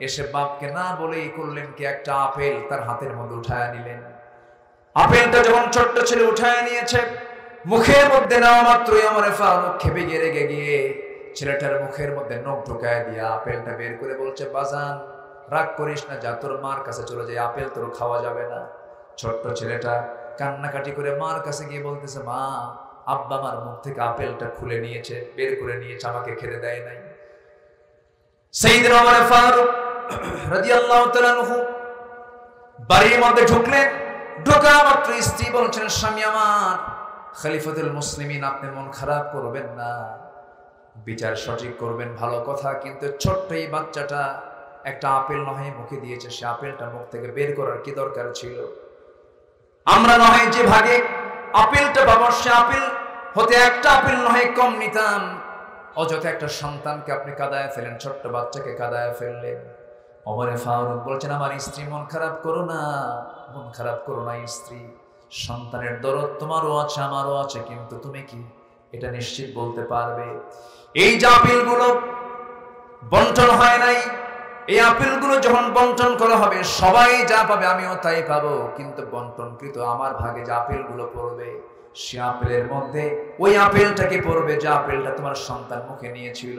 এসে বাপকে না বলেই করলেন কি, একটা আপেল তার হাতের মধ্যে উঠায় নিলেন। আপেলটা যখন ছোট্ট ছেলে উঠায় নিয়েছে, মুখের মধ্যে নেওয়া মাত্রই ওমর ফারুক খেপে গিয়ে রেগে গিয়ে ছেলেটার মুখের মধ্যে নখ ঢুকায় দিয়ে আপেলটা বের করে বলছে, বাজান রাগ করিস না, যা তোর মার কাছে চলে যায়, আপেল তোর খাওয়া যাবে না। ছোট্ট ছেলেটা কান্নাকাটি করে মার কাছে গিয়ে বলতেছে, মা আব্বা আমার মুখ থেকে আপেলটা খুলে নিয়েছে, বের করে নিয়েছে, আমাকে খেতে দেয় নাই। সাইয়েদনা ওমর ফারুক রাদিয়াল্লাহু তাআলা আনহু বাড়ির মধ্যে ঢুকলেন। ঢোকা মাত্র স্ত্রী বলছেন, স্বামী আমার, খলিফাতুল মুসলিমিন, আপনি মন খারাপ করবেন না, বিচার সঠিক করবেন, ভালো কথা, কিন্তু ছোট্ট এই বাচ্চাটা একটা আপেল নয় মুখে দিয়েছে, সে আপেলটা মুখ থেকে বের করার কি দরকার ছিল? আমরা নয় যে ভাগে আপেলটা বাবা, সে আপেল হতে একটা আপেল নয় কম নিতাম। অযথা একটা সন্তানকে আপনি কাঁদায় ফেলেন, ছোট্ট বাচ্চাকে কাঁদায় ফেললেন। ওমর ফারুক বলছেন, আমার স্ত্রী, মন খারাপ করো না, মন খারাপ করো না স্ত্রী, সন্তানের দরদ তোমারও আছে আমারও আছে, কিন্তু তুমি কি এটা নিশ্চিত বলতে পারবে এই যে আপেলগুলো বন্টন হয় নাই, এই আপেলগুলো যখন বন্টন করা হবে সবাই যা পাবে আমিও তাই পাবো, কিন্তু বন্টনকৃত আমার ভাগে যে আপেলগুলো পড়বে, সে আপেলের মধ্যে ওই আপেলটাকে পড়বে যে আপেলটা তোমার সন্তান মুখে নিয়েছিল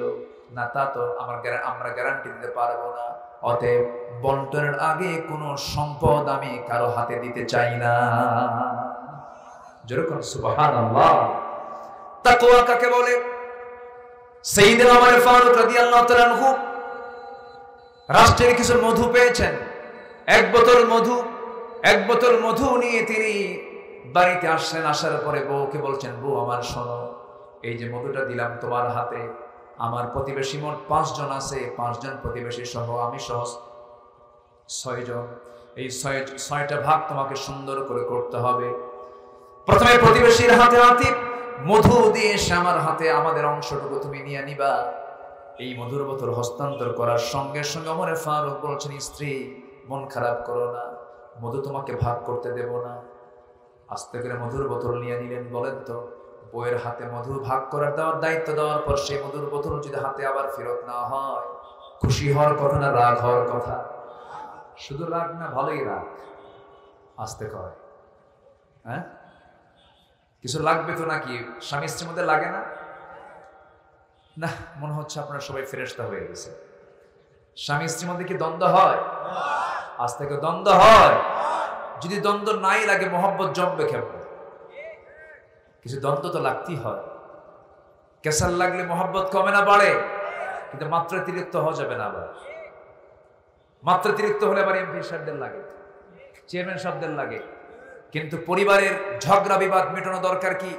না, তা তো আমরা গ্যারান্টি দিতে পারবো না। অতএব বন্টনের আগে কোনো সম্পদ আমি কারো হাতে দিতে চাই না। যেরকম সুবহানাল্লাহ। তাকওয়া কাকে বলে? সাইয়েদনা ওমর ফারুক রাদিয়াল্লাহু তাআলা আনহু রাষ্ট্রের কিছু মধু পেয়েছেন, এক বোতল মধু নিয়ে তিনি বাড়িতে আসলেন। আসার পরে বউকে বলছেন, বউ আমার শোনো, এই যে মধুটা দিলাম তোমার হাতে, আমার প্রতিবেশী মোট 5 জন আছে, 5 জন প্রতিবেশী সহ আমি সহ 6 জন, এই 6টা ভাগ তোমাকে সুন্দর করে করতে হবে। প্রথমে প্রতিবেশীর হাতে হাতে মধু দিয়ে সে আমার হাতে আমাদের অংশটুকু তুমি নিয়ে নিবা। এই মধুর বোতল হস্তান্তর করার সঙ্গে সঙ্গে ওমর ফারুক বলছেন, স্ত্রী মন খারাপ করো না, মধু তোমাকে ভাগ করতে দেব না। আস্তে করে মধুর বোতল নিয়ে নিলেন। বলেন তো, বউয়ের হাতে মধু ভাগ করার দেওয়ার দায়িত্ব দেওয়ার পর সেই মধুর বোতল যদি হাতে আবার ফেরত না হয়, খুশি হওয়ার কথা না রাগ হওয়ার কথা? শুধু রাগ না, ভালোই রাগ। আস্তে কয়, হ্যাঁ কিছু লাগবে তো নাকি? স্বামী স্ত্রীর মধ্যে লাগে না? না, মনে হচ্ছে আপনারা সবাই ফেরেশতা হয়ে গেছে। স্বামী স্ত্রীর মধ্যে কি দ্বন্দ্ব হয়? আজ থেকে দ্বন্দ্ব হয়। যদি দ্বন্দ্ব নাই লাগে, মহব্বত জমবে কেমন? কিছু দ্বন্দ্ব তো লাগতেই হয়। কেসার লাগলে মহব্বত কমে না বাড়ে? কিন্তু মাত্রাতিরিক্ত হওয়া যাবে না। আবার মাত্রাতিরিক্ত হলে আবার এমপি সাহেবদের লাগে, চেয়ারম্যান সাহেবদের লাগে। কিন্তু পরিবারের ঝগড়া বিবাদ মেটানো দরকার কি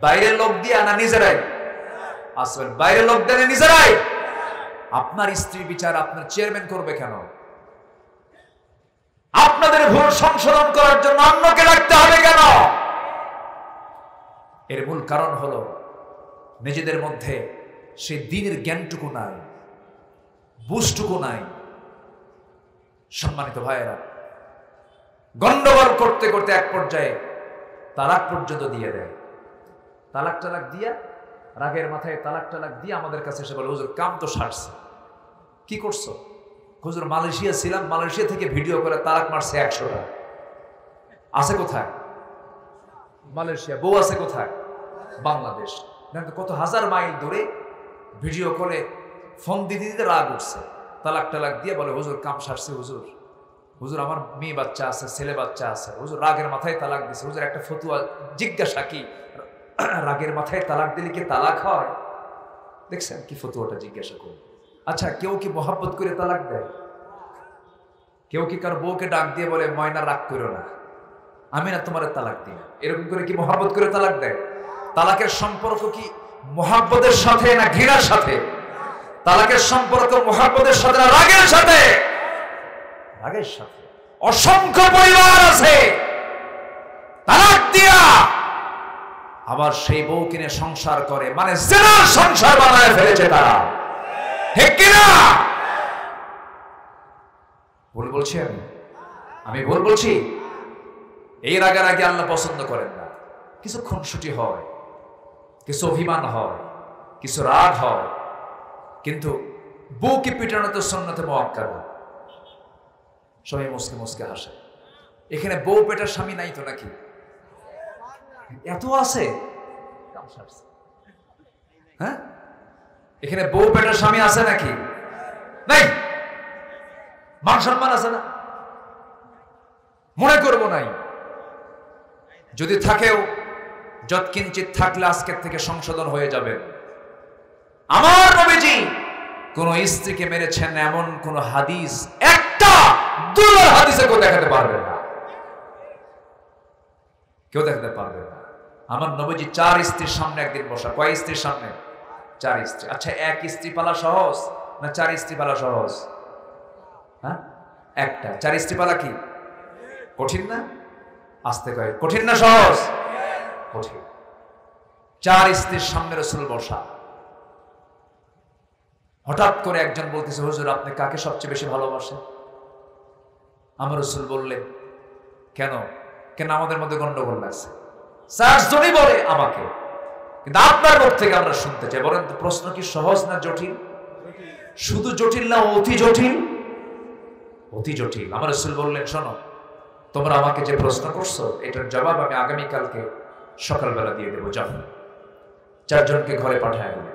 বাইরের লোক দিয়ে না নিজেরাই? আসলে বাইরের লোক দিয়ে নিজেরাই। আপনার স্ত্রীর বিচার আপনার চেয়ারম্যান করবে কেন? আপনাদের ভুল সংশোধন করার জন্য অন্যকে রাখতে হবে কেন? এর মূল কারণ হলো নিজেদের মধ্যে সেই দ্বীনের জ্ঞানটুকু নাই, বুঝটুকু নাই। সম্মানিত ভাইয়েরা, গন্ডগোল করতে করতে এক পর্যায়ে তালাক পর্যন্ত দিয়ে দেয়। তালাক দিয়া রাগের মাথায় তালাক দিয়ে আমাদের কাছে এসে বলে, হুজুর কাম তো সারছে। কি করছো? হুজুর মালয়েশিয়া ছিলাম, মালয়েশিয়া থেকে ভিডিও করে তালাক মারছে 100টা। আছে কোথায়? মালয়েশিয়া। বউ আছে কোথায়? বাংলাদেশ। কত হাজার মাইল দূরে ভিডিও কলে ফোন দিতে দিতে রাগ উঠছে। তালাক দিয়ে বলে, হুজুর কাম সারছে। হুজুর আমার মেয়ে বাচ্চা আছে, ছেলে বাচ্চা আছে। হুজুর রাগের মাথায় তালাক দিছে। হুজুর একটা ফতুয়া জিজ্ঞাসা, কি রাগের মাথায় তালাক দিলে কি তালাক হয়? দেখছেন কি ফতুয়াটা জিজ্ঞাসা করুন। আচ্ছা, কেউ কি মোহাব্বত করে তালাক দেয়? কেউ কি কার বউকে ডাক দিয়ে বলে ময়না রাগ করো না, আমি না তোমার তালাক দিই? এরকম করে কি মোহাব্বত করে তালাক দেয়? তালাকের সম্পর্ক কি মোহাব্বতের সাথে না ঘৃণার সাথে? তালাকের সম্পর্ক মোহাব্বতের সাথে না রাগের সাথে? রাগের সাথে। অসংখ্য পরিবার আছে তালাক দিয়া আবার সেই বউ কিনে সংসার করে, মানে জিনার সংসার বানায় ফেলেছে তারা। ঠিক কিনা? ভুল বলছি আমি ভুল বলছি? এই রাগারাগি আল্লাহ পছন্দ করেন না। কিছু খুনসুটি হয়, কিছু অভিমান হয়, কিছু রাগ হয়, কিন্তু বউকে পিটানো তো সুন্নতে মুআক্কাদা। সবাই মুসকে মুসকে হাসে। এখানে বউ পেটার স্বামী নাই তো নাকি? এত আছে? হ্যাঁ, এখানে বউ পেটার স্বামী আছে নাকি? নাই। মান সম্মান আছে না? মনে করবো নাই। যদি থাকেও যৎকিঞ্চিত থাকলে আজকের থেকে সংশোধন হয়ে যাবে। আমার নবীজি কোন স্ত্রীকে মেরেছেন এমন কোন হাদিস, একটা দুর্বল হাদিসে কেউ দেখাতে পারবে না, কেউ দেখাতে পারবে না। আমার নবীজি 4 স্ত্রীর সামনে একদিন বসা। কয় স্ত্রীর সামনে? 4 স্ত্রী। আচ্ছা, এক স্ত্রী পালা সহজ না 4 স্ত্রী পালা সহজ? হ্যাঁ, একটা। 4 স্ত্রী পালা কি কঠিন না? আসতে কয় কঠিন না সহজ? কঠিন। 4 স্ত্রীর সামনে রাসূল বসা। হঠাৎ করে একজন বলতেছে, হুজুর আপনি কাকে সবচেয়ে বেশি ভালোবাসেন? আমার রাসূল বললেন, কেন কেন আমাদের মধ্যে গন্ডগোল লাগছে? 4 জনই বলে আমাকে, কিন্তু আপনার মুখ থেকে আমরা শুনতে চাই। বলেন তো, প্রশ্ন কি সহজ না জটিল? শুধু জটিল না অতি জটিল? অতি জটিল। আমার রাসূল বললেন, শোনো, তোমরা আমাকে যে প্রশ্ন করছো এটার জবাব আমি আগামীকালকে সকালবেলা দিয়ে দেবো। যাও, 4 জনকে ঘরে পাঠায় বলে।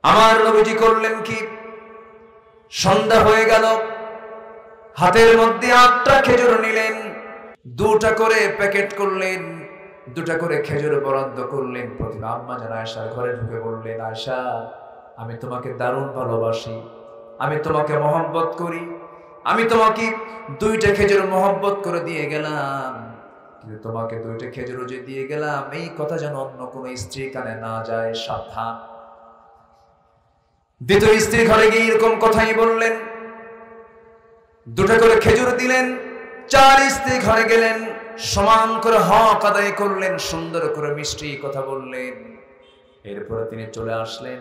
আমার নবীজি করলেন কি, সন্ধ্যা হয়ে গেল, হাতের মধ্যে 8টা খেজুর নিলেন, 2টা করে প্যাকেট করলেন, 2টা করে খেজুর বরাদ্দ করলেন। প্রতিমা আম্মা জান আয়েশার ঘরে ঢুকে বললেন, আয়েশা আমি তোমাকে দারুণ ভালোবাসি, আমি তোমাকে মহব্বত করি, আমি তোমাকে 2টা খেজুর মহব্বত করে দিয়ে গেলাম, কিন্তু তোমাকে 2টা খেজুর যে দিয়ে গেলাম এই কথা যেন অন্য কোন স্ত্রী কানে না যায়, সাবধান। দ্বিতীয় স্ত্রী ঘরে গিয়ে এরকম কথাই বললেন, 2টা করে খেজুর দিলেন। 4 স্ত্রী ঘরে গেলেন, সমান করে হক আদায় করলেন, সুন্দর করে মিষ্টি কথা বললেন। এরপরে তিনি চলে আসলেন।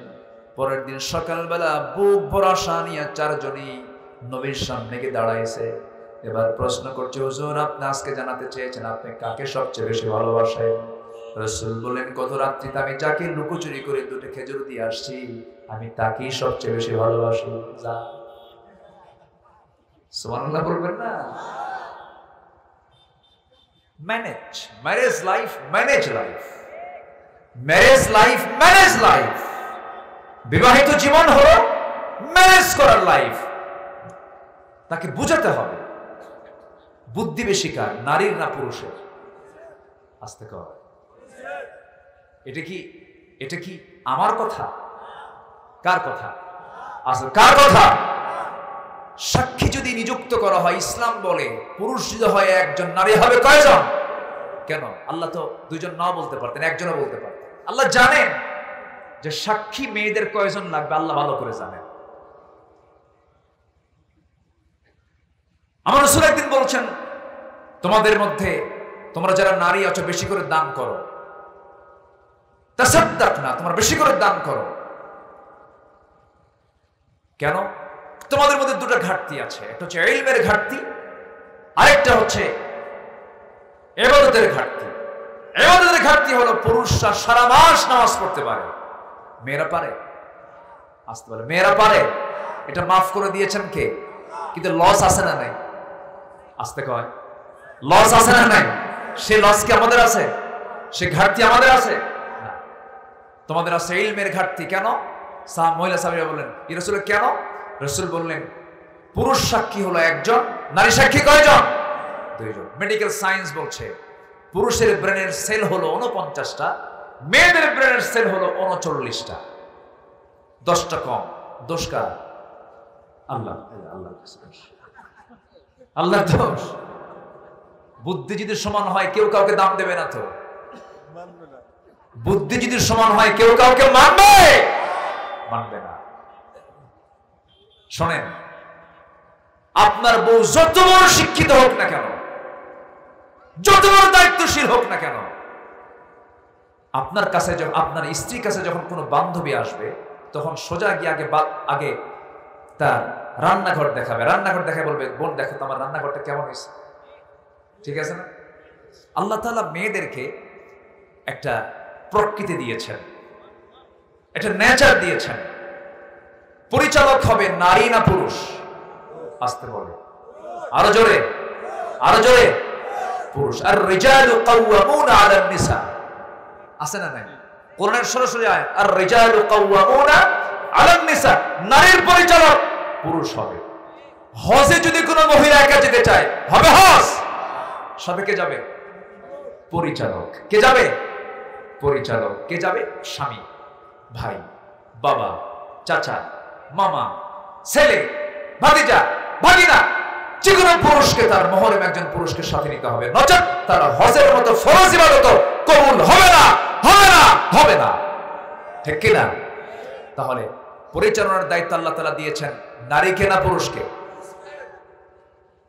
পরের দিন সকালবেলা বুক ভরা আশা নিয়ে 4 জনই নবীর সামনে গিয়ে দাঁড়াইছে। এবার প্রশ্ন করছে, হুজুর আপনি আজকে জানাতে চেয়েছেন আপনি কাকে সবচেয়ে বেশি ভালোবাসেন? রাসূল বলেন, গত রাত্রিতে আমি যাকে লুকোচুরি করে 2টা খেজুর দিয়ে আসছি আমি তাকেই সবচেয়ে বেশি ভালোবাসি। যা, সুবহানাল্লাহ বলবেন না? Manage marriage life, manage life, marriage life, manage life. বিবাহিত জীবন হলো ম্যানেজ করার লাইফ। তাকে বুঝাতে হবে। বুদ্ধি বেশি কার, নারীর না পুরুষের? আস্তে কর। এটা কি আমার কথা? কার কথা? আসলে কার কথা? সাক্ষী যদি নিযুক্ত করা হয়, ইসলাম বলে পুরুষ যদি হয় 1 জন, নারী হবে কয়জন? কেন? আল্লাহ তো 2 জন না বলতে পারতেন, 1 জনও বলতে পারতেন। আল্লাহ জানেন যে সাক্ষী মেয়েদের কয়জন লাগবে, আল্লাহ ভালো করে জানেন। আমার রাসূল একদিন বলছেন, তোমাদের মধ্যে তোমরা যারা নারী আছো বেশি করে দান করো, তাসাদ্দাক না, তোমরা বেশি করে দান করো। কেন? তোমাদের মধ্যে 2টা ঘাটতি আছে, একটা হচ্ছে ইলমের ঘাটতি, আরেকটা হচ্ছে ইবাদতের ঘাটতি। ইবাদতের ঘাটতি হলো পুরুষরা সারা মাস নামাজ পড়তে পারে, মেয়েরা পারে? আসতে পারে, মেয়েরা পারে। এটা মাফ করে দিয়েছেন কে? কিন্তু লস আছে না নাই? আসতে কয়, লস আছে না নাই? সে লস কি আমাদের আছে? সে ঘাটতি আমাদের আছে? না, তোমাদের আছে ইলমের ঘাটতি। কেন? মহিলা সাহাবীরা বললেন, ইয়া রাসূলুল্লাহ কেন? রাসূল বললেন, পুরুষ সাক্ষী হলো 1 জন, নারী সাক্ষী কয়জন? 2 জন। মেডিকেল সায়েন্স বলছে পুরুষের ব্রেনের সেল হলো 49টা, মেয়েদের ব্রেনের সেল হলো 39টা, 10টা কম। দোষ কার? আল্লাহ, আল্লাহ দোষ। বুদ্ধি যদি সমান হয় কেউ কাউকে দাম দেবে না তো। বুদ্ধি যদি সমান হয় কেউ কাউকে মানবে না। শোনেন, আপনার বউ যত বড় শিক্ষিত হোক না কেন, যত বড় দায়িত্বশীল হোক না কেন, আপনার কাছে যখন, আপনার স্ত্রীর কাছে যখন কোনো বান্ধবী আসবে, তখন সোজা গিয়ে আগে তার রান্নাঘর দেখাবে। রান্নাঘর দেখে বলবে, বোন দেখো তো আমার রান্নাঘরটা কেমন হয়েছে, ঠিক আছে না? আল্লাহ তাআলা মেয়েদেরকে একটা প্রকৃতি দিয়েছেন, একটা নেচার দিয়েছেন। পরিচালক হবে নারী না পুরুষ? আসতে বলে, আরো জোরে, আরো জোরে। পুরুষ। আর রিজালু কাওয়ামুনা আলান নিসা, আছে না নাই? কোরআনের সরাসরি আয়াত, আর রিজালু কাওয়ামুনা আলান নিসা, নারীর পরিচালক পুরুষ হবে। হজে যদি কোনো মহিলা একা যেতে চায়, হবে হজ, সাথে কে যাবে? পরিচালক। কে যাবে? পরিচালক। কে যাবে? স্বামী, ভাই, বাবা, চাচা, মামা, ছেলে, ভাতিজা, ভাগিনা, যে কোনো পুরুষকে, তার মহরম একজন পুরুষকে সাথে নিতে হবে, নচেত তার হজের মতো ফরজ ইবাদত কবুল হবে না, হবে না, হবে না। ঠিক কি না? তাহলে পরিচালনার দায়িত্ব আল্লাহ তাআলা দিয়েছেন নারীকে না পুরুষকে?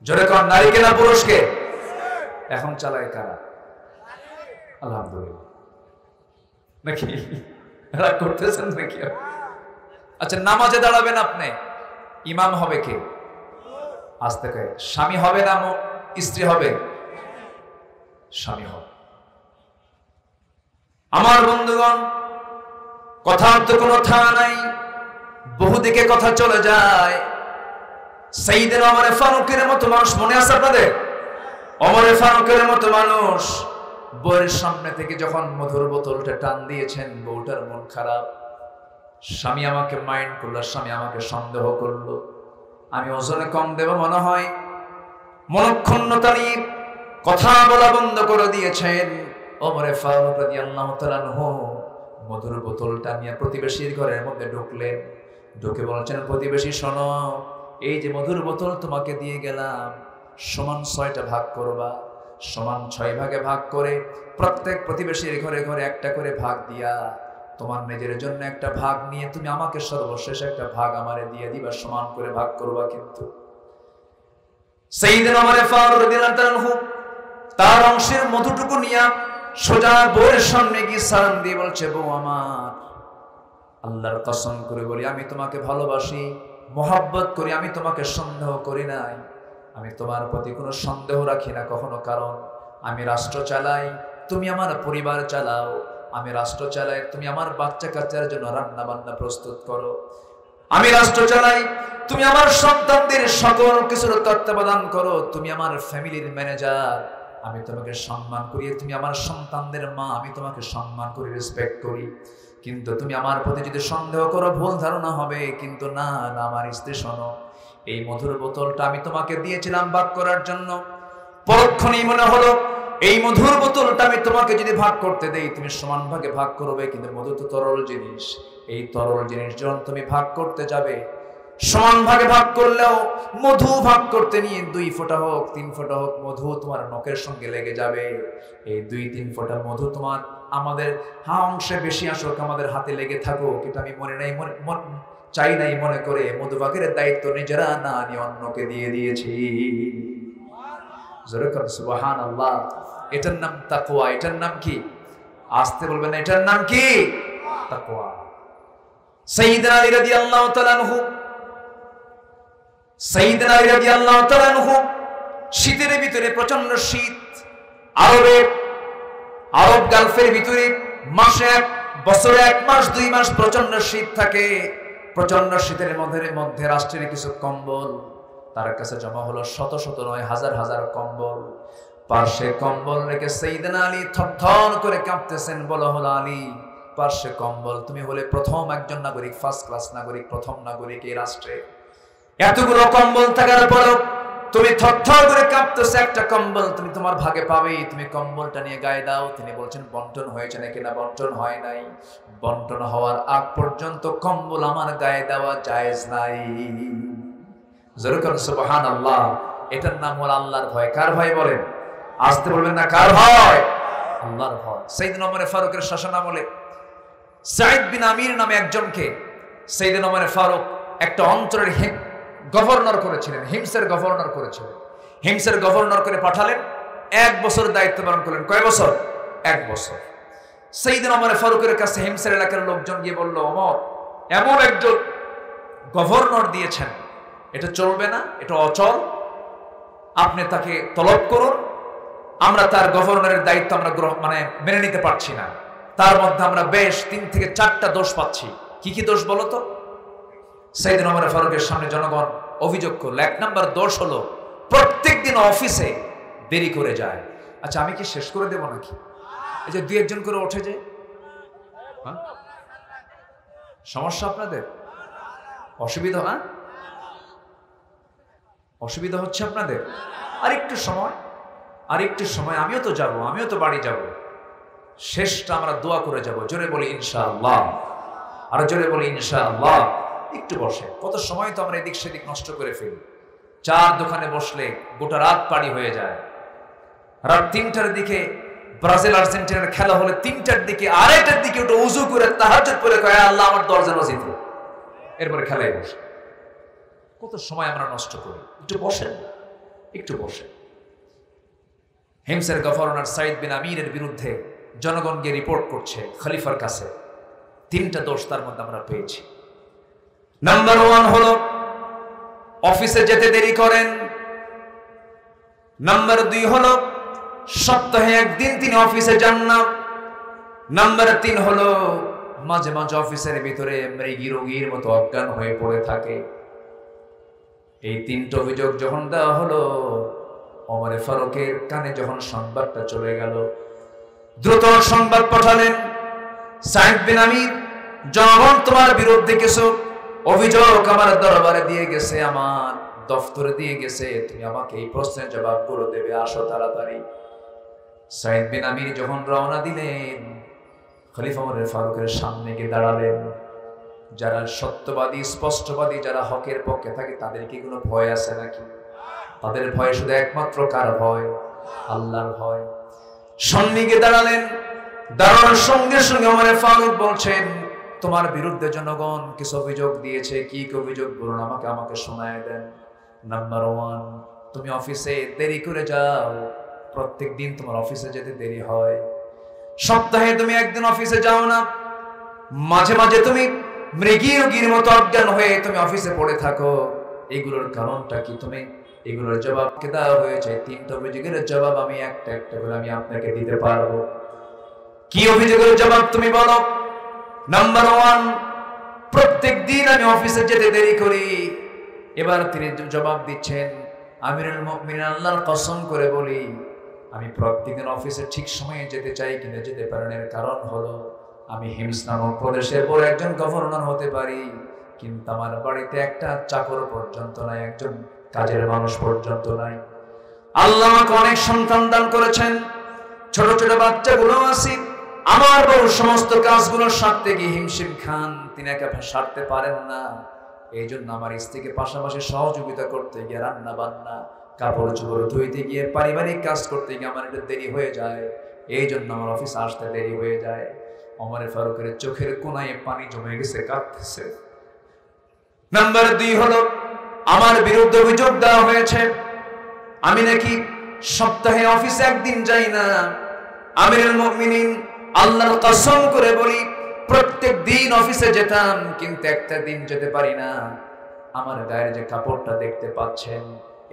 জোরে কোন, নারীকে না পুরুষকে? এখন চালায় কারা? আলহামদুলিল্লাহ। নাকি রাগ করতেছেন নাকি? আচ্ছা, নামাজে দাঁড়াবেন আপনি, ইমাম হবে কে? আজ থেকে স্বামী হবে না স্ত্রী হবে? স্বামী হবে। আমার বন্ধুগণ, কথার তো কোনো থামা নাই, বহুদিকে কথা চলে যায়। সাইয়েদনা ওমর ফারুকের মতো মানুষ মনে আছে আপনাদের? ওমর ফারুকের মতো মানুষ বউয়ের সামনে থেকে যখন মধুর বোতলটা টান দিয়েছেন, বউটার মন খারাপ। স্বামী আমাকে মাইন্ড করলো, স্বামী আমাকে সন্দেহ করলো, আমি ওজনে কম দেব মনে হয়, মনক্ষুণ্ণতা নিয়ে কথা বলা বন্ধ করে দিয়েছেন। ওমর ফারুক রাদিয়াল্লাহু তাআলা আনহু মধুর বোতলটা নিয়ে প্রতিবেশীর ঘরের মধ্যে ঢুকলেন। ঢুকে বলছেন, প্রতিবেশী শোনো, এই যে মধুর বোতল তোমাকে দিয়ে গেলাম, সমান 6টা ভাগ করবা। সমান 6 ভাগে ভাগ করে প্রত্যেক প্রতিবেশীর ঘরে ঘরে একটা করে ভাগ দিয়া তোমার নিজের জন্য একটা ভাগ নিয়ে তুমি আমাকে সর্বশেষ একটা ভাগ আমারে দিয়ে দিবা, সমান করে ভাগ করবা। কিন্তু সাইয়েদনা ওমর ফারুক রাদিয়াল্লাহু তাআলা আনহু তার অংশের মধুটুকু নিয়ে সোজা বউয়ের সামনে গিয়ে সালাম দিয়ে বলছে, বউ আমার, আল্লাহর কসম করে বলি, আমি তোমাকে ভালোবাসি, মোহাব্বত করি, আমি তোমাকে সন্দেহ করি নাই, আমি তোমার প্রতি কোনো সন্দেহ রাখি না কখনো। কারণ আমি রাষ্ট্র চালাই, তুমি আমার পরিবার চালাও। আমি রাষ্ট্র চালাই, তুমি আমার বাচ্চা কাচ্চার জন্য রান্না বান্না প্রস্তুত করো। আমি রাষ্ট্র চালাই, তুমি আমার সন্তানদের সকল কিছুর তত্ত্বাবধান করো। তুমি আমার ফ্যামিলির ম্যানেজার, আমি তোমাকে সম্মান করি। তুমি আমার সন্তানদের মা, আমি তোমাকে সম্মান করি, রেসপেক্ট করি। কিন্তু তুমি আমার প্রতি যদি সন্দেহ করো, ভুল ধারণা হবে। কিন্তু না না, আমার স্ত্রী শোনো, এই মধুর বোতলটা আমি তোমাকে দিয়েছিলাম ভাগ করার জন্য। পরক্ষণেই মনে হলো এই মধুর বোতলটা আমি তোমাকে যদি ভাগ করতে দেই, তুমি সমান ভাগে ভাগ করবে। কিন্তু মধু তো তরল জিনিস, এই তরল জিনিস যখন তুমি ভাগ করতে যাবে, সমান ভাগে ভাগ করলেও মধু ভাগ করতে নিয়ে 2 ফোঁটা হোক 3 ফোঁটা হোক মধু তোমার নখের সঙ্গে লেগে যাবে। এই 2-3 ফোঁটা মধু তোমার আমাদের অংশে বেশি আসুক, আমাদের হাতে লেগে থাকুক, এটা আমি চাই নাই মনে করে মধু ভাগের দায়িত্ব নিজেরা না নিয়ে অন্যকে দিয়ে দিয়েছি। জোরে করে সুবহানাল্লাহ। এটার নাম তাকওয়া। এটার নাম কি? আসতে বলবেন, এটার নাম কি? তাকওয়া। সাইয়েদনা আলী রাদিয়াল্লাহু তাআলা আনহু, সাইয়েদনা আলী রাদিয়াল্লাহু তাআলা আনহু শীতের ভিতরে, প্রচন্ড শীত, আরব গালফের ভিতরে মাসে বছরে 1 মাস 2 মাস প্রচন্ড শীত থাকে। প্রচন্ড শীতের মধ্যে রাষ্ট্রের কিছু কম্বল তার কাছে জমা হলো, শত শত নয়, হাজার হাজার কম্বল। পার্শ্বে কম্বল রেখে সাইয়েদনা আলী থরথর করে কাঁপতেছেন। বলা হলো, আলী, পার্শ্বে কম্বল, তুমি হলে প্রথম একজন নাগরিক, ফার্স্ট ক্লাস নাগরিক, প্রথম নাগরিক এই রাষ্ট্রে। এতগুলো কম্বল থাকার পরেও তুমি থরথর করে কাঁপতেছে, একটা কম্বল তুমি তোমার ভাগে পাবে, তুমি কম্বলটা নিয়ে গায়ে দাও। তিনি বলছেন বন্টন হয়েছে নাকি? না, বন্টন হয় নাই। বন্টন হওয়ার আগ পর্যন্ত কম্বল আমার গায়ে দেওয়া জায়েজ নাই। যেরকম সুবহানাল্লাহ। এটার নাম হলো আল্লাহর ভয়। কার ভয় বলেন? আসতে বলবেন না, কার ভয়? আল্লাহর ভয়। সাইয়েদনা ওমর ফারুকের শাসন আমলে সাঈদ বিন আমির নামে একজনকে সাইয়েদনা ওমর ফারুক একটা অঞ্চলের গভর্নর করেছিলেন, হিমসের গভর্নর করেছিলেন। হিমসের গভর্নর করে পাঠালেন, 1 বছর দায়িত্ব পালন করলেন। কয় বছর? 1 বছর। সাইয়েদনা ওমর ফারুকের কাছে হিমসের এলাকার লোকজন গিয়ে বলল, ওমর এমন একজন গভর্নর দিয়েছেন, এটা চলবে না, এটা অচল, আপনি তাকে তলব করুন। আমরা তার গভর্নরের দায়িত্ব আমরা মেনে নিতে পারছি না। তার মধ্যে আমরা বেশ 3 থেকে 4টা দোষ পাচ্ছি। কি কি দোষ বলো তো? সাইয়েদনা ওমর ফারুকের সামনে জনগণ অভিযোগ করল, 1 নম্বর দোষ হলো প্রত্যেকদিন অফিসে দেরি করে যায়। আচ্ছা, আমি কি শেষ করে দেব নাকি? এই যে 2-1 জন করে ওঠে যে, সমস্যা আপনাদের? অসুবিধা? অসুবিধা হচ্ছে আপনাদের? আরেকটু সময়, আমিও তো যাব, আমিও তো বাড়ি যাব। শেষটা আমরা দোয়া করে যাব। জোরে বলি ইনশাআল্লাহ, আর জোরে বলি ইনশাআল্লাহ। একটু বসে, কত সময় তো আমরা এদিক সেদিক নষ্ট করে ফেলি। 4 দোকানে বসলে গোটা রাত পাড়ি হয়ে যায়। রাত 3টার দিকে ব্রাজিল আর্জেন্টিনার খেলা হলে 3টার দিকে, 2:30টার দিকে ওটা উজু করে তাহাজ্জুদ পড়ে কয় আল্লাহ আমার দরজা নসিব, এরপরে খেলায় বসে। কত সময় আমরা নষ্ট করি। একটু বসেন, একটু বসেন। হিমসের গভর্নর সাঈদ বিন আমিরের বিরুদ্ধে জনগণ গিয়ে রিপোর্ট করছে খলিফার কাছে। 3টা দোষ তার মধ্যে আমরা পেয়েছি। নাম্বার 1 হলো অফিসে যেতে দেরি করেন। নাম্বার 2 হলো সপ্তাহে 1 দিন তিনি অফিসে যান না। নাম্বার 3 হলো মাঝে মাঝে অফিসের ভিতরে মৃগী রোগীর মতো অজ্ঞান হয়ে পড়ে থাকে। এই 3টা অভিযোগ যখন দেওয়া হলো, ওমর ফারুকের কানে যখন সংবাদটা চলে গেল, দ্রুত সংবাদ পাঠালেন, সাঈদ বিন আমির, জনগণ তোমার বিরুদ্ধে কিছু অভিযোগ আমার দরবারে দিয়ে গেছে, আমার দফতরে দিয়ে গেছে, তুমি আমাকে এই প্রশ্নের জবাব করে দেবে, আসো তাড়াতাড়ি। সাঈদ বিন আমির যখন রওনা দিলেন, খলিফা ওমর ফারুকের সামনে গিয়ে দাঁড়ালেন। যারা সত্যবাদী, স্পষ্টবাদী, যারা হকের পক্ষে থাকে, তাদের কি কোনো ভয় আছে নাকি? তাদের ভয় শুধু একমাত্র কার ভয়? আল্লাহর ভয়। সামনে গিয়ে দাঁড়ালেন। দাঁড়ানোর সঙ্গে সঙ্গে ওমর ফারুক বলছেন, তোমার বিরুদ্ধে জনগণ কিছু অভিযোগ দিয়েছে। কি কি অভিযোগ বলুন, আমাকে শোনায় দেন। নাম্বার 1, তুমি অফিসে দেরি করে যাও। প্রত্যেক দিন তোমার অফিসে যেতে দেরি হয়। সপ্তাহে তুমি 1 দিন অফিসে যাও না। মাঝে মাঝে তুমি মৃগী রোগীর মতো অজ্ঞান হয়ে তুমি অফিসে পড়ে থাকো। এগুলোর কারণটা কি? তুমি এগুলোর জবাব কে দেওয়া হয়েছে? 3টা অভিযোগের জবাব আমি একটা একটা করে আমি আপনাকে দিতে পারবো। কি অভিযোগের জবাব তুমি বলো? নাম্বার 1, প্রত্যেক দিন আমি অফিসে যেতে দেরি করি। এবার তিনি জবাব দিচ্ছেন, আমিরুল মুমিনিন আল্লাহর কসম করে বলি, আমি প্রত্যেকদিন অফিসে ঠিক সময়ে যেতে চাই, কিন্তু যেতে পারি না। এর কারণ হলো আমি হিমস নামক প্রদেশের বড় একজন গভর্নর হতে পারি, কিন্তু আমার বাড়িতে একটা চাকর পর্যন্ত নাই, একজন কাজের মানুষ পর্যন্ত নাই। আল্লাহ আমাকে অনেক সন্তান দান করেছেন, ছোট ছোট বাচ্চাগুলো আছে। আমার বউ সমস্ত কাজগুলো সারতে গিয়ে হিমশিম খান, তিনি একা সারতে পারেন না। এই জন্য আমার স্ত্রীকে পাশাপাশি সহযোগিতা করতে গিয়ে, রান্না বান্না, কাপড় চোপড় ধুইতে গিয়ে, পারিবারিক কাজ করতে গিয়ে আমার একটু দেরি হয়ে যায়। এই জন্য আমার অফিস আসতে দেরি হয়ে যায়। ওমর ফারুকের চোখের কোনায় পানি জমে গেছে, কাঁদতেছে। নাম্বার 2 হলো আমার বিরুদ্ধে অভিযোগ দেওয়া হয়েছে, আমি নাকি সপ্তাহে অফিসে 1 দিন যাই না। আমিরুল মুমিনিন আল্লাহর কসম করে বলি, প্রত্যেক দিন অফিসে যেতাম, কিন্তু একটা দিন যেতে পারি না। আমার গায়ের যে কাপড়টা দেখতে পাচ্ছেন,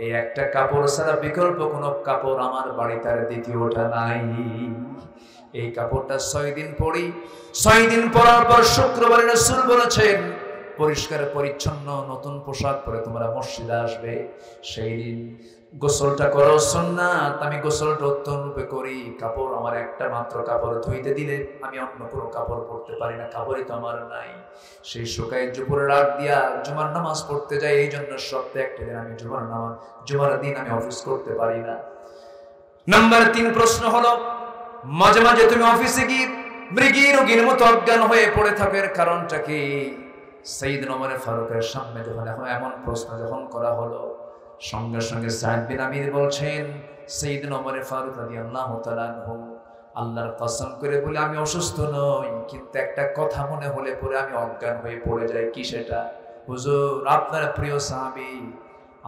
এই একটা কাপড় ছাড়া বিকল্প কোনো কাপড় আমার বাড়িতে আর দ্বিতীয়টা নাই। এই কাপড়টা 6 দিন পরি। 6 দিন পরার পর শুক্রবারে রাসূল বলেছেন, পরিষ্কার পরিচ্ছন্ন নতুন পোশাক পরে তোমরা মসজিদে আসবে। সেই দিন গোসলটা করো সুন্নাত, আমি গোসলটা উত্তম রূপে করি। কাপড় আমার একটা মাত্র কাপড় ধুইতে দিলে আমি অন্য কোনো কাপড় পরতে পারি না, কাপড়ই তো আমার নাই। সেই শুকায় দুপুরে রাত দিয়া জুমার নামাজ পড়তে যাই, এই জন্য সপ্তাহে একটা দিন আমি জুমার দিন আমি অফিস করতে পারি না। নাম্বার 3 প্রশ্ন হলো, মাঝে মাঝে তুমি অফিসে গিয়ে মৃগী রোগীর মতো অজ্ঞান হয়ে পড়ে থাকো, এর কারণটা কি? সাইয়েদনা ওমর ফারুকের সামনে যখন এমন প্রশ্ন যখন করা হলো, সঙ্গে সঙ্গে সাঈদ বিন আমির বলছেন, সাইয়েদনা ওমর ফারুক রাদিয়াল্লাহু তাআলা আনহু, আল্লাহর কসম করে বলে আমি অসুস্থ নই, কিন্তু একটা কথা মনে হলে পরে আমি অজ্ঞান হয়ে পড়ে যাই। কি সেটা? হুজুর, আপনার প্রিয় সাহাবী,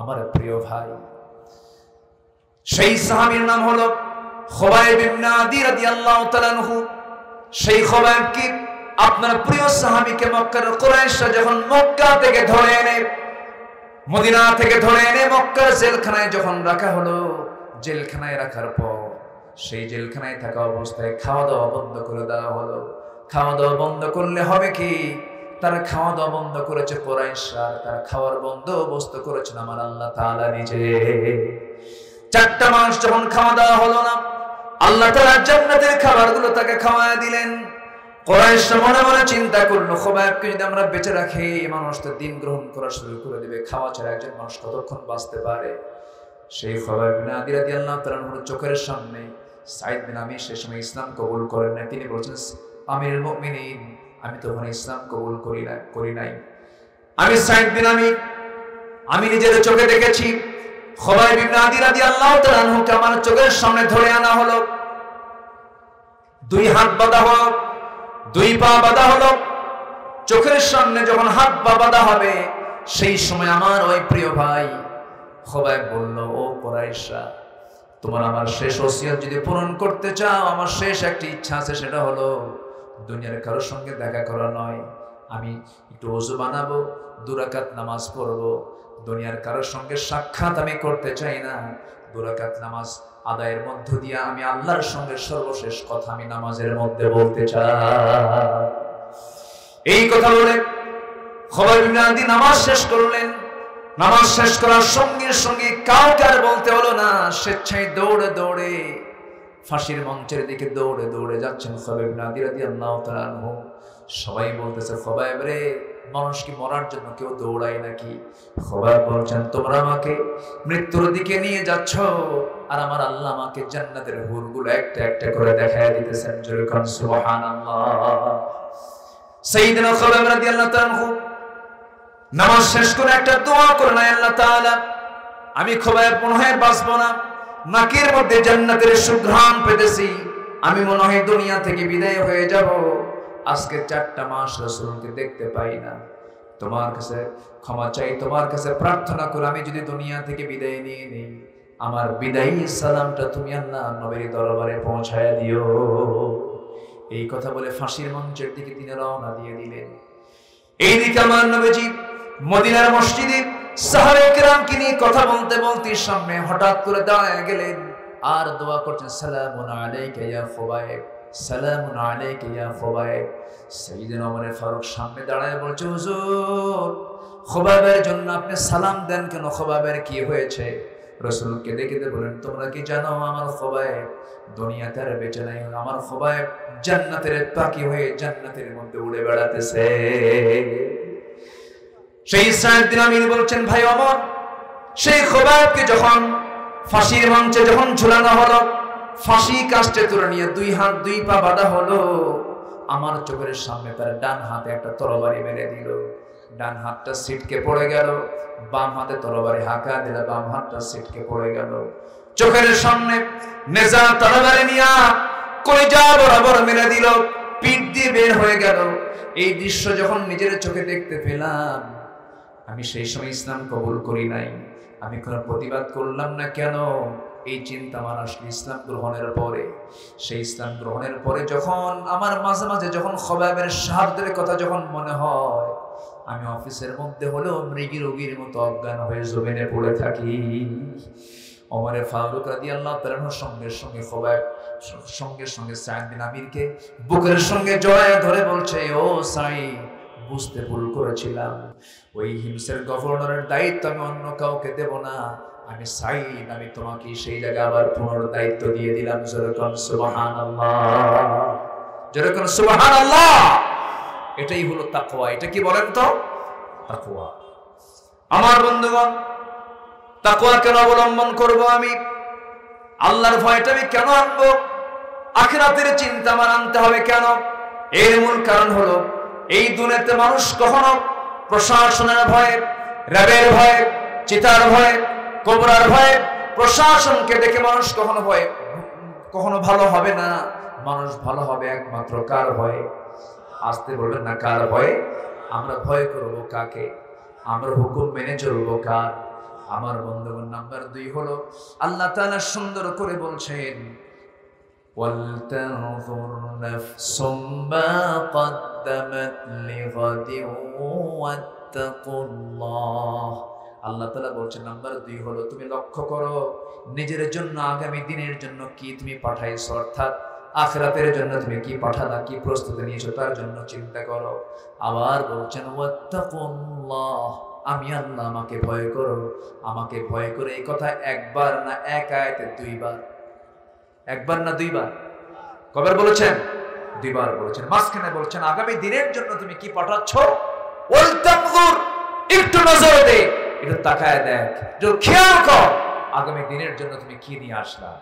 আমার প্রিয় ভাই, সেই সাহাবীর নাম হলো খুবাইব ইবনে আদি রাদিয়াল্লাহু তাআলা আনহু। সেই খুবাইব কি আপনার প্রিয় সাহাবীকে মক্কার কুরাইশরা যখন মক্কা থেকে ধরে এনে, মদিনা থেকে ধরে এনে মক্কার জেলখানায় যখন রাখা হলো, জেলখানায় রাখার পর সেই জেলখানায় থাকা অবস্থায় খাওয়া দাওয়া বন্ধ করে দেওয়া হলো। খাওয়া দাওয়া বন্ধ করলে হবে কি? তারা খাওয়া দাওয়া বন্ধ করেছে কুরাইশরা, তার খাওয়ার বন্দোবস্ত করেছেন আমার আল্লাহ তাআলা নিজে। 4টা মাস যখন খাওয়া দাওয়া হলো না, আল্লাহ তাআলা জান্নাতের খাবারগুলো তাকে খাওয়ায় দিলেন। কুরাইশরা মনে মনে চিন্তা করলো, খুবাইবকে যদি আমরা বেঁচে রাখি, মানুষ তো দিন গ্রহণ করা শুরু করে দেবে, খাওয়া ছাড়া একজন মানুষ কতক্ষণ বাঁচতে পারে? সেই খুবাইব বিন আদি রাদিয়াল্লাহু তাআলা আনহুর চোখের সামনে সাঈদ বিন আমির সে সময় ইসলাম কবুল করেন না। তিনি বলছেন, আমিরুল মুমিনিন, আমি তো ওখানে ইসলাম কবুল করি নাই। আমি সাঈদ বিন আমির, আমি নিজের চোখে দেখেছি খুবাইব বিন আদি রাদিয়াল্লাহু তাআলা আনহুকে আমার চোখের সামনে ধরে আনা হলো, 2 হাত বাঁধা হলো, 2 পা বাঁধা হলো। চোখের সামনে যখন হাত পা বাঁধা হবে, সেই সময় আমার ওই প্রিয় ভাই খুবাইব বলল, ও কুরাইশরা, তোমার আমার শেষ ওসিয়ত যদি পূরণ করতে চাও, আমার শেষ একটি ইচ্ছা আছে, সেটা হলো দুনিয়ার কারোর সঙ্গে দেখা করা নয়। আমি একটু ওযু বানাবো, 2 রাকাত নামাজ পড়বো, দুনিয়ার কারোর সঙ্গে সাক্ষাৎ আমি করতে চাই না। 2 রাকাত নামাজ আদায়ের মধ্য দিয়ে আমি আল্লাহর সঙ্গে সর্বশেষ কথা আমি নামাজের মধ্যে বলতে চাই। এই কথা বলে খুবাইব বিন আদি নামাজ শেষ করলেন। নামাজ শেষ করার সঙ্গে সঙ্গে কাউকে আর বলতে হলো না, স্বেচ্ছায় দৌড়ে দৌড়ে ফাঁসির মঞ্চের দিকে দৌড়ে দৌড়ে যাচ্ছেন খুবাইব বিন আদি রাদিয়াল্লাহু তাআলা আনহু। সবাই বলতেছে, খুবাইব রে, মানুষ কি মরার জন্য কেউ দৌড়ায় নাকি? খুবাইব বলছেন, তোমরা আমাকে মৃত্যুর দিকে নিয়ে যাচ্ছ, আর আমার আল্লাহ আমাকে জান্নাতের হুরগুলো একটা একটা করে দেখায় দিতেছেন। জোরে কোন সুবহানাল্লাহ। সাইয়েদনা খুবাইব রাদিয়াল্লাহু তাআলা আনহু নামাজ শেষ করে একটা দোয়া করেন, আল্লাহ তাআলা, আমি খুবাইব মনে হয় বাঁচবো না, নাকের মধ্যে জান্নাতের সুঘ্রাণ পেতেছি, আমি মনে হয় দুনিয়া থেকে বিদায় হয়ে যাব। আজকে 4টা মাস রাসূলকে দেখতে পাই না, তোমার কাছে ক্ষমা চাই, তোমার কাছে প্রার্থনা করে আমি যদি দুনিয়া থেকে বিদায় নিয়ে নিই, আমার বিদায়ী সালামটা তুমি আল্লাহ নবীর দরবারে পৌঁছায় দিও। এই কথা বলে ফাঁসির মঞ্চের দিকে তিনি রওনা দিয়ে দিলেন। এইদিকে আমার নবীজি মদিনার মসজিদে সাহাবায়ে কেরামকে নিয়ে কথা বলতে বলতে সামনে হঠাৎ করে দাঁড়ায় গেলেন আর দোয়া করছেন, সালামুন আলাইকা ইয়া খুবাইব, সালামুন আলাইকা ইয়া খুবাইব। সাইয়েদনা ওমর ফারুক সামনে দাঁড়ায় বলছে, হুজুর, খুবাইবের জন্য আপনি সালাম দেন কেন? খুবাইবের কি হয়েছে? রাসূলকে দেখে বলেন, তোমরা কি জানো আমার খুবাইব দুনিয়াতে আর বেঁচে নাই, আমার খুবাইব জান্নাতের পাখি হয়ে জান্নাতের মধ্যে উড়ে বেড়াতেছে। সেই সাঈদ বিন আমির বলছেন, ভাই ওমর, সেই খুবাইবকে যখন ফাঁসির মঞ্চে যখন ঝুলানো হলো, ফাঁসি কাস্টে তুলে নিয়ে 2 হাত 2 পা বাঁধা হলো, আমার চোখের সামনে তার ডান হাতে একটা তরবারি মেরে দিল, ডান হাতটা ছিটকে পড়ে গেল, বাম হাতে তরবারি হাঁকা দিল, বাম হাতটা ছিটকে পড়ে গেল। চোখের সামনে নেজা তরবারি নিয়া কলিজা বরাবর মেরে দিল, পিঠ দিয়ে বের হয়ে গেল। এই দৃশ্য যখন নিজের চোখে দেখতে পেলাম, আমি সেই সময় ইসলাম কবুল করি নাই, আমি কোনো প্রতিবাদ করলাম না। কেন? এই চিন্তা আমার আসলে ইসলাম গ্রহণের পরে। সেই ইসলাম গ্রহণের পরে যখন আমার মাঝে মাঝে যখন খুবাইবের শাহাদাতের কথা যখন মনে হয়, আমি অফিসের মধ্যে হলেও মৃগী রোগীর মতো অজ্ঞান হয়ে জমিনে পড়ে থাকি। ওমর ফারুক রাদিয়াল্লাহু তাআলা সঙ্গে সঙ্গে খুবাইব সঙ্গে সঙ্গে সাঈদ বিন আমিরকে বুকের সঙ্গে জড়ায় ধরে বলছে, ও সাঈদ, বুঝতে ভুল করেছিলাম, ওই হিমসের গভর্নরের দায়িত্ব আমি অন্য কাউকে দেব না, আমি সাইদ, আমি তোমাকে সেই জায়গায় আবার পুনর দায়িত্ব দিয়ে দিলাম। যেরকম সুবহানাল্লাহ, যেরকম সুবহানাল্লাহ। এটাই হলো তাকওয়া। এটা কি বলেন তো? তাকওয়া। আমার বন্ধুগণ, তাকওয়া কেন অবলম্বন করব আমি? আল্লাহর ভয়টা আমি কেন আনবো? আখিরাতের চিন্তা আমার আনতে হবে কেন? এর মূল কারণ হলো, এই দুনিয়াতে মানুষ কখনো প্রশাসনের ভয়ে, র্যাবের ভয়ে, চিতার ভয়ে, কোবরার ভয়ে, প্রশাসনকে দেখে মানুষ কখনো ভালো হবে না। মানুষ ভালো হবে একমাত্র কার ভয়ে? আসতে বলবেন না, কার ভয়ে? আমরা ভয় করব কাকে? আমরা হুকুম মেনে চলবো কার? আমার বন্ধুগণ, নাম্বার 2 হলো আল্লাহ তাআলা সুন্দর করে বলছেন, ওয়ালতানজুর নাফসুম মা কদ্দামাত লিগাদিন ওয়াত্তাকুল্লাহ। আল্লাহ তাআলা বলছেন নাম্বার 2 হলো তুমি লক্ষ্য করো নিজের জন্য আগামী দিনের জন্য কি তুমি পাঠাইছো, অর্থাৎ আখিরাতের জন্য তুমি কি পাঠালা, কি প্রস্তুতি নিয়েছো তার জন্য চিন্তা করো। আবার বলছেন ওয়াত্তাকুল্লাহ, আমি আল্লাহ, আমাকে ভয় করো। আমাকে ভয় করে, এই কথা একবার না, এক আয়াতে 2 বার। একবার না 2 বার? কবার বলেছেন? 2 বার বলেছেন। মাঝখানে বলছেন আগামী দিনের জন্য তুমি কি পাঠাচ্ছ, ওয়ালতানজুর, একটু নজর দে, একটু তাকায় দেখ, একটু খেয়াল কর আগামী দিনের জন্য তুমি কি নিয়ে আসলা।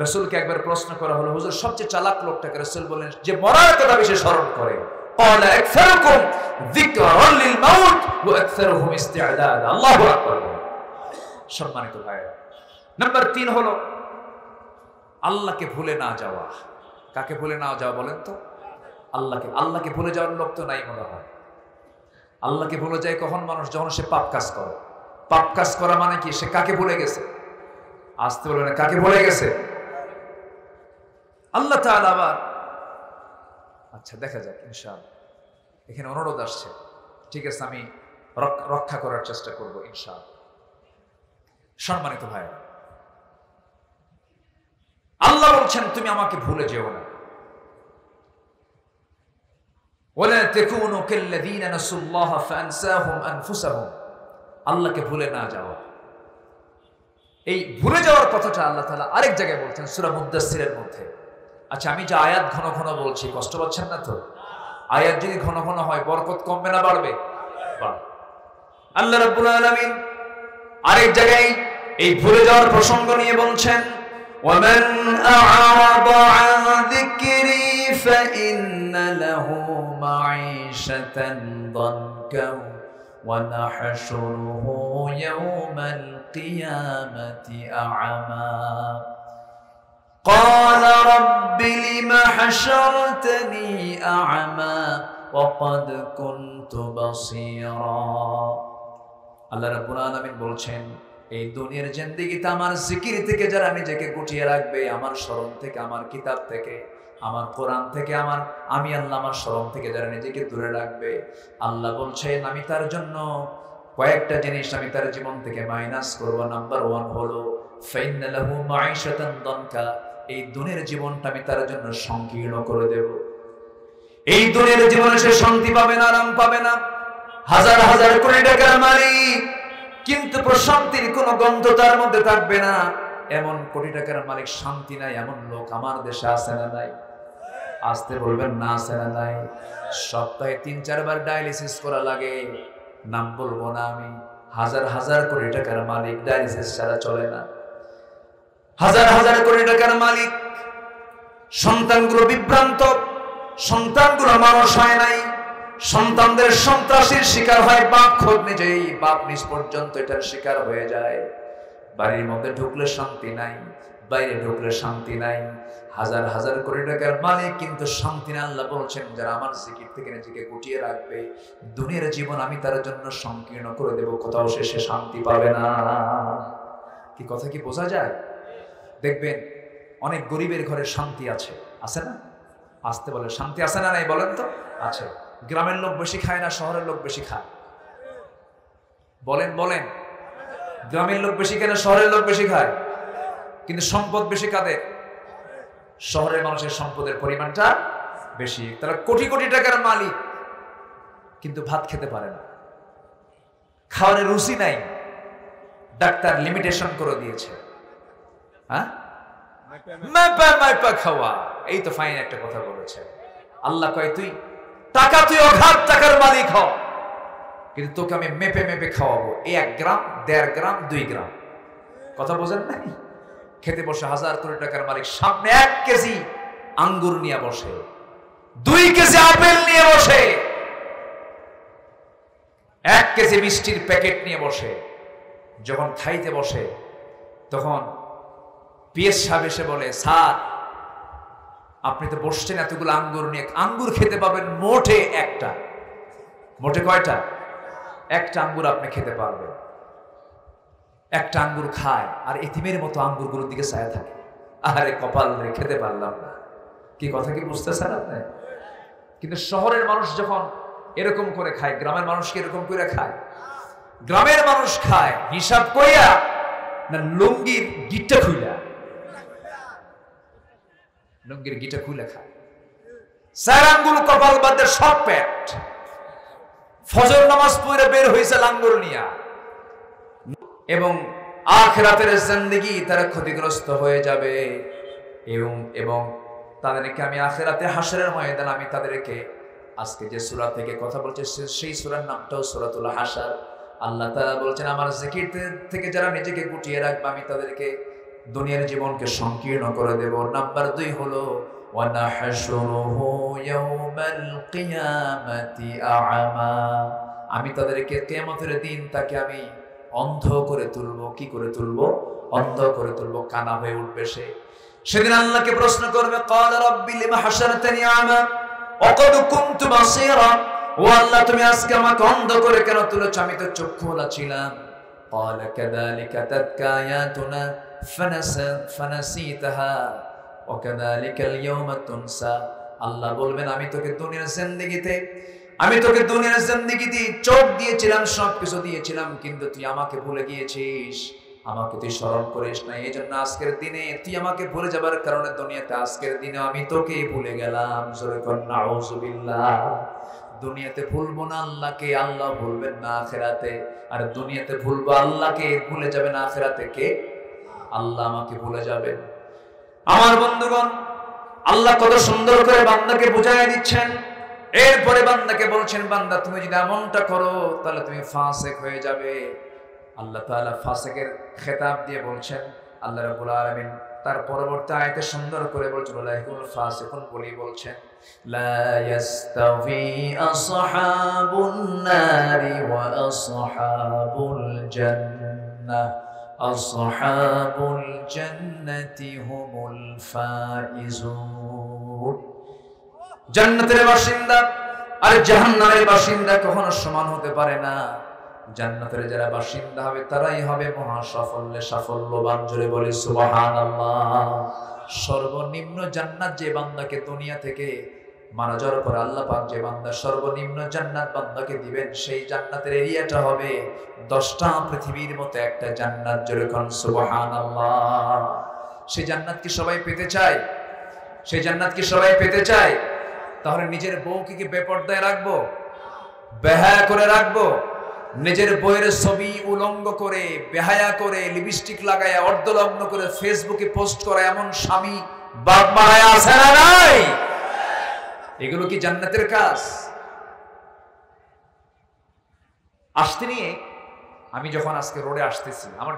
রাসূলকে একবার প্রশ্ন করা হলো, হুজুর সবচেয়ে চালাক লোকটাকে? রাসূল বলেন, যে মরার কথা বেশি স্মরণ করে। ক্বালা আকসারুকুম যিকরান লিল মাউত ওয়া আকসারুহুম ইসতি'দাদ। আল্লাহু আকবার। সম্মানিত ভাইরা, নাম্বার 3 হলো আল্লাহকে ভুলে না যাওয়া। কাকে ভুলে না যাওয়া বলেন তো? আল্লাহকে। আল্লাহকে ভুলে যাওয়ার লোক তো নাই মনে হয়। আল্লাহকে ভুলে যায় কখন মানুষ? যখন সে পাপ কাজ করে। পাপ কাজ করা মানে কি? সে কাকে ভুলে গেছে? আসতে বলে না, কাকে ভুলে গেছে? আল্লাহ তাআলা আবার, আচ্ছা দেখা যাক ইনশাআল্লাহ। এখানে অনুরোধ আসছে, ঠিক আছে, আমি রক্ষা করার চেষ্টা করব ইনশাআল্লাহ। সম্মানিত ভাই, আল্লাহ বলছেন তুমি আমাকে ভুলে যেও না। ওয়ালা তাকুনু কাল্লাযীনা নাসুল্লাহা ফাআনসাহুম আনফুসাহুম। আল্লাহকে ভুলে না যাওয়া, এই ভুলে যাওয়ার কথাটা আল্লাহ তাআলা আরেক জায়গায় বলছেন সূরা মুদ্দাসসিরের মধ্যে। আচ্ছা, আমি যে আয়াত ঘন ঘন বলছি, কষ্ট পাচ্ছেন না তো? আয়াত যদি ঘন ঘন হয় বরকত কমবে না বাড়বে? আল্লাহ রাব্বুল আলামিন আরেক জায়গায় এই ভুলে যাওয়ার প্রসঙ্গ নিয়ে বলছেন, ওয়ামান আ'রাদা আন যিকরি ফাইন্না লাহু মাঈশাতান দানকা ওয়া নাহশুরুহু ইয়াওমাল কিয়ামাতি আ'মা قال رب لم حشرتني أعمى وقد كنت بصيرا। আল্লাহ রাব্বুল আলামিন বলছেন, এই দুনিয়ার জিন্দেগিতে আমার জিকির থেকে যারা নিজেকে গুটিয়ে রাখবে, আমার স্মরণ থেকে, আমার কিতাব থেকে, আমার কোরআন থেকে, আমি আল্লাহ আমার স্মরণ থেকে যারা নিজেকে দূরে রাখবে, আল্লাহ বলছেন আমি তার জন্য কয়েকটা জিনিস আমি তার জীবন থেকে মাইনাস করব। নাম্বার 1 হলো ফাইন্না লাহু মাঈশাতান দানকা, এই দুনিয়ার জীবনটা আমি তার জন্য সংকীর্ণ করে দেব। এই দুনিয়ার জীবনে সে শান্তি পাবে না, আরাম পাবে না, হাজার হাজার কোটি টাকার মালিক, কিন্তু প্রশান্তির কোনো গন্ধ তার মধ্যে থাকবে না। এমন কোটি টাকার মালিক শান্তি নাই, এমন লোক আমার দেশে আছে না নাই? আসতে বলবেন না, আছে না নাই? সপ্তাহে 3-4 বার ডায়ালিসিস করা লাগে, নাম বলবো না আমি। হাজার হাজার কোটি টাকার মালিক, ডায়ালিসিস ছাড়া চলে না। হাজার হাজার কোটি টাকার মালিক, সন্তানগুলো বিভ্রান্ত, সন্তানগুলো মানুষ হয় নাই, সন্তানদের সন্ত্রাসীর শিকার হয় বাপ, খোদ নিজেই বাপ নিজ পর্যন্ত এটার শিকার হয়ে যায়। বাড়ির মধ্যে ঢুকলে শান্তি নাই, বাইরে ঢুকলে শান্তি নাই। হাজার হাজার কোটি টাকার মালিক, কিন্তু শান্তি না। আল্লাহ বলছেন যারা আমার জিকির থেকে নিজেকে গুটিয়ে রাখবে, দুনিয়ার জীবন আমি তার জন্য সংকীর্ণ করে দেব, কোথাও সে শান্তি পাবে না। কি কথা কি বোঝা যায়? দেখবেন অনেক গরিবের ঘরে শান্তি আছে, আছে না? আসতে বলে শান্তি আছে না নাই বলেন তো? আছে। গ্রামের লোক বেশি খায় না শহরের লোক বেশি খায়? বলেন বলেন, গ্রামের লোক বেশি খায় না শহরের লোক বেশি খায়? কিন্তু সম্পদ বেশি কাদের? শহরের মানুষের সম্পদের পরিমাণটা বেশি। তারা কোটি কোটি টাকার মালিক, কিন্তু ভাত খেতে পারে না, খাওয়ার রুচি নাই, ডাক্তার লিমিটেশন করে দিয়েছে। হ্যাঁ, মাইপা খাওয়া, এই তো ফাইন একটা কথা বলেছে। আল্লাহ কয় তুই অগাধ টাকার মালিক হ, কিন্তু তোকে আমি মেপে মেপে খাওয়াবো, 1 গ্রাম 1.5 গ্রাম 2 গ্রাম। কথা বোঝেন নাই? খেতে বসে 1000 কোটি টাকার মালিক সামনে 1 কেজি আঙ্গুর নিয়ে বসে, 2 কেজি আপেল নিয়ে বসে, 1 কেজি মিষ্টির প্যাকেট নিয়ে বসে। যখন খাইতে বসে তখন পিএস সাহেব এসে বলে, স্যার আপনি তো বসছেন এতগুলো আঙ্গুর নিয়ে, আঙ্গুর খেতে পাবেন মোটে একটা। মোটে কয়টা? একটা আঙ্গুর আপনি খেতে পারবেন। একটা আঙ্গুর খায় আর এতিমের মতো আঙ্গুরগুলোর দিকে ছায়া থাকে। আরে কপাল রে, খেতে পারলাম না। কি কথা কি বুঝতেছেন আপনি? কিন্তু শহরের মানুষ যখন এরকম করে খায়, গ্রামের মানুষ কি এরকম করে খায়? গ্রামের মানুষ খায় হিসাব কইয়া না লুঙ্গির গিটটা খুইলা, লুঙ্গির গিটা খুলে খায়। 4 আঙ্গুল কপাল বাদে সব পেট। ফজর নামাজ পড়ে বের হইছে আঙ্গুর নিয়া, এবং আখিরাতের জিন্দেগি তারা ক্ষতিগ্রস্ত হয়ে যাবে। এবং তাদেরকে আমি আখিরাতে হাসরের ময়দান আমি তাদেরকে, আজকে যে সূরা থেকে কথা বলছে সেই সূরার নামটাও সূরাতুল হাসর। আল্লাহ তাআলা বলছেন আমার জিকির থেকে যারা নিজেকে গুটিয়ে রাখবে আমি তাদেরকে দুনিয়ার জীবনকে সংকীর্ণ করে দেব। নাম্বার 2 হলো ওয়ানাহশুরুহু ইয়াওমাল কিয়ামাতি আ'মা, আমি তাদেরকে কিয়ামতের দিন তাকে আমি অন্ধ করে তুলবো। কি করে তুলবো? অন্ধ করে তুলবো, কানা হয়ে উঠবে সে। সেদিন আল্লাহকে প্রশ্ন করবে, ক্বালা রাব্বি লিমা হাশারতানি আ'মা ওয়া ক্বাদ কুনতু বাসীরা, ও আল্লাহ তুমি আজকে আমাকে অন্ধ করে কেন তুলেছ, আমি তো চক্ষুওয়ালা ছিলাম। ক্বালা কাযালিকা তাতকা আয়াতুনা ফানাসিতাহা ওয়া কাযালিকাল ইয়াওমা তুনসা। আল্লাহ বলবেন আমি তোকে দুনিয়ার জিন্দেগিতে চোখ দিয়েছিলাম, সবকিছু দিয়েছিলাম, কিন্তু তুই আমাকে ভুলে গিয়েছিস, আমাকে তুই স্মরণ করিস না। এই জন্য আজকের দিনে তুই আমাকে ভুলে যাবার কারণে দুনিয়াতে আজকের দিনে আমি তোকে ভুলে গেলাম। জোরে কর নাউযুবিল্লাহ। দুনিয়াতে ভুলবো না আল্লাহকে, আল্লাহ ভুলবেন না আখিরাতে। আর দুনিয়াতে ভুলবো আল্লাহকে, ভুলে যাবেন আখিরাতে কে? আল্লাহ আমাকে ভুলে যাবেন। আমার বন্ধুগণ, আল্লাহ কত সুন্দর করে বান্দাকে বুঝাইয়া দিচ্ছেন। এরপরে বান্দাকে বলছেন, বান্দা তুমি যদি এমনটা করো তাহলে তুমি ফাসিক হয়ে যাবে। আল্লাহ তাআলা ফাসিকের খেতাব দিয়ে বলছেন। আল্লাহ রাব্বুল আলামিন তার পরবর্তী আয়াতে সুন্দর করে বলছেন, লাইকুল ফাসিকুন বলি বলছেন, লা ইয়াস্তাওয়ি আসহাবুন নারি ওয়া আসহাবুল জান্নাহ, আসহাবুল জান্নাতি হুমুল ফাইজুন। জান্নাতের বাসিন্দা আর জাহান্নামের বাসিন্দা কখনো সমান হতে পারে না। জান্নাতের যারা বাসিন্দা হবে তারাই হবে মহা সাফল্যবান। জোরে বলি সুবহানাল্লাহ। সর্বনিম্ন জান্নাত যে বান্দাকে দুনিয়া থেকে মারা যাওয়ার পর আল্লাহ পাক যে বান্দা সর্বনিম্ন জান্নাত বান্দাকে দিবেন, সেই জান্নাতের এরিয়াটা হবে 10টা পৃথিবীর মতো একটা জান্নাত। জোরে কোন সুবহানাল্লাহ। সেই জান্নাত কি সবাই পেতে চায়? সেই জান্নাত কি সবাই পেতে চায়? তাহলে নিজের বউকে কি বেপরদায় রাখবো, বেহায়া করে রাখবো? নিজের বইয়ের ছবি উলঙ্গ করে, বেহায়া করে, লিপস্টিক লাগায়া অর্ধলগ্ন করে ফেসবুকে পোস্ট করা এমন স্বামী বাপ মারায় আছে না নাই? এগুলো কি জান্নাতের কাজ? আসতে নিয়ে আমি যখন আজকে রোডে আসতেছি, আমার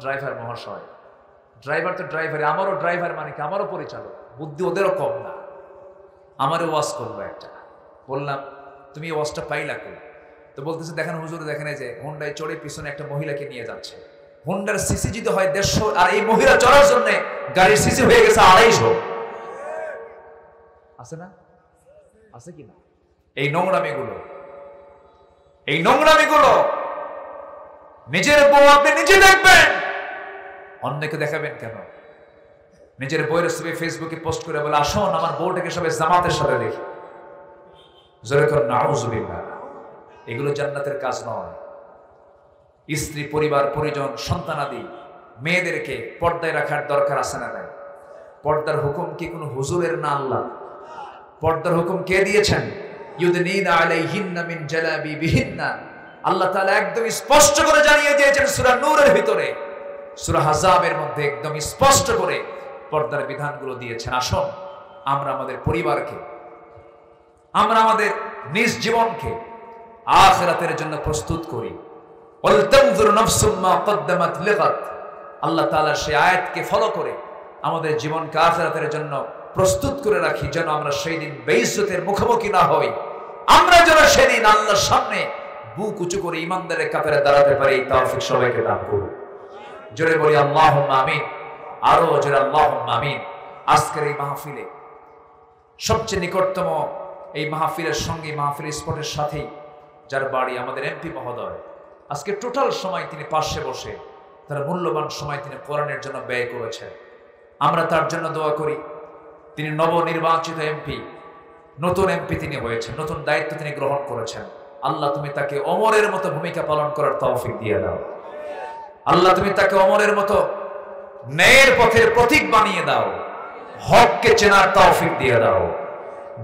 ড্রাইভার মহাশয়, ড্রাইভার তো ড্রাইভার, আমারও ড্রাইভার মানে কি আমারও পরিচালক, বুদ্ধি ওদেরও কম না। আমারও ওয়াজ করবো একটা, বললাম তুমি ওয়াজটা পাইলা কই? তো বলতেছে দেখেন হুজুর, দেখেন এই যে হোন্ডায় চড়ে পিছনে একটা মহিলাকে নিয়ে যাচ্ছে। হোন্ডার সিসি যদি হয় 150, আর এই মহিলা চড়ার জন্য গাড়ির সিসি হয়ে গেছে 250। আছে না? আছে কি না? এই নোংরামিগুলো নিজের বউ আপনি নিজে দেখবেন, অন্যকে দেখাবেন কেন? নিজের বউয়ের ছবি ফেসবুকে পোস্ট করে বলে আসুন আমার বউটাকে সবাই জামাতের সাথে দেখি। জোরে কর নাউযুবিল্লাহ। এগুলো জান্নাতের কাজ নয়। স্ত্রী, পরিবার, পরিজন, সন্তানাদি মেয়েদেরকে পর্দায় রাখার দরকার আছে না নাই? পর্দার হুকুম কি কোনো হুজুরের না আল্লাহ? পর্দার হুকুম কে দিয়েছেন? ইউদনিনা আলাইহিন্না মিন জালাবিবিহিন্না। আল্লাহ তাআলা একদম স্পষ্ট করে জানিয়ে দিয়েছেন সূরা নূরের ভিতরে, সূরা আহজাবের মধ্যে একদম স্পষ্ট করে পর্দার বিধানগুলো দিয়েছেন। আসুন আমরা আমাদের পরিবারকে, আমরা আমাদের নিজ জীবনকে আখিরাতের জন্য প্রস্তুত করি। ওয়াল তানজুর নাফসুম মা কদ্দামাত লিগাদ। আল্লাহ তাআলা সেই আয়াতকে ফলো করে আমাদের জীবনকে আখিরাতের জন্য প্রস্তুত করে রাখি, যেন আমরা সেই দিন বেইজ্জতের মুখোমুখি না হই। আমরা যেন সেদিন আল্লাহর সামনে বুক উঁচু করে ইমানদারের কাতারে দাঁড়াতে পারি। এই তৌফিক সবাইকে দান করুন। জোরে বলি আল্লাহুম্মা আমিন। আরো জোরে আল্লাহুম্মা আমিন। আজকের এই মাহফিলে সবচেয়ে নিকটতম এই মাহফিলের সঙ্গে, মাহফিল স্পটের সাথেই যার বাড়ি, আমাদের এমপি মহোদয়, আজকে টোটাল সময় তিনি পাশে বসে তার মূল্যবান সময় তিনি কোরআনের জন্য ব্যয় করেছেন। আমরা তার জন্য দোয়া করি। তিনি নবনির্বাচিত এমপি, নতুন এমপি তিনি হয়েছেন, নতুন দায়িত্ব তিনি গ্রহণ করেছেন। আল্লাহ তুমি তাকে ওমরের মতো ভূমিকা পালন করার তৌফিক দিয়ে দাও। আল্লাহ তুমি তাকে ওমরের মতো ন্যায়ের পথের প্রতীক বানিয়ে দাও। হককে চেনার তৌফিক দিয়ে দাও।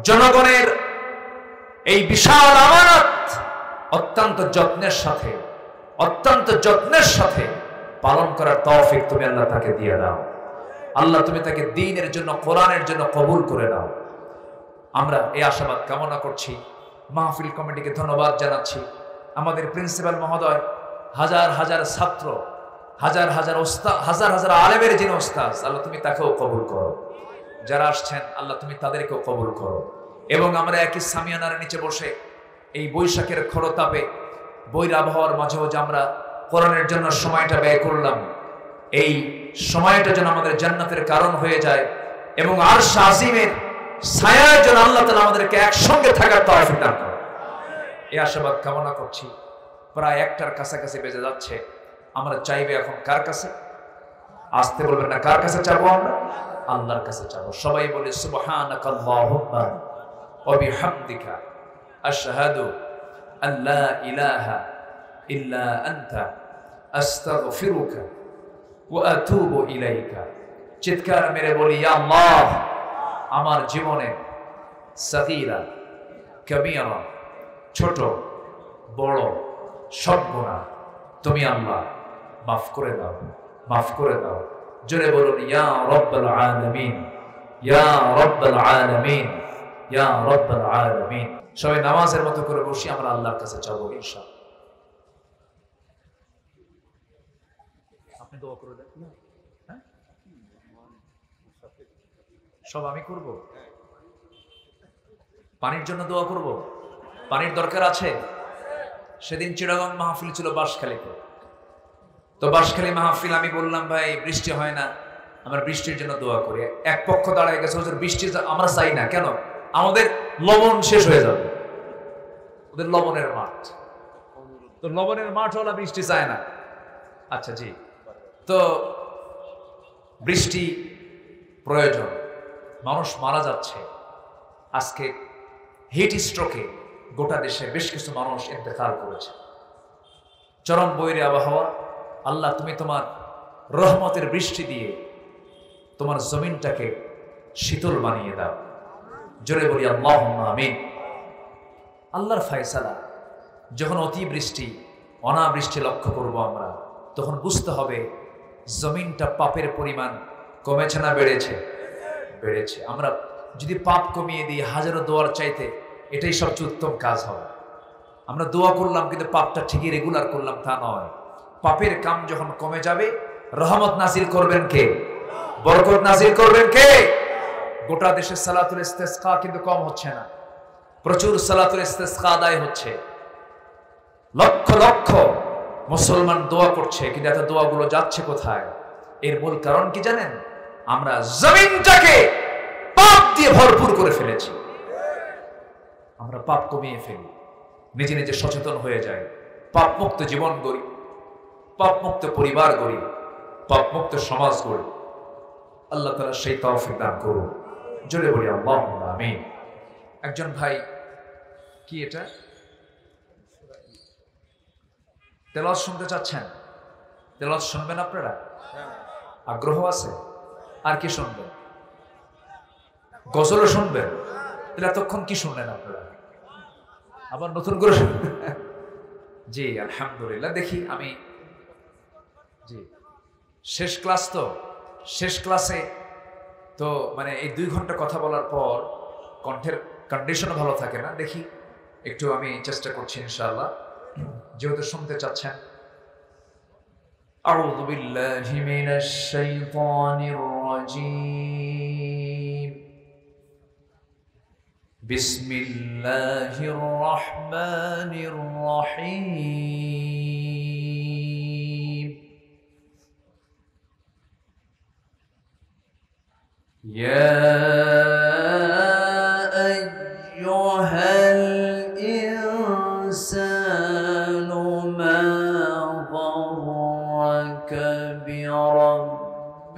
জনগণের এই বিশাল আমানত অত্যন্ত যত্নের সাথে পালন করার তৌফিক তুমি আল্লাহ তাকে দিয়ে দাও। আল্লাহ তুমি তাকে দ্বীনের জন্য, কোরআনের জন্য কবুল করে দাও। আমরা এই আশাবাদ কামনা করছি। মাহফিল কমিটিকে ধন্যবাদ জানাচ্ছি। আমাদের প্রিন্সিপাল মহোদয়, হাজার হাজার ছাত্র, হাজার হাজার ওস্তাদ, হাজার হাজার আলেমের যিনি ওস্তাদ, আল্লাহ তুমি তাকেও কবুল করো। যারা আসছেন আল্লাহ তুমি তাদেরকেও কবুল করো। এবং আমরা একই সামিয়ানার নিচে বসে এই বৈশাখের খরতাপে, বৈর আবহাওয়ার মাঝেও যে আমরা কোরআনের জন্য সময়টা ব্যয় করলাম, এই সময়টা যেন আমাদের জান্নাতের কারণ হয়ে যায় এবং আরশ আজিমের ছায়ার জন্য আল্লাহ তাআলা আমাদেরকে একসঙ্গে থাকার তৌফিক দান করেন। এই আশাবাদ কামনা করছি। প্রায় 1টার কাছাকাছি বেজে যাচ্ছে। আমরা চাইবে এখন কার কাছে? আসতে বলবেন না, কার কাছে চাবো? আমরা আল্লাহর কাছে চাবো। সবাই বলে সুবহানাকাল্লাহুম্মা ওয়া বিহামদিকা আশহাদু আল্লা ইলাহা ইল্লা আনতা আস্তাগফিরুকা ওয়া আতুবু ইলাইকা। চিৎকার মেরে বলি, ইয়া আল্লাহ, আমার জীবনে সাগীরা কবীরা, ছোট বড় সব গুনাহ তুমি আল্লাহ মাফ করে দাও, মাফ করে দাও। জোরে বলুন, ইয়া রাব্বাল আলামিন, ইয়া রাব্বাল আলামিন, ইয়া রাব্বাল আলামিন। সবাই নামাজের মতো করে বসি, আমরা আল্লাহর কাছে চাবো ইনশাআল্লাহ। আপনি দোয়া করে দেন। হ্যাঁ, সব আমি করব। পানির জন্য দোয়া করব। পানির দরকার আছে। সেদিন চিটাগং মাহফিল ছিল বাঁশখালীতে। তো বাঁশখালী মাহফিল, আমি বললাম ভাই বৃষ্টি হয় না, আমরা বৃষ্টির জন্য দোয়া করি। এক পক্ষ দাঁড়ায় গেছে, বৃষ্টি আমরা চাই না। কেন? আমাদের লবণ শেষ হয়ে যাবে। ওদের লবণের মাঠ, তো লবণের মাঠ হলো, বৃষ্টি চায় না। আচ্ছা জি, তো বৃষ্টি প্রয়োজন। মানুষ মারা যাচ্ছে। আজকে হিট স্ট্রোকে গোটা দেশে বেশ কিছু মানুষ ইন্তেকাল করেছে। চরম বৈরী আবহাওয়া। আল্লাহ তুমি তোমার রহমতের বৃষ্টি দিয়ে তোমার জমিনটাকে শীতল বানিয়ে দাও। জোরে বলি আল্লাহুম্মা আমিন। আল্লাহর ফয়সালা। যখন অতিবৃষ্টি, অনাবৃষ্টি লক্ষ্য করব আমরা, তখন বুঝতে হবে জমিনটা পাপের পরিমাণ কমেছে না বেড়েছে? বেড়েছে। আমরা যদি পাপ কমিয়ে দিই হাজারো দোয়ার চাইতে, এটাই সবচেয়ে উত্তম কাজ হবে। আমরা দোয়া করলাম কিন্তু পাপটা ঠিকই রেগুলার করলাম তা নয়। পাপের কাম যখন কমে যাবে, রহমত নাজিল করবেন কে? বরকত নাজিল করবেন কে? গোটা দেশে সালাতুল ইস্তিসকা কিন্তু কম হচ্ছে না, প্রচুর সালাতুল ইস্তিসকা আদায় হচ্ছে। লক্ষ লক্ষ মুসলমান দোয়া করছে, কিন্তু এত দোয়াগুলো যাচ্ছে কোথায়? এর মূল কারণ কি জানেন? আমরা জমিনটাকে পাপ দিয়ে ভরপুর করে ফেলেছি। আমরা পাপ কমিয়ে ফেলি, নিজে নিজে সচেতন হয়ে যায়, পাপ মুক্ত জীবন গড়ি, পাপ মুক্ত পরিবার গড়ি, পাপ মুক্ত সমাজ গড়ি। আল্লাহ তাআলা সেই তৌফিক দান করুন। জোরে বলি আল্লাহুম্মা আমিন। একজন ভাই, কি এটা তেলাওয়াত শুনতে চাচ্ছেন? তেলাওয়াত শুনবেন আপনারা? আগ্রহ আছে? আর কি শুনবেন? গজলও শুনবেন? তাহলে এতক্ষণ কি শুনলেন আপনারা? আবার নতুন করে জি আলহামদুলিল্লাহ। দেখি আমি জি শেষ ক্লাস তো, শেষ ক্লাসে তো মানে এই 2 ঘন্টা কথা বলার পর কণ্ঠের কন্ডিশনও ভালো থাকে না। দেখি একটু আমি চেষ্টা করছি ইনশাআল্লাহ, যেহেতু শুনতে চাচ্ছেন। আউযু বিল্লাহি মিনাশ শাইতানির রাজীম। বিসমিল্লাহির রহমানির রহিম। ইয়া আইয়ুহাল ইনসানু মা গররাকা বিরাব্বিকাল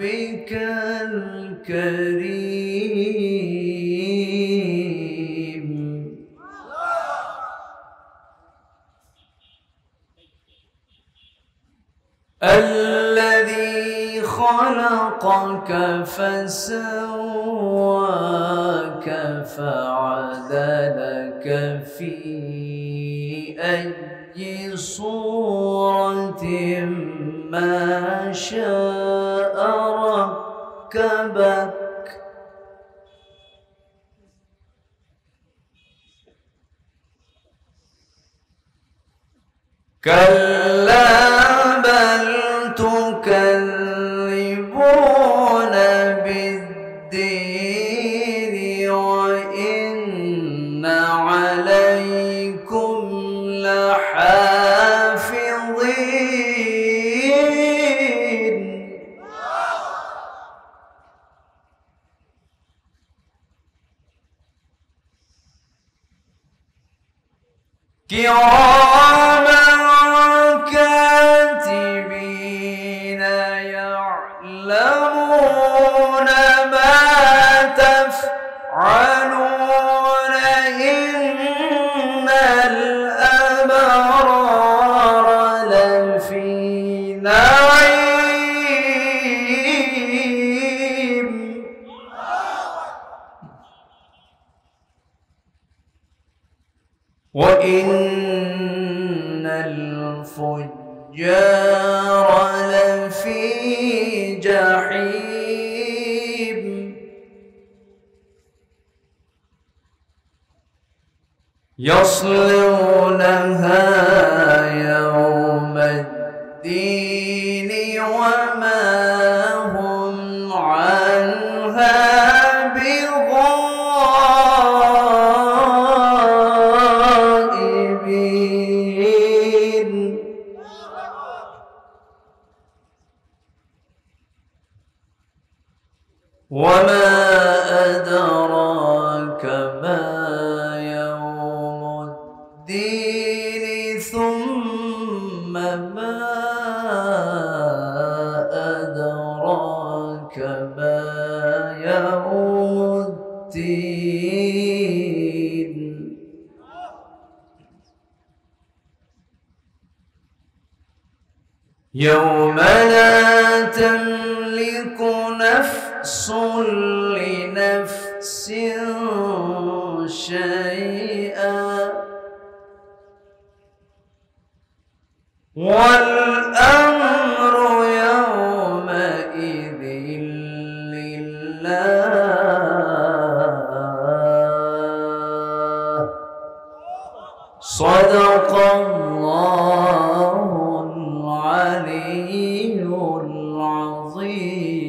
কারীম। الذي خلقك فسواك فعدلك في أي صورة ما شاء ركبك. كلا بل تكذبون بالدين وإن عليكم لحافظين. كراما كاتبين يعلمون ما تفعلون. إن الأبرار لفي نعيم وإن الفجار لفي جحيم. يصلونها يوم الدين وما هم عنها بغائبين. وما أدراك ما يوم الدين ثم ما أدراك ما يوم الدين. يوم لا تملك نفس لنفس شيئا والأمر يومئذ لله. صدق الله العلي العظيم.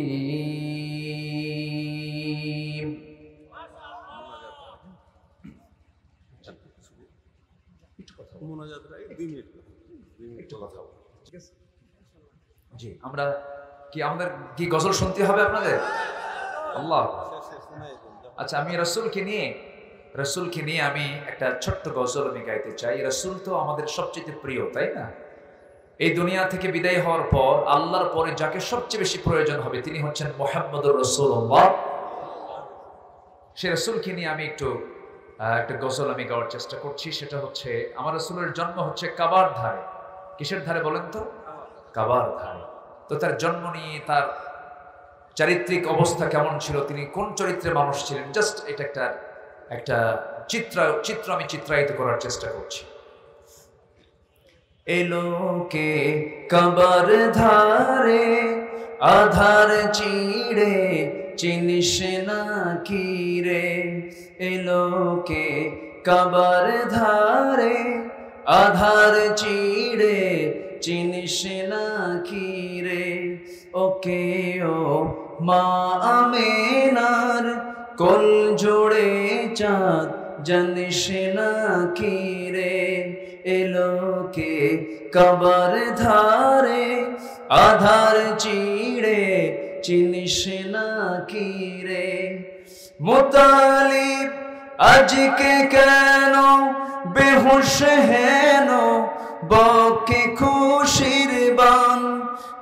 জি আমরা কি আমাদের কি গজল শুনতে হবে আপনাদের? আল্লাহ আচ্ছা, আমি রাসূলকে নিয়ে আমি একটা ছোট্ট গজল আমি গাইতে চাই। রাসূল তো আমাদের সবচেয়ে প্রিয়, তাই না? এই দুনিয়া থেকে বিদায় হওয়ার পর আল্লাহর পরে যাকে সবচেয়ে বেশি প্রয়োজন হবে তিনি হচ্ছেন মুহাম্মদুর রাসূলুল্লাহ। সেই রাসূলকে নিয়ে আমি একটা গজল আমি গাওয়ার চেষ্টা করছি। সেটা হচ্ছে, আমার রাসূলের জন্ম হচ্ছে কাবার ধারে। কিসের ধারে বলেন তো? কাবার ধারে। তো তার জন্ম নিয়ে তার চারিত্রিক অবস্থা কেমন ছিল, তিনি কোন চরিত্রের মানুষ ছিলেন, জাস্ট এটা একটা একটা চিত্র আমি চিত্রায়িত করার চেষ্টা করছি। এলোকে কাবার ধারে আধার চিড়ে চিনিস না কি রে, এলোকে কাবার ধারে আধার চিড়ে চিনিস না কি রে, ওকে ও মা আমেনার কোল জোড়ে চাঁদ জানিস না কি রে, এলোকে কাবার ধারে আধার চিড়ে চিনিস না কি রে। মুতালিব আজকে কেন বেহুশ হেন বকে খুশির বান,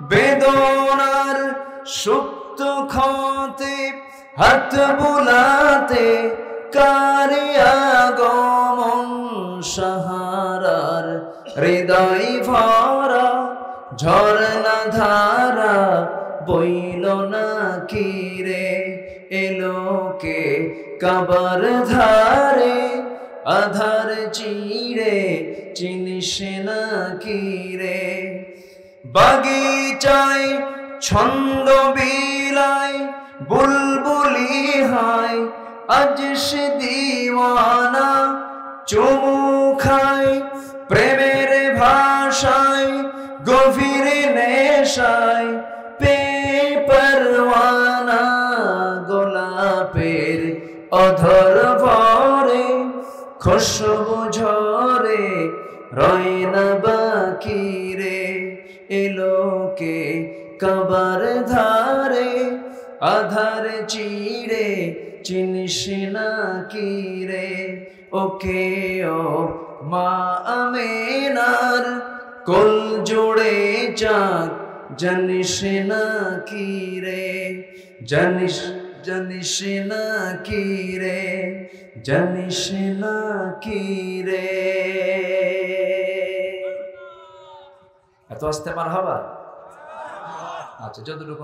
বেদনার সুপ্ত ক্ষতে হাত বুলাতে কারে আগমন, সাহারার হৃদয় ভরা ঝরনা ধারা বইল না কি রে, এলোকে কাবার ধারে আধার চিড়ে চিনিস না কি রে। বাগিচায় ছন্দ বিলায় বুলবুলি হায়, আজ সে দিওয়ানা চুমু খায় প্রেমের ভাষায় গভীর নেশায়, পে পরওয়ানা গোলাপের অধর ভরে খুশবু ঝরে রয় না বাকি রে, এলোকে কাবার ধারে আধার চিড়ে চিনিস না কি রে, ওকে ও মা আমেনার কোল জোড়ে চাঁদ জানিস না কি রে, জানিস না কি রে, জানিস না কি রে। এত আসতে মারহাবা। আচ্ছা, যতটুকু